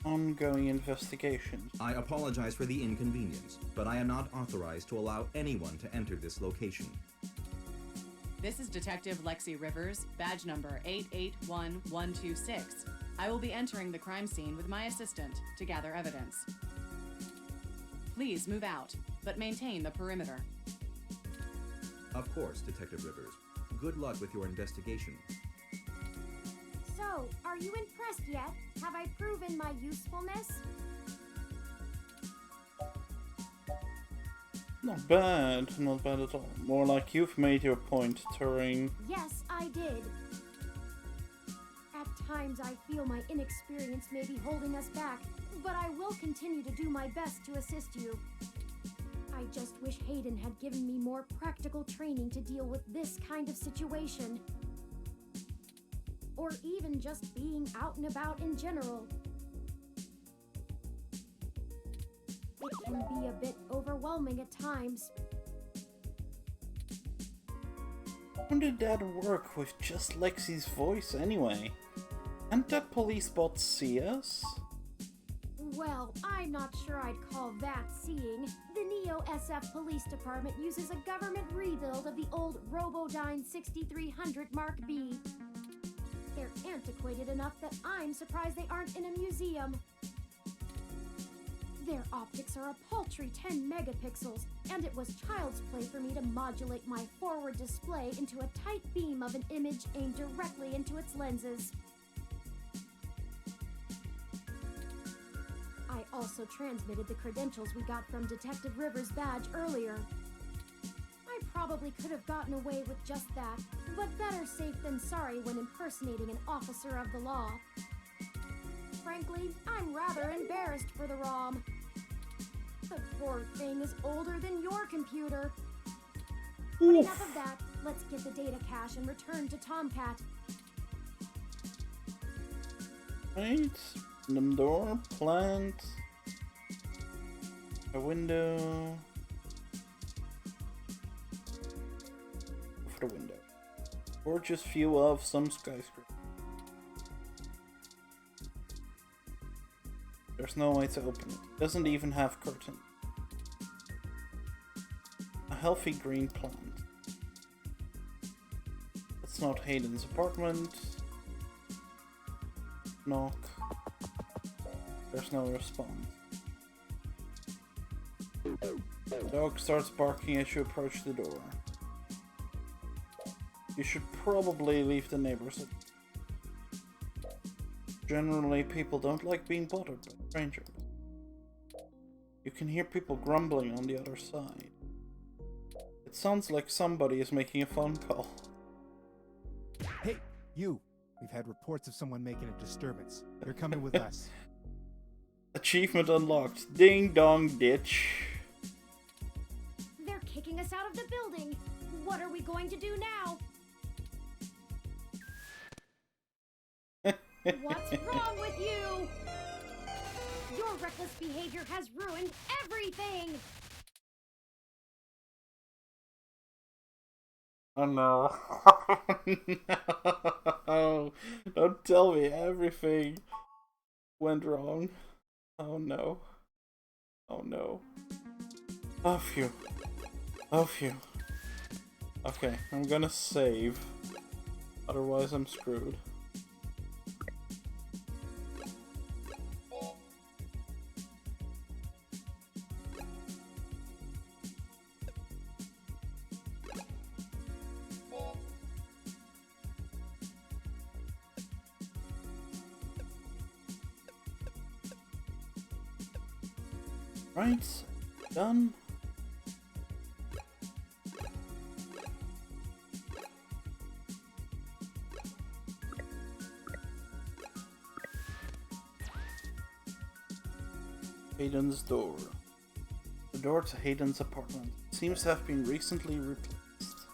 Ongoing investigations. I apologize for the inconvenience, but I am not authorized to allow anyone to enter this location. This is Detective Lexi Rivers, badge number 881126. I will be entering the crime scene with my assistant to gather evidence. Please move out, but maintain the perimeter. Of course, Detective Rivers. Good luck with your investigation. So, are you impressed yet? Have I proven my usefulness? Not bad at all. More like you've made your point, Turing. Yes, I did. At times I feel my inexperience may be holding us back, but I will continue to do my best to assist you. I just wish Hayden had given me more practical training to deal with this kind of situation. Or even just being out and about in general. It can be a bit overwhelming at times. How did that work with just Lexi's voice anyway? Can't that police bot see us? Well, I'm not sure I'd call that seeing. The Neo SF Police Department uses a government rebuild of the old Robodyne 6300 Mark B. They're antiquated enough that I'm surprised they aren't in a museum. Their optics are a paltry 10 megapixels, and it was child's play for me to modulate my forward display into a tight beam of an image aimed directly into its lenses. I also transmitted the credentials we got from Detective Rivers' badge earlier. I probably could have gotten away with just that, but better safe than sorry when impersonating an officer of the law. Frankly, I'm rather embarrassed for the ROM. The poor thing is older than your computer. But enough of that. Let's get the data cache and return to Tomcat. Right. Random door. Plant. A window. For the window. Gorgeous view of some skyscraper. There's no way to open it. It doesn't even have curtains. A healthy green plant. It's not Hayden's apartment. Knock. There's no response. The dog starts barking as you approach the door. You should probably leave the neighbors. Generally, people don't like being bothered by strangers. You can hear people grumbling on the other side. It sounds like somebody is making a phone call. Hey, you! We've had reports of someone making a disturbance. You're coming with us. Achievement unlocked. Ding dong ditch. They're kicking us out of the building. What are we going to do now? What's wrong with you? Your reckless behavior has ruined everything! Oh no. No. Don't tell me everything went wrong. Oh no. Oh no. Oh phew. Oh phew. Okay, I'm gonna save. Otherwise I'm screwed. Right, done. Hayden's door. The door to Hayden's apartment seems to have been recently replaced.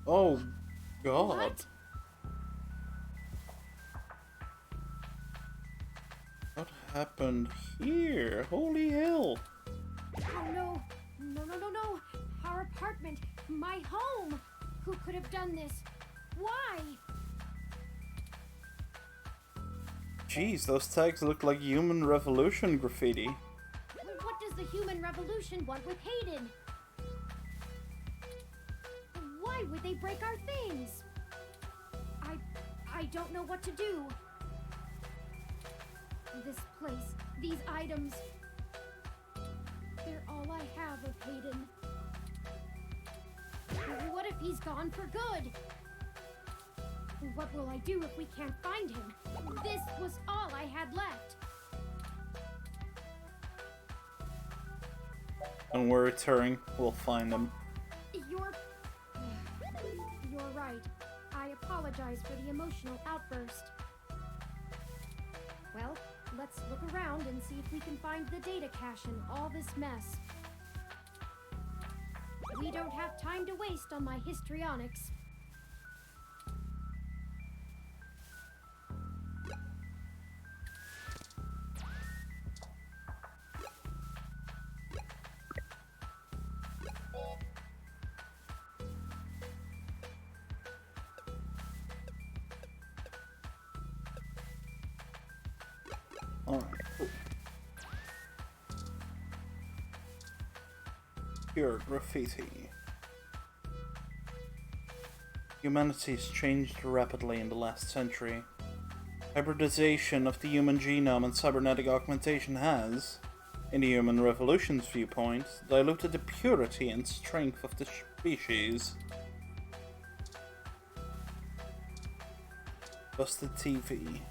Oh, God. What? What happened here? Holy hell! Oh no! No! Our apartment! My home! Who could have done this? Why? Jeez, those tags look like Human Revolution graffiti. What does the Human Revolution want with Hayden? Why would they break our things? I don't know what to do. This place, these items, they're all I have of Hayden. What if he's gone for good? What will I do if we can't find him? This was all I had left. Don't worry, Turing, we'll find him. You're right. I apologize for the emotional outburst. Well, let's look around and see if we can find the data cache in all this mess. We don't have time to waste on my histrionics. Alright. Pure graffiti. Humanity's changed rapidly in the last century. Hybridization of the human genome and cybernetic augmentation has, in the Human Revolution's viewpoint, diluted the purity and strength of the species. Busted TV.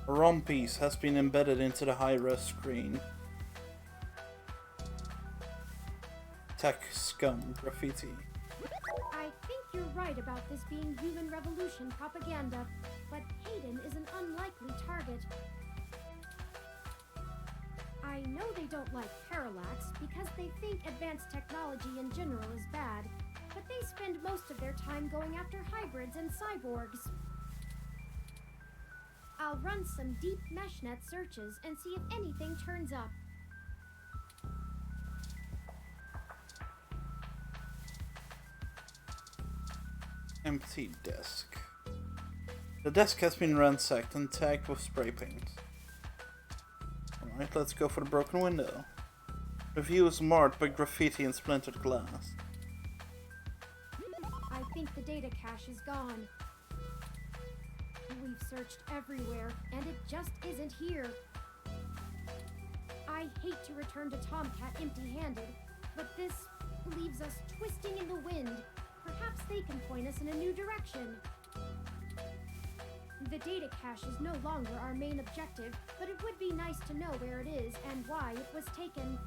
A ROM piece has been embedded into the high-res screen. Tech scum graffiti. I think you're right about this being human revolution propaganda, but Hayden is an unlikely target. I know they don't like Parallax because they think advanced technology in general is bad, but they spend most of their time going after hybrids and cyborgs. I'll run some deep meshnet searches and see if anything turns up. Empty desk. The desk has been ransacked and tagged with spray paint. Alright, let's go for the broken window. The view is marred by graffiti and splintered glass. I think the data cache is gone. We've searched everywhere, and it just isn't here. I hate to return to Tomcat empty-handed, but this leaves us twisting in the wind. Perhaps they can point us in a new direction. The data cache is no longer our main objective, but it would be nice to know where it is and why it was taken.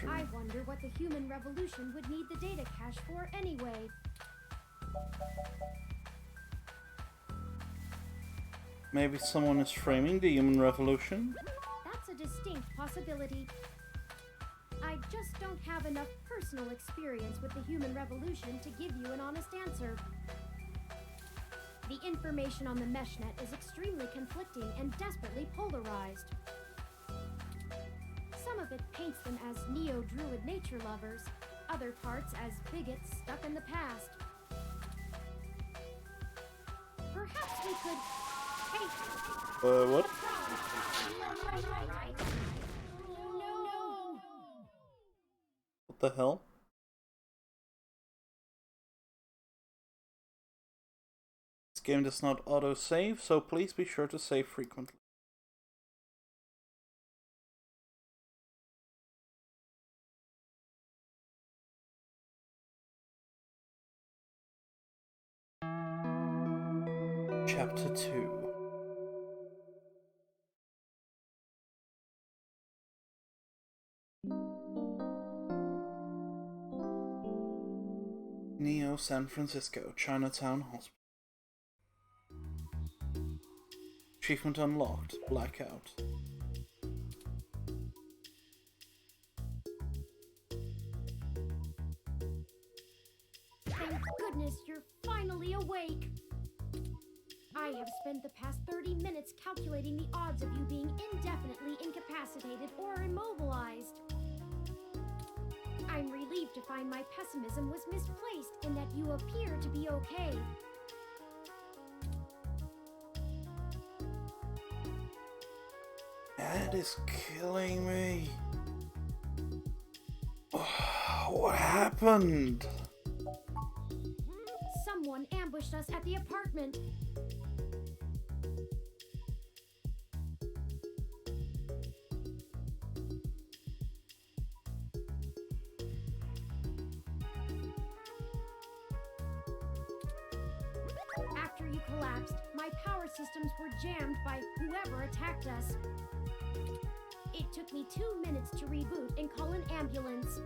I wonder what the human revolution would need the data cache for anyway. Maybe someone is framing the human revolution? That's a distinct possibility. I just don't have enough personal experience with the human revolution to give you an honest answer. The information on the meshnet is extremely conflicting and desperately polarized. Some of it paints them as neo-druid nature lovers, other parts as bigots stuck in the past. Perhaps we could... Hey! What? No! What the hell? This game does not auto-save, so please be sure to save frequently. Chapter 2. Neo San Francisco, Chinatown Hospital. Achievement unlocked, blackout. Thank goodness you're finally awake! I have spent the past 30 minutes calculating the odds of you being indefinitely incapacitated or immobilized. I'm relieved to find my pessimism was misplaced in that you appear to be okay. That is killing me. What happened? Someone ambushed us at the apartment. After you collapsed, my power systems were jammed by whoever attacked us. It took me 2 minutes to reboot and call an ambulance.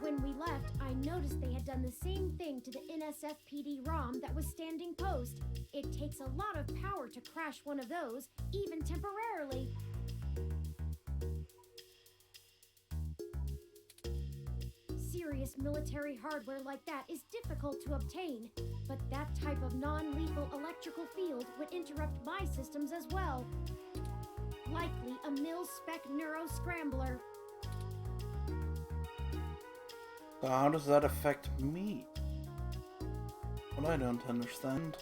When we left, I noticed they had done the same thing to the NSFPD ROM that was standing post. It takes a lot of power to crash one of those, even temporarily. serious military hardware like that is difficult to obtain, but that type of non-lethal electrical field would interrupt my systems as well. Likely a mil-spec neuro-scrambler. So how does that affect me? What I don't understand.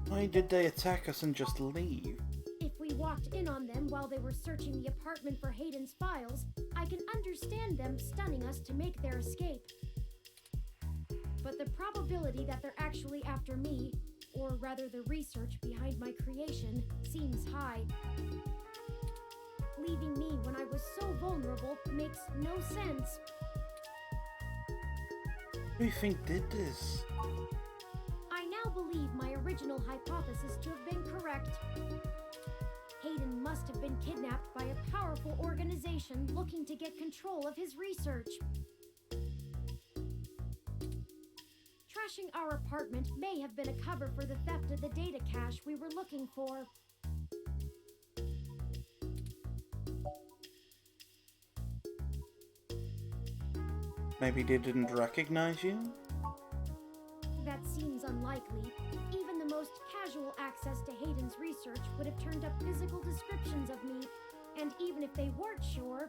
Why did they attack us and just leave? If we walked in on them while they were searching the apartment for Hayden's files, I can understand them stunning us to make their escape. But the probability that they're actually after me, or rather the research behind my creation, seems high. Leaving me when I was so vulnerable makes no sense. Who do you think did this? I now believe my original hypothesis to have been correct. Hayden must have been kidnapped by a powerful organization looking to get control of his research. Trashing our apartment may have been a cover for the theft of the data cache we were looking for. Maybe they didn't recognize you? That seems unlikely. Even the most casual access to Hayden's research would have turned up physical descriptions of me, and even if they weren't sure,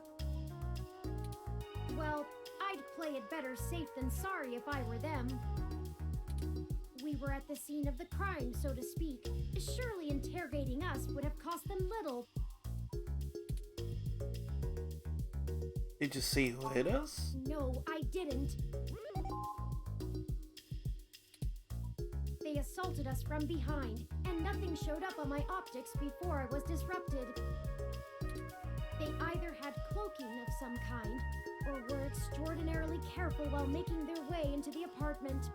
well, I'd play it better safe than sorry if I were them. We were at the scene of the crime, so to speak. Surely interrogating us would have cost them little. Did you see who hit us? No, I didn't. They assaulted us from behind, and nothing showed up on my optics before I was disrupted. They either had cloaking of some kind, or were extraordinarily careful while making their way into the apartment.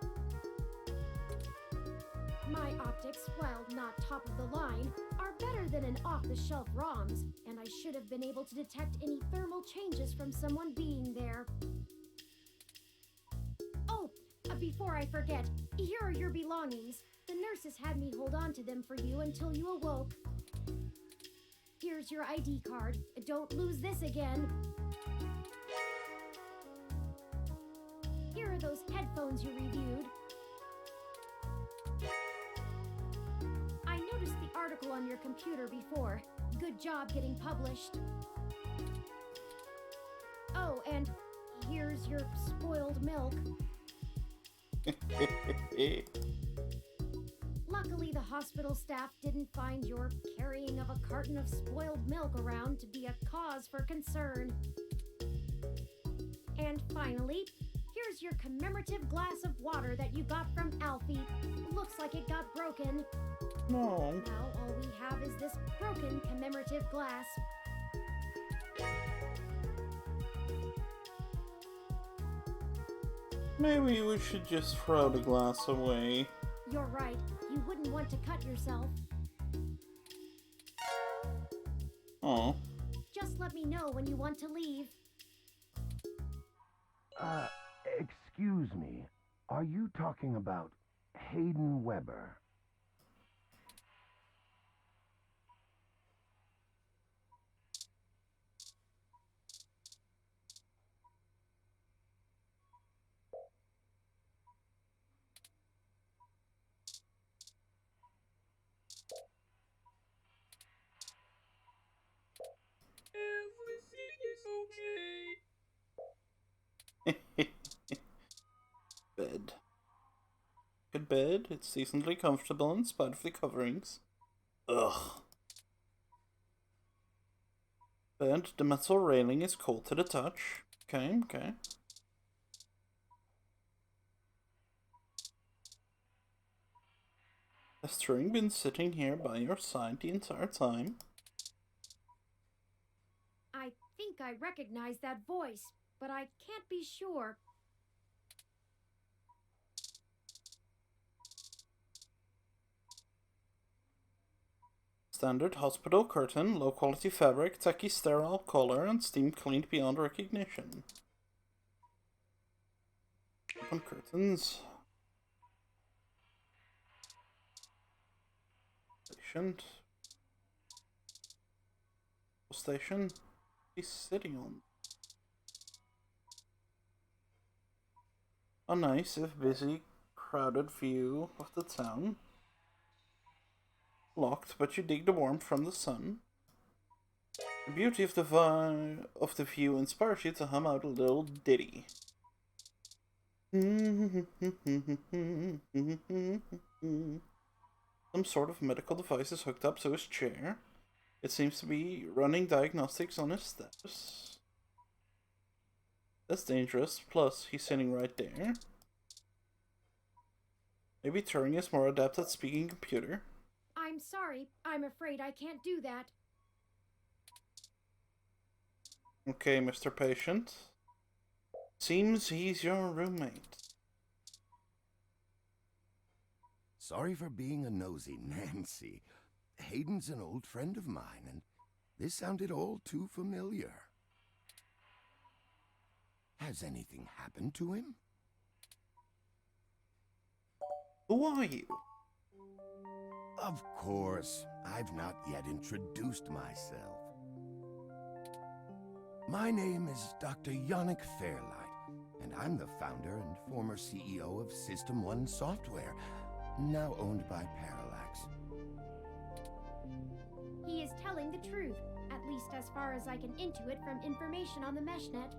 My optics, while not top of the line, are better than an off-the-shelf ROMs, and I should have been able to detect any thermal changes from someone being there. Oh, before I forget, here are your belongings. The nurses had me hold on to them for you until you awoke. Here's your ID card. Don't lose this again. Here are those headphones you reviewed. I noticed the article on your computer before. Good job getting published. Oh, and here's your spoiled milk. Luckily, the hospital staff didn't find your carrying of a carton of spoiled milk around to be a cause for concern. And finally, here's your commemorative glass of water that you got from Alfie. Looks like it got broken. No. Now all we have is this broken commemorative glass. Maybe we should just throw the glass away. You're right. You wouldn't want to cut yourself. Oh. Just let me know when you want to leave. Excuse me. Are you talking about Hayden Weber? Bed. Good bed. It's decently comfortable in spite of the coverings. Ugh. Bed. The metal railing is cold to the touch. Okay, okay. Has Turing been sitting here by your side the entire time? I think I recognize that voice, but I can't be sure. Standard hospital curtain, low quality fabric, tacky sterile color, and steam cleaned beyond recognition. Open curtains. Patient. Station. He's sitting on. A nice, if busy, crowded view of the town. Locked, but you dig the warmth from the sun. The beauty of the view inspires you to hum out a little ditty. Some sort of medical device is hooked up to his chair. It seems to be running diagnostics on his steps. That's dangerous. Plus, he's sitting right there. Maybe Turing is more adept at speaking computer. I'm sorry. I'm afraid I can't do that. Okay, Mr. Patient. Seems he's your roommate. Sorry for being a nosy Nancy. Hayden's an old friend of mine, and this sounded all too familiar. Has anything happened to him? Who are you? Of course, I've not yet introduced myself. My name is Dr. Yannick Fairlight, and I'm the founder and former CEO of System 1 Software, now owned by Parallax. He is telling the truth, at least as far as I can intuit from information on the meshnet.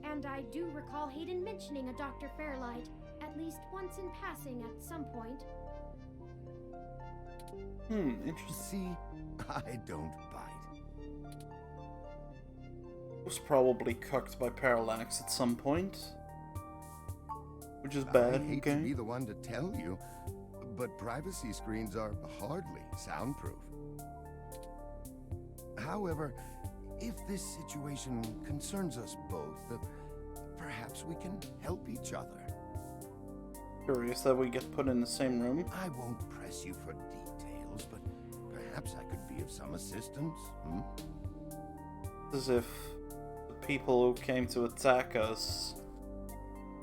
And I do recall Hayden mentioning a Dr. Fairlight, at least once in passing at some point. Interesting. See, I don't bite. Was probably cucked by Parallax at some point. Which is bad, I hate okay? to be the one to tell you, but privacy screens are hardly soundproof. However, if this situation concerns us both, perhaps we can help each other. Curious that we get put in the same room. I won't press you for details, but perhaps I could be of some assistance, As if the people who came to attack us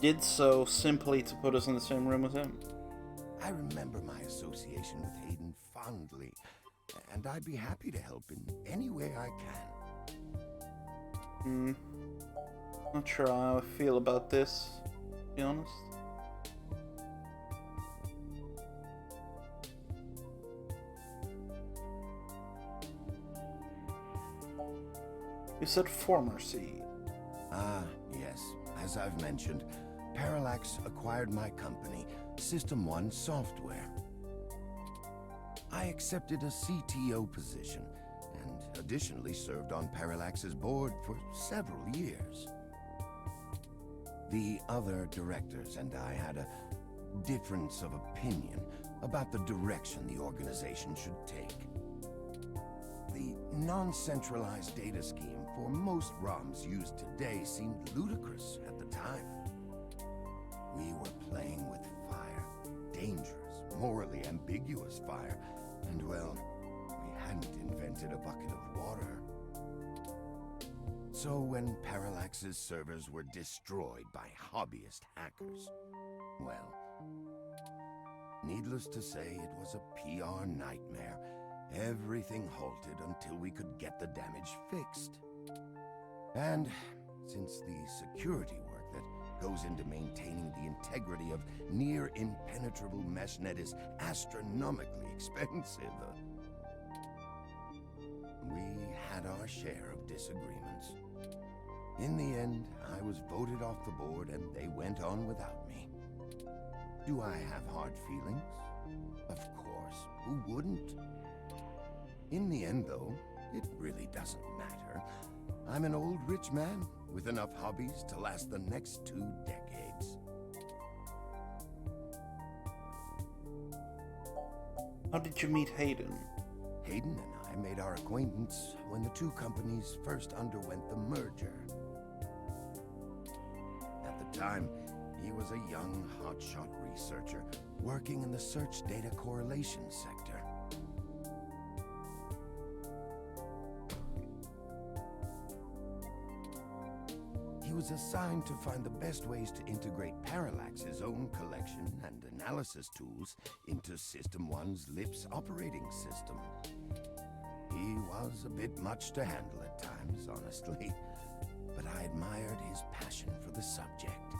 did so simply to put us in the same room as him. I remember my association with Hayden fondly, and I'd be happy to help in any way I can. Not sure how I feel about this, to be honest. You said former seed. Ah, yes. As I've mentioned, Parallax acquired my company, System 1 Software. I accepted a CTO position, and additionally served on Parallax's board for several years. The other directors and I had a difference of opinion about the direction the organization should take. The non-centralized data scheme for most ROMs used today seemed ludicrous at the time. We were playing with fire, dangerous, morally ambiguous fire, and well, we hadn't invented a bucket of water. So when Parallax's servers were destroyed by hobbyist hackers, well, needless to say, it was a PR nightmare. Everything halted until we could get the damage fixed. And since the security work that goes into maintaining the integrity of near-impenetrable meshnet is astronomically expensive, we had our share of disagreements. In the end, I was voted off the board and they went on without me. Do I have hard feelings? Of course, who wouldn't? In the end, though, it really doesn't matter. I'm an old rich man with enough hobbies to last the next 2 decades. How did you meet Hayden? Hayden and I made our acquaintance when the two companies first underwent the merger. At the time, he was a young, hotshot researcher working in the search data correlation sector. He was assigned to find the best ways to integrate Parallax's own collection and analysis tools into System 1's LIPS operating system. He was a bit much to handle at times, honestly, but I admired his passion for the subject.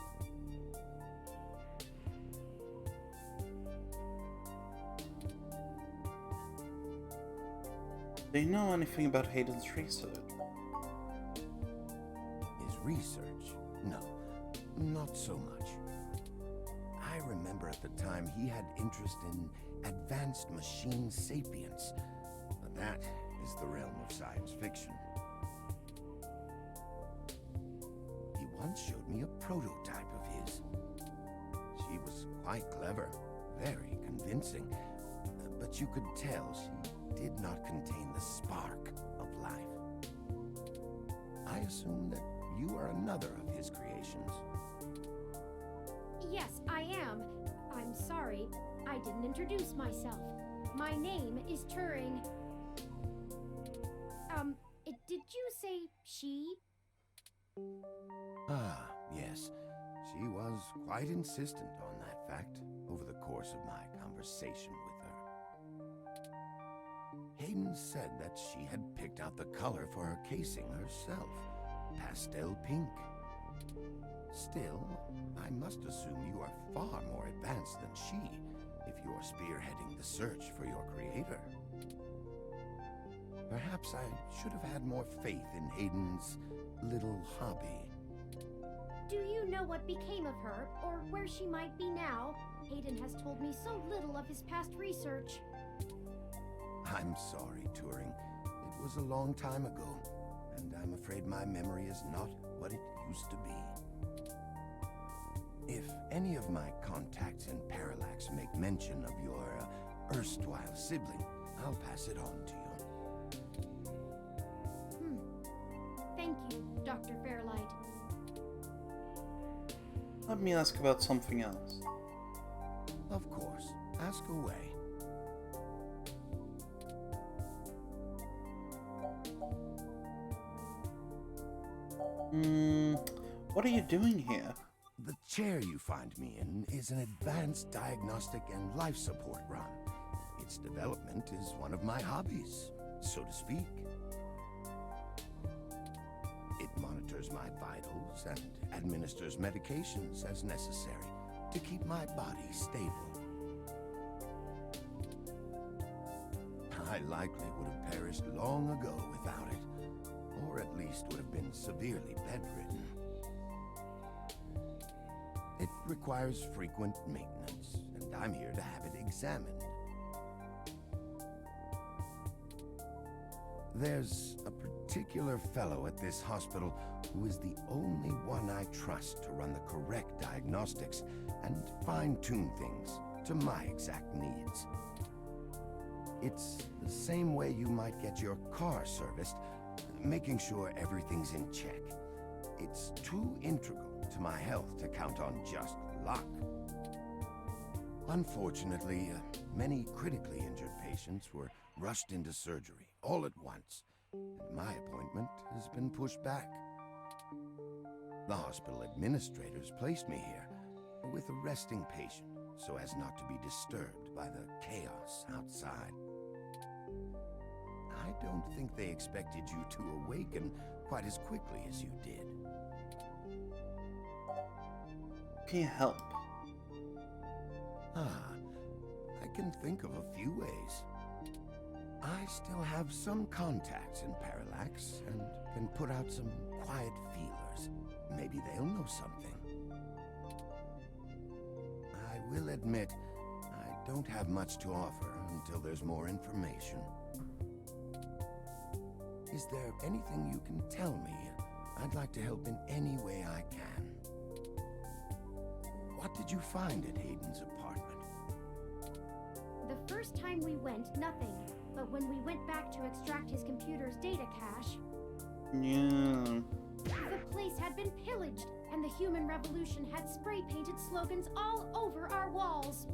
Do you know anything about Hayden's research? His research? No, not so much. I remember at the time he had interest in advanced machine sapience, but that is the realm of science fiction. He once showed me a prototype of his. She was quite clever, very convincing, but you could tell she did not contain the spark of life. I assume that you are another of his creations. Yes, I am. I'm sorry, I didn't introduce myself. My name is Turing. Did you say she? Ah, yes. She was quite insistent on that fact over the course of my conversation with her. Hayden said that she had picked out the color for her casing herself, pastel pink. Still, I must assume you are far more advanced than she if you're spearheading the search for your creator. Perhaps I should have had more faith in Hayden's little hobby. Do you know what became of her, or where she might be now? Hayden has told me so little of his past research. I'm sorry, Turing. It was a long time ago, and I'm afraid my memory is not what it used to be. If any of my contacts in Parallax make mention of your erstwhile sibling, I'll pass it on to you. Thank you, Dr. Fairlight. Let me ask about something else. Of course. Ask away. What are you doing here? The chair you find me in is an advanced diagnostic and life support run. Its development is one of my hobbies, so to speak. It monitors my vitals and administers medications as necessary to keep my body stable. I likely would have perished long ago without it, or at least would have been severely bedridden. It requires frequent maintenance, and I'm here to have it examined. There's a particular fellow at this hospital who is the only one I trust to run the correct diagnostics and fine-tune things to my exact needs. It's the same way you might get your car serviced, making sure everything's in check. It's too integral to my health to count on just luck. Unfortunately, many critically injured patients were rushed into surgery all at once, and my appointment has been pushed back. The hospital administrators placed me here with a resting patient so as not to be disturbed by the chaos outside. I don't think they expected you to awaken quite as quickly as you did. Can you help? I can think of a few ways. I still have some contacts in Parallax and can put out some quiet feelers. Maybe they'll know something. I will admit, I don't have much to offer until there's more information. Is there anything you can tell me? I'd like to help in any way I can. What did you find at Hayden's apartment? The first time we went, nothing. But when we went back to extract his computer's data cache... Yeah. The place had been pillaged, and the Human Revolution had spray-painted slogans all over our walls.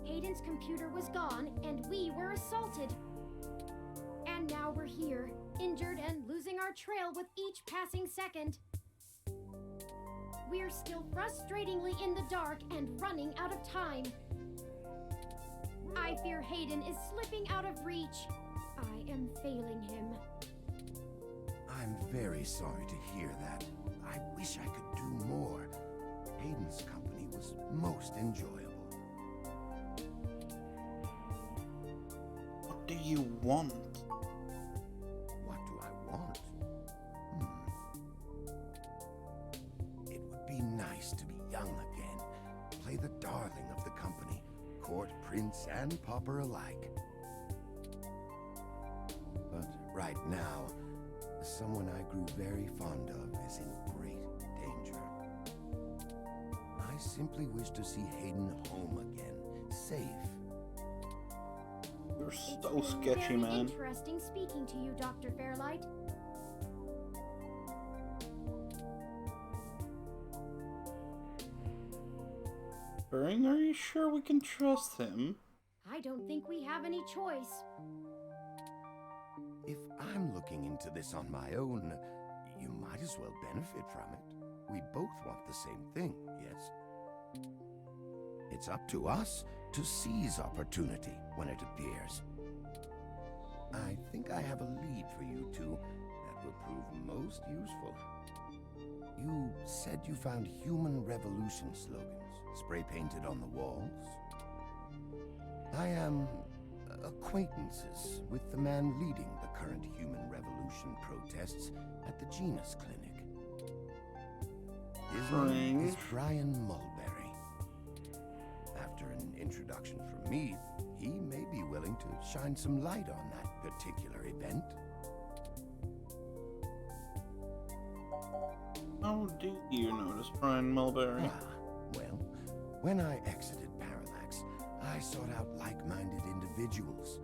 Hayden's computer was gone, and we were assaulted. And now we're here, injured and losing our trail with each passing second. We're still frustratingly in the dark and running out of time. I fear Hayden is slipping out of reach. I am failing him. I'm very sorry to hear that. I wish I could do more. Hayden's company was most enjoyable. What do you want? What do I want? It would be nice to be young again. Play the darling of the company. Court prince and pauper alike. But right now, someone I grew very fond of is in great danger. I simply wish to see Hayden home again, safe. You're so sketchy, man. Interesting speaking to you, Dr. Fairlight. Turing, are you sure we can trust him? I don't think we have any choice. If I'm looking into this on my own, you might as well benefit from it. We both want the same thing, yes? It's up to us to seize opportunity when it appears. I think I have a lead for you two that will prove most useful. You said you found human revolution slogans spray-painted on the walls. I am acquaintances with the man leading the current human revolution protests at the Genus Clinic. His name is Brian Mulberry. After an introduction from me, he may be willing to shine some light on that particular event. How do you notice Brian Mulberry? Well, when I exited Parallax, I sought out like-minded individuals.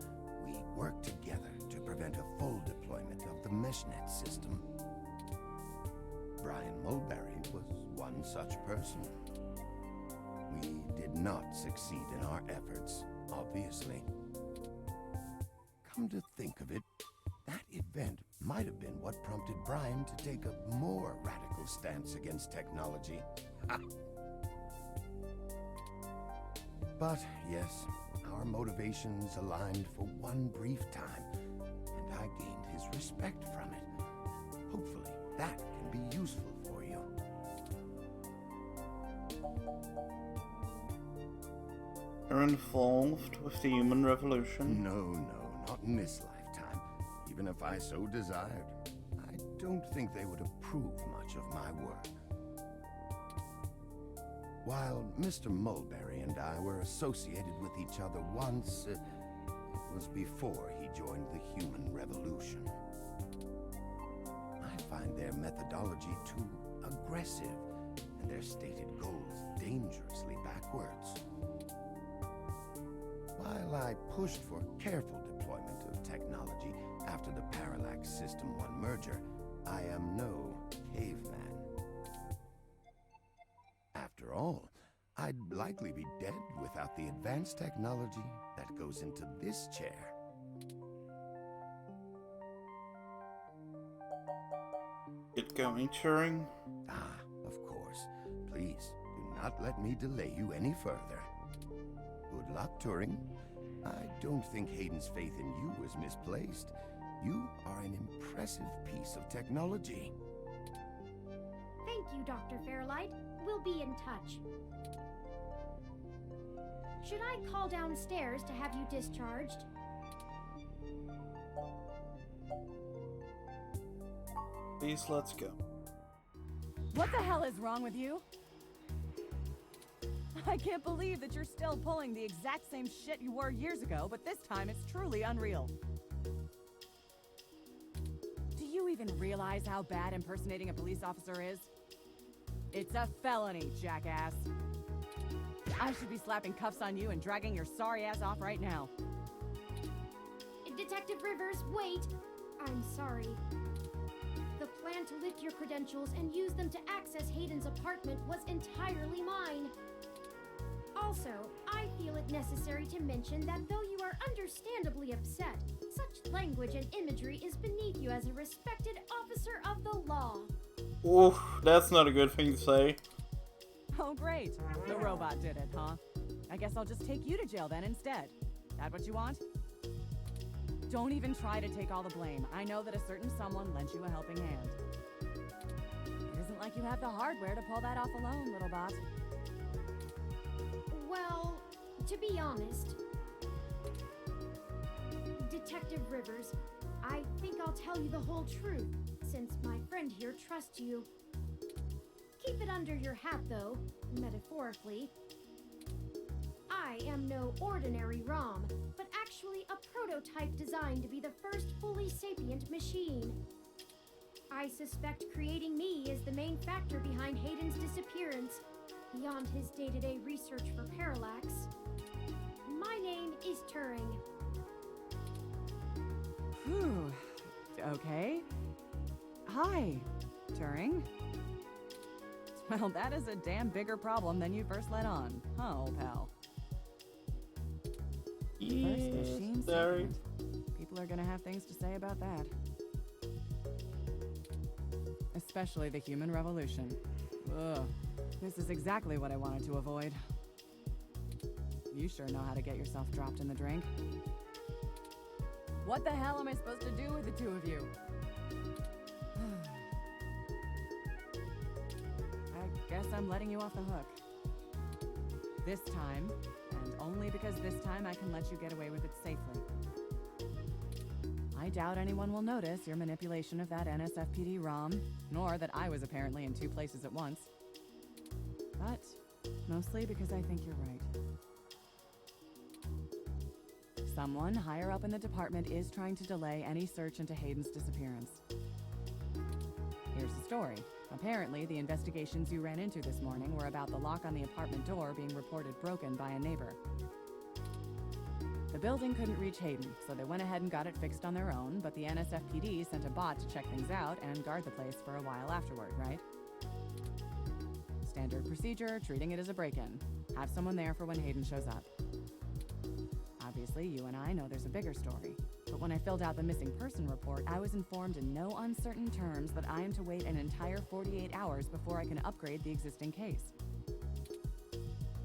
We worked together to prevent a full deployment of the MeshNet system. Brian Mulberry was one such person. We did not succeed in our efforts, obviously. Come to think of it, that event might have been what prompted Brian to take a more radical stance against technology. But yes, our motivations aligned for one brief time, and I gained his respect from it. Hopefully, that can be useful for you. You're involved with the human revolution? No, not in this lifetime. Even if I so desired, I don't think they would approve much of my work. While Mr. Mulberry and I were associated with each other once, it was before he joined the human revolution. I find their methodology too aggressive, and their stated goals dangerously backwards. While I pushed for careful deployment of technology after the Parallax System 1 merger, I am no caveman. After all, I'd likely be dead without the advanced technology that goes into this chair. Get going, Turing. Of course. Please, do not let me delay you any further. Good luck, Turing. I don't think Hayden's faith in you is misplaced. You are an impressive piece of technology. Thank you, Dr. Fairlight. We'll be in touch. Should I call downstairs to have you discharged? Please, let's go. What the hell is wrong with you? I can't believe that you're still pulling the exact same shit you were years ago, but this time it's truly unreal. Do you even realize how bad impersonating a police officer is? It's a felony, jackass. I should be slapping cuffs on you and dragging your sorry ass off right now. Detective Rivers, wait! I'm sorry. The plan to lift your credentials and use them to access Hayden's apartment was entirely mine. Also, I feel it necessary to mention that though you are understandably upset, such language and imagery is beneath you as a respected officer of the law. Oof, that's not a good thing to say. Oh great, the robot did it, huh? I guess I'll just take you to jail then instead. That what you want? Don't even try to take all the blame. I know that a certain someone lent you a helping hand. It isn't like you have the hardware to pull that off alone, little bot. Well, to be honest, Detective Rivers, I think I'll tell you the whole truth, since my friend here trusts you. Keep it under your hat, though, metaphorically. I am no ordinary ROM, but actually a prototype designed to be the first fully sapient machine. I suspect creating me is the main factor behind Hayden's disappearance, beyond his day-to-day research for Parallax. My name is Turing. Whew. Okay. Hi, Turing. Well, that is a damn bigger problem than you first let on, huh, old pal? First machine sapient. People are gonna have things to say about that. Especially the human revolution. Ugh. This is exactly what I wanted to avoid. You sure know how to get yourself dropped in the drink. What the hell am I supposed to do with the two of you? I guess I'm letting you off the hook. This time, and only because this time I can let you get away with it safely. I doubt anyone will notice your manipulation of that NSFPD ROM, nor that I was apparently in two places at once. But mostly because I think you're right. Someone higher up in the department is trying to delay any search into Hayden's disappearance. Here's the story. Apparently, the investigations you ran into this morning were about the lock on the apartment door being reported broken by a neighbor. The building couldn't reach Hayden, so they went ahead and got it fixed on their own, but the NSFPD sent a bot to check things out and guard the place for a while afterward, right? Standard procedure, treating it as a break-in. Have someone there for when Hayden shows up. Obviously, you and I know there's a bigger story. But when I filled out the missing person report, I was informed in no uncertain terms that I am to wait an entire 48 hours before I can upgrade the existing case.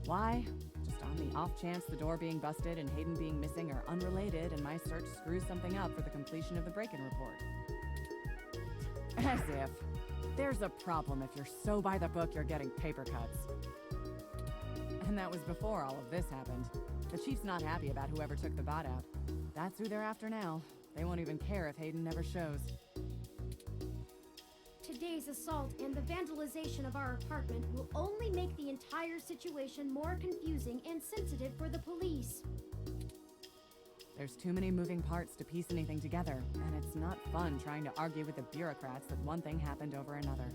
Why? Just on the off chance the door being busted and Hayden being missing are unrelated and my search screws something up for the completion of the break-in report. As if. There's a problem if you're so by the book you're getting paper cuts. And that was before all of this happened. The chief's not happy about whoever took the bot out. That's who they're after now. They won't even care if Hayden never shows. Today's assault and the vandalization of our apartment will only make the entire situation more confusing and sensitive for the police. There's too many moving parts to piece anything together, and it's not fun trying to argue with the bureaucrats that one thing happened over another.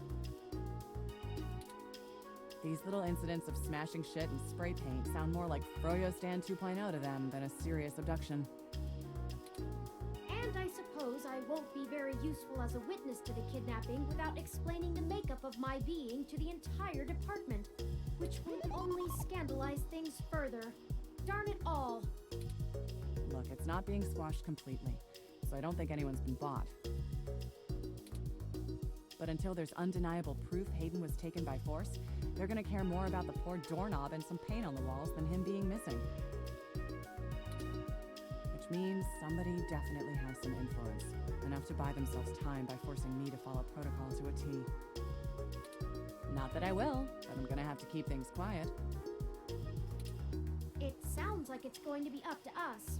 These little incidents of smashing shit and spray paint sound more like Froyo Stand 2.0 to them than a serious abduction. And I suppose I won't be very useful as a witness to the kidnapping without explaining the makeup of my being to the entire department, which will only scandalize things further. Darn it all. Look, it's not being squashed completely, so I don't think anyone's been bought. But until there's undeniable proof Hayden was taken by force, they're gonna care more about the poor doorknob and some paint on the walls than him being missing. Which means somebody definitely has some influence, enough to buy themselves time by forcing me to follow protocol to a T. Not that I will, but I'm gonna have to keep things quiet. It sounds like it's going to be up to us.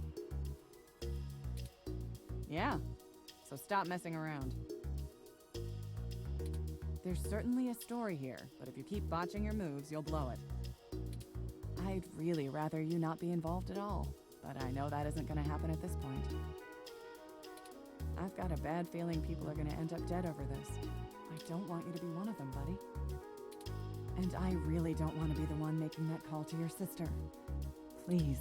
Yeah, so stop messing around. There's certainly a story here, but if you keep botching your moves, you'll blow it. I'd really rather you not be involved at all, but I know that isn't gonna happen at this point. I've got a bad feeling people are gonna end up dead over this. I don't want you to be one of them, buddy. And I really don't want to be the one making that call to your sister. Please.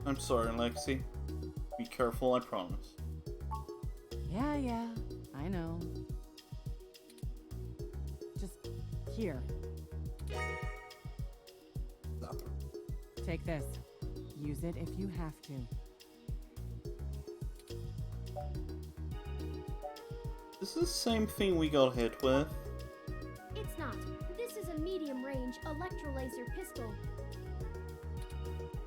I'm sorry, Lexi. Be careful, I promise. Yeah, I know. Just here. Take this. Use it if you have to. Is this the same thing we got hit with? It's not. This is a medium-range electrolaser pistol.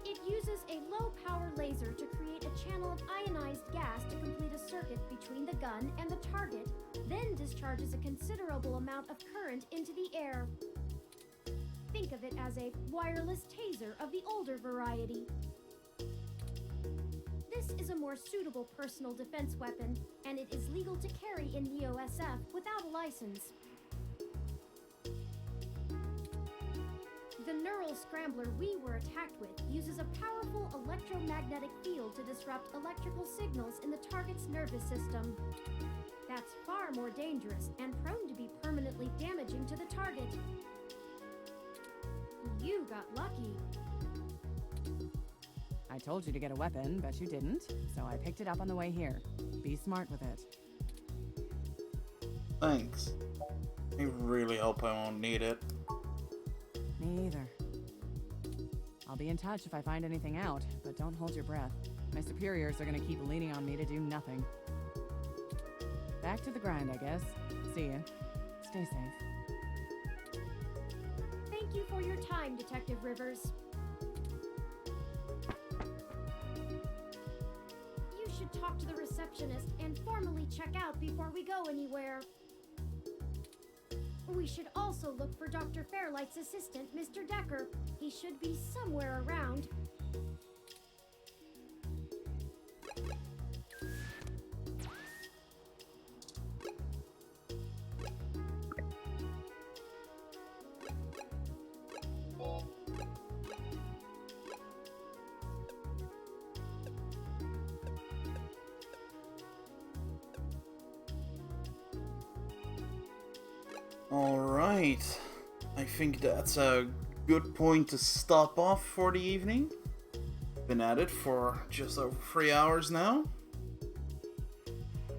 It uses a low-power laser to create a channel of ionized gas to complete a circuit between the gun and the target, then discharges a considerable amount of current into the air. Think of it as a wireless taser of the older variety. This is a more suitable personal defense weapon, and it is legal to carry in Neo-SF without a license. The neural scrambler we were attacked with uses a powerful electromagnetic field to disrupt electrical signals in the target's nervous system. That's far more dangerous and prone to be permanently damaging to the target. You got lucky. I told you to get a weapon, but you didn't, so I picked it up on the way here. Be smart with it. Thanks. I really hope I won't need it. Me either. I'll be in touch if I find anything out, but don't hold your breath. My superiors are gonna keep leaning on me to do nothing. Back to the grind, I guess. See ya. Stay safe. Thank you for your time, Detective Rivers. You should talk to the receptionist and formally check out before we go anywhere. We should also look for Dr. Fairlight's assistant, Mr. Decker. He should be somewhere around. Alright, I think that's a good point to stop off for the evening. Been at it for just over 3 hours now.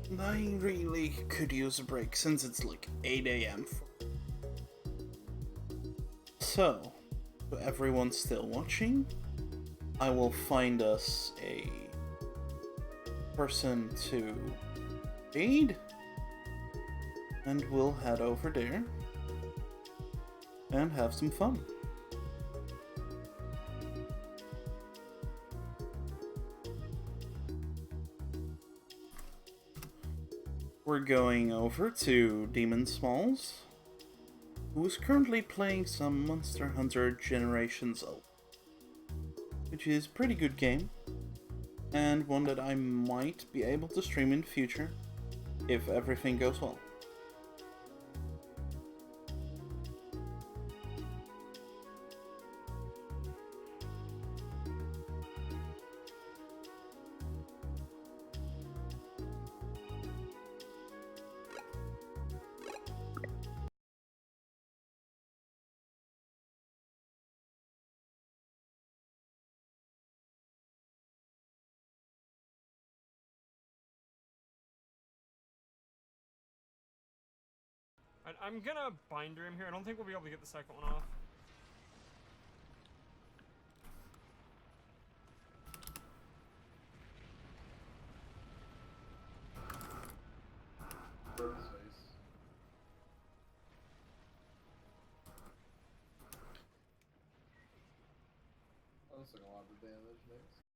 And I really could use a break since it's like 8 AM. So, to everyone still watching, I will find us a person to aid. And we'll head over there and have some fun. We're going over to Demon Smalls, who is currently playing some Monster Hunter Generations Ultimate, which is a pretty good game, and one that I might be able to stream in the future, if everything goes well. I'm gonna binder him here. I don't think we'll be able to get the second one off. Broke his face. That looks like a lot of damage next.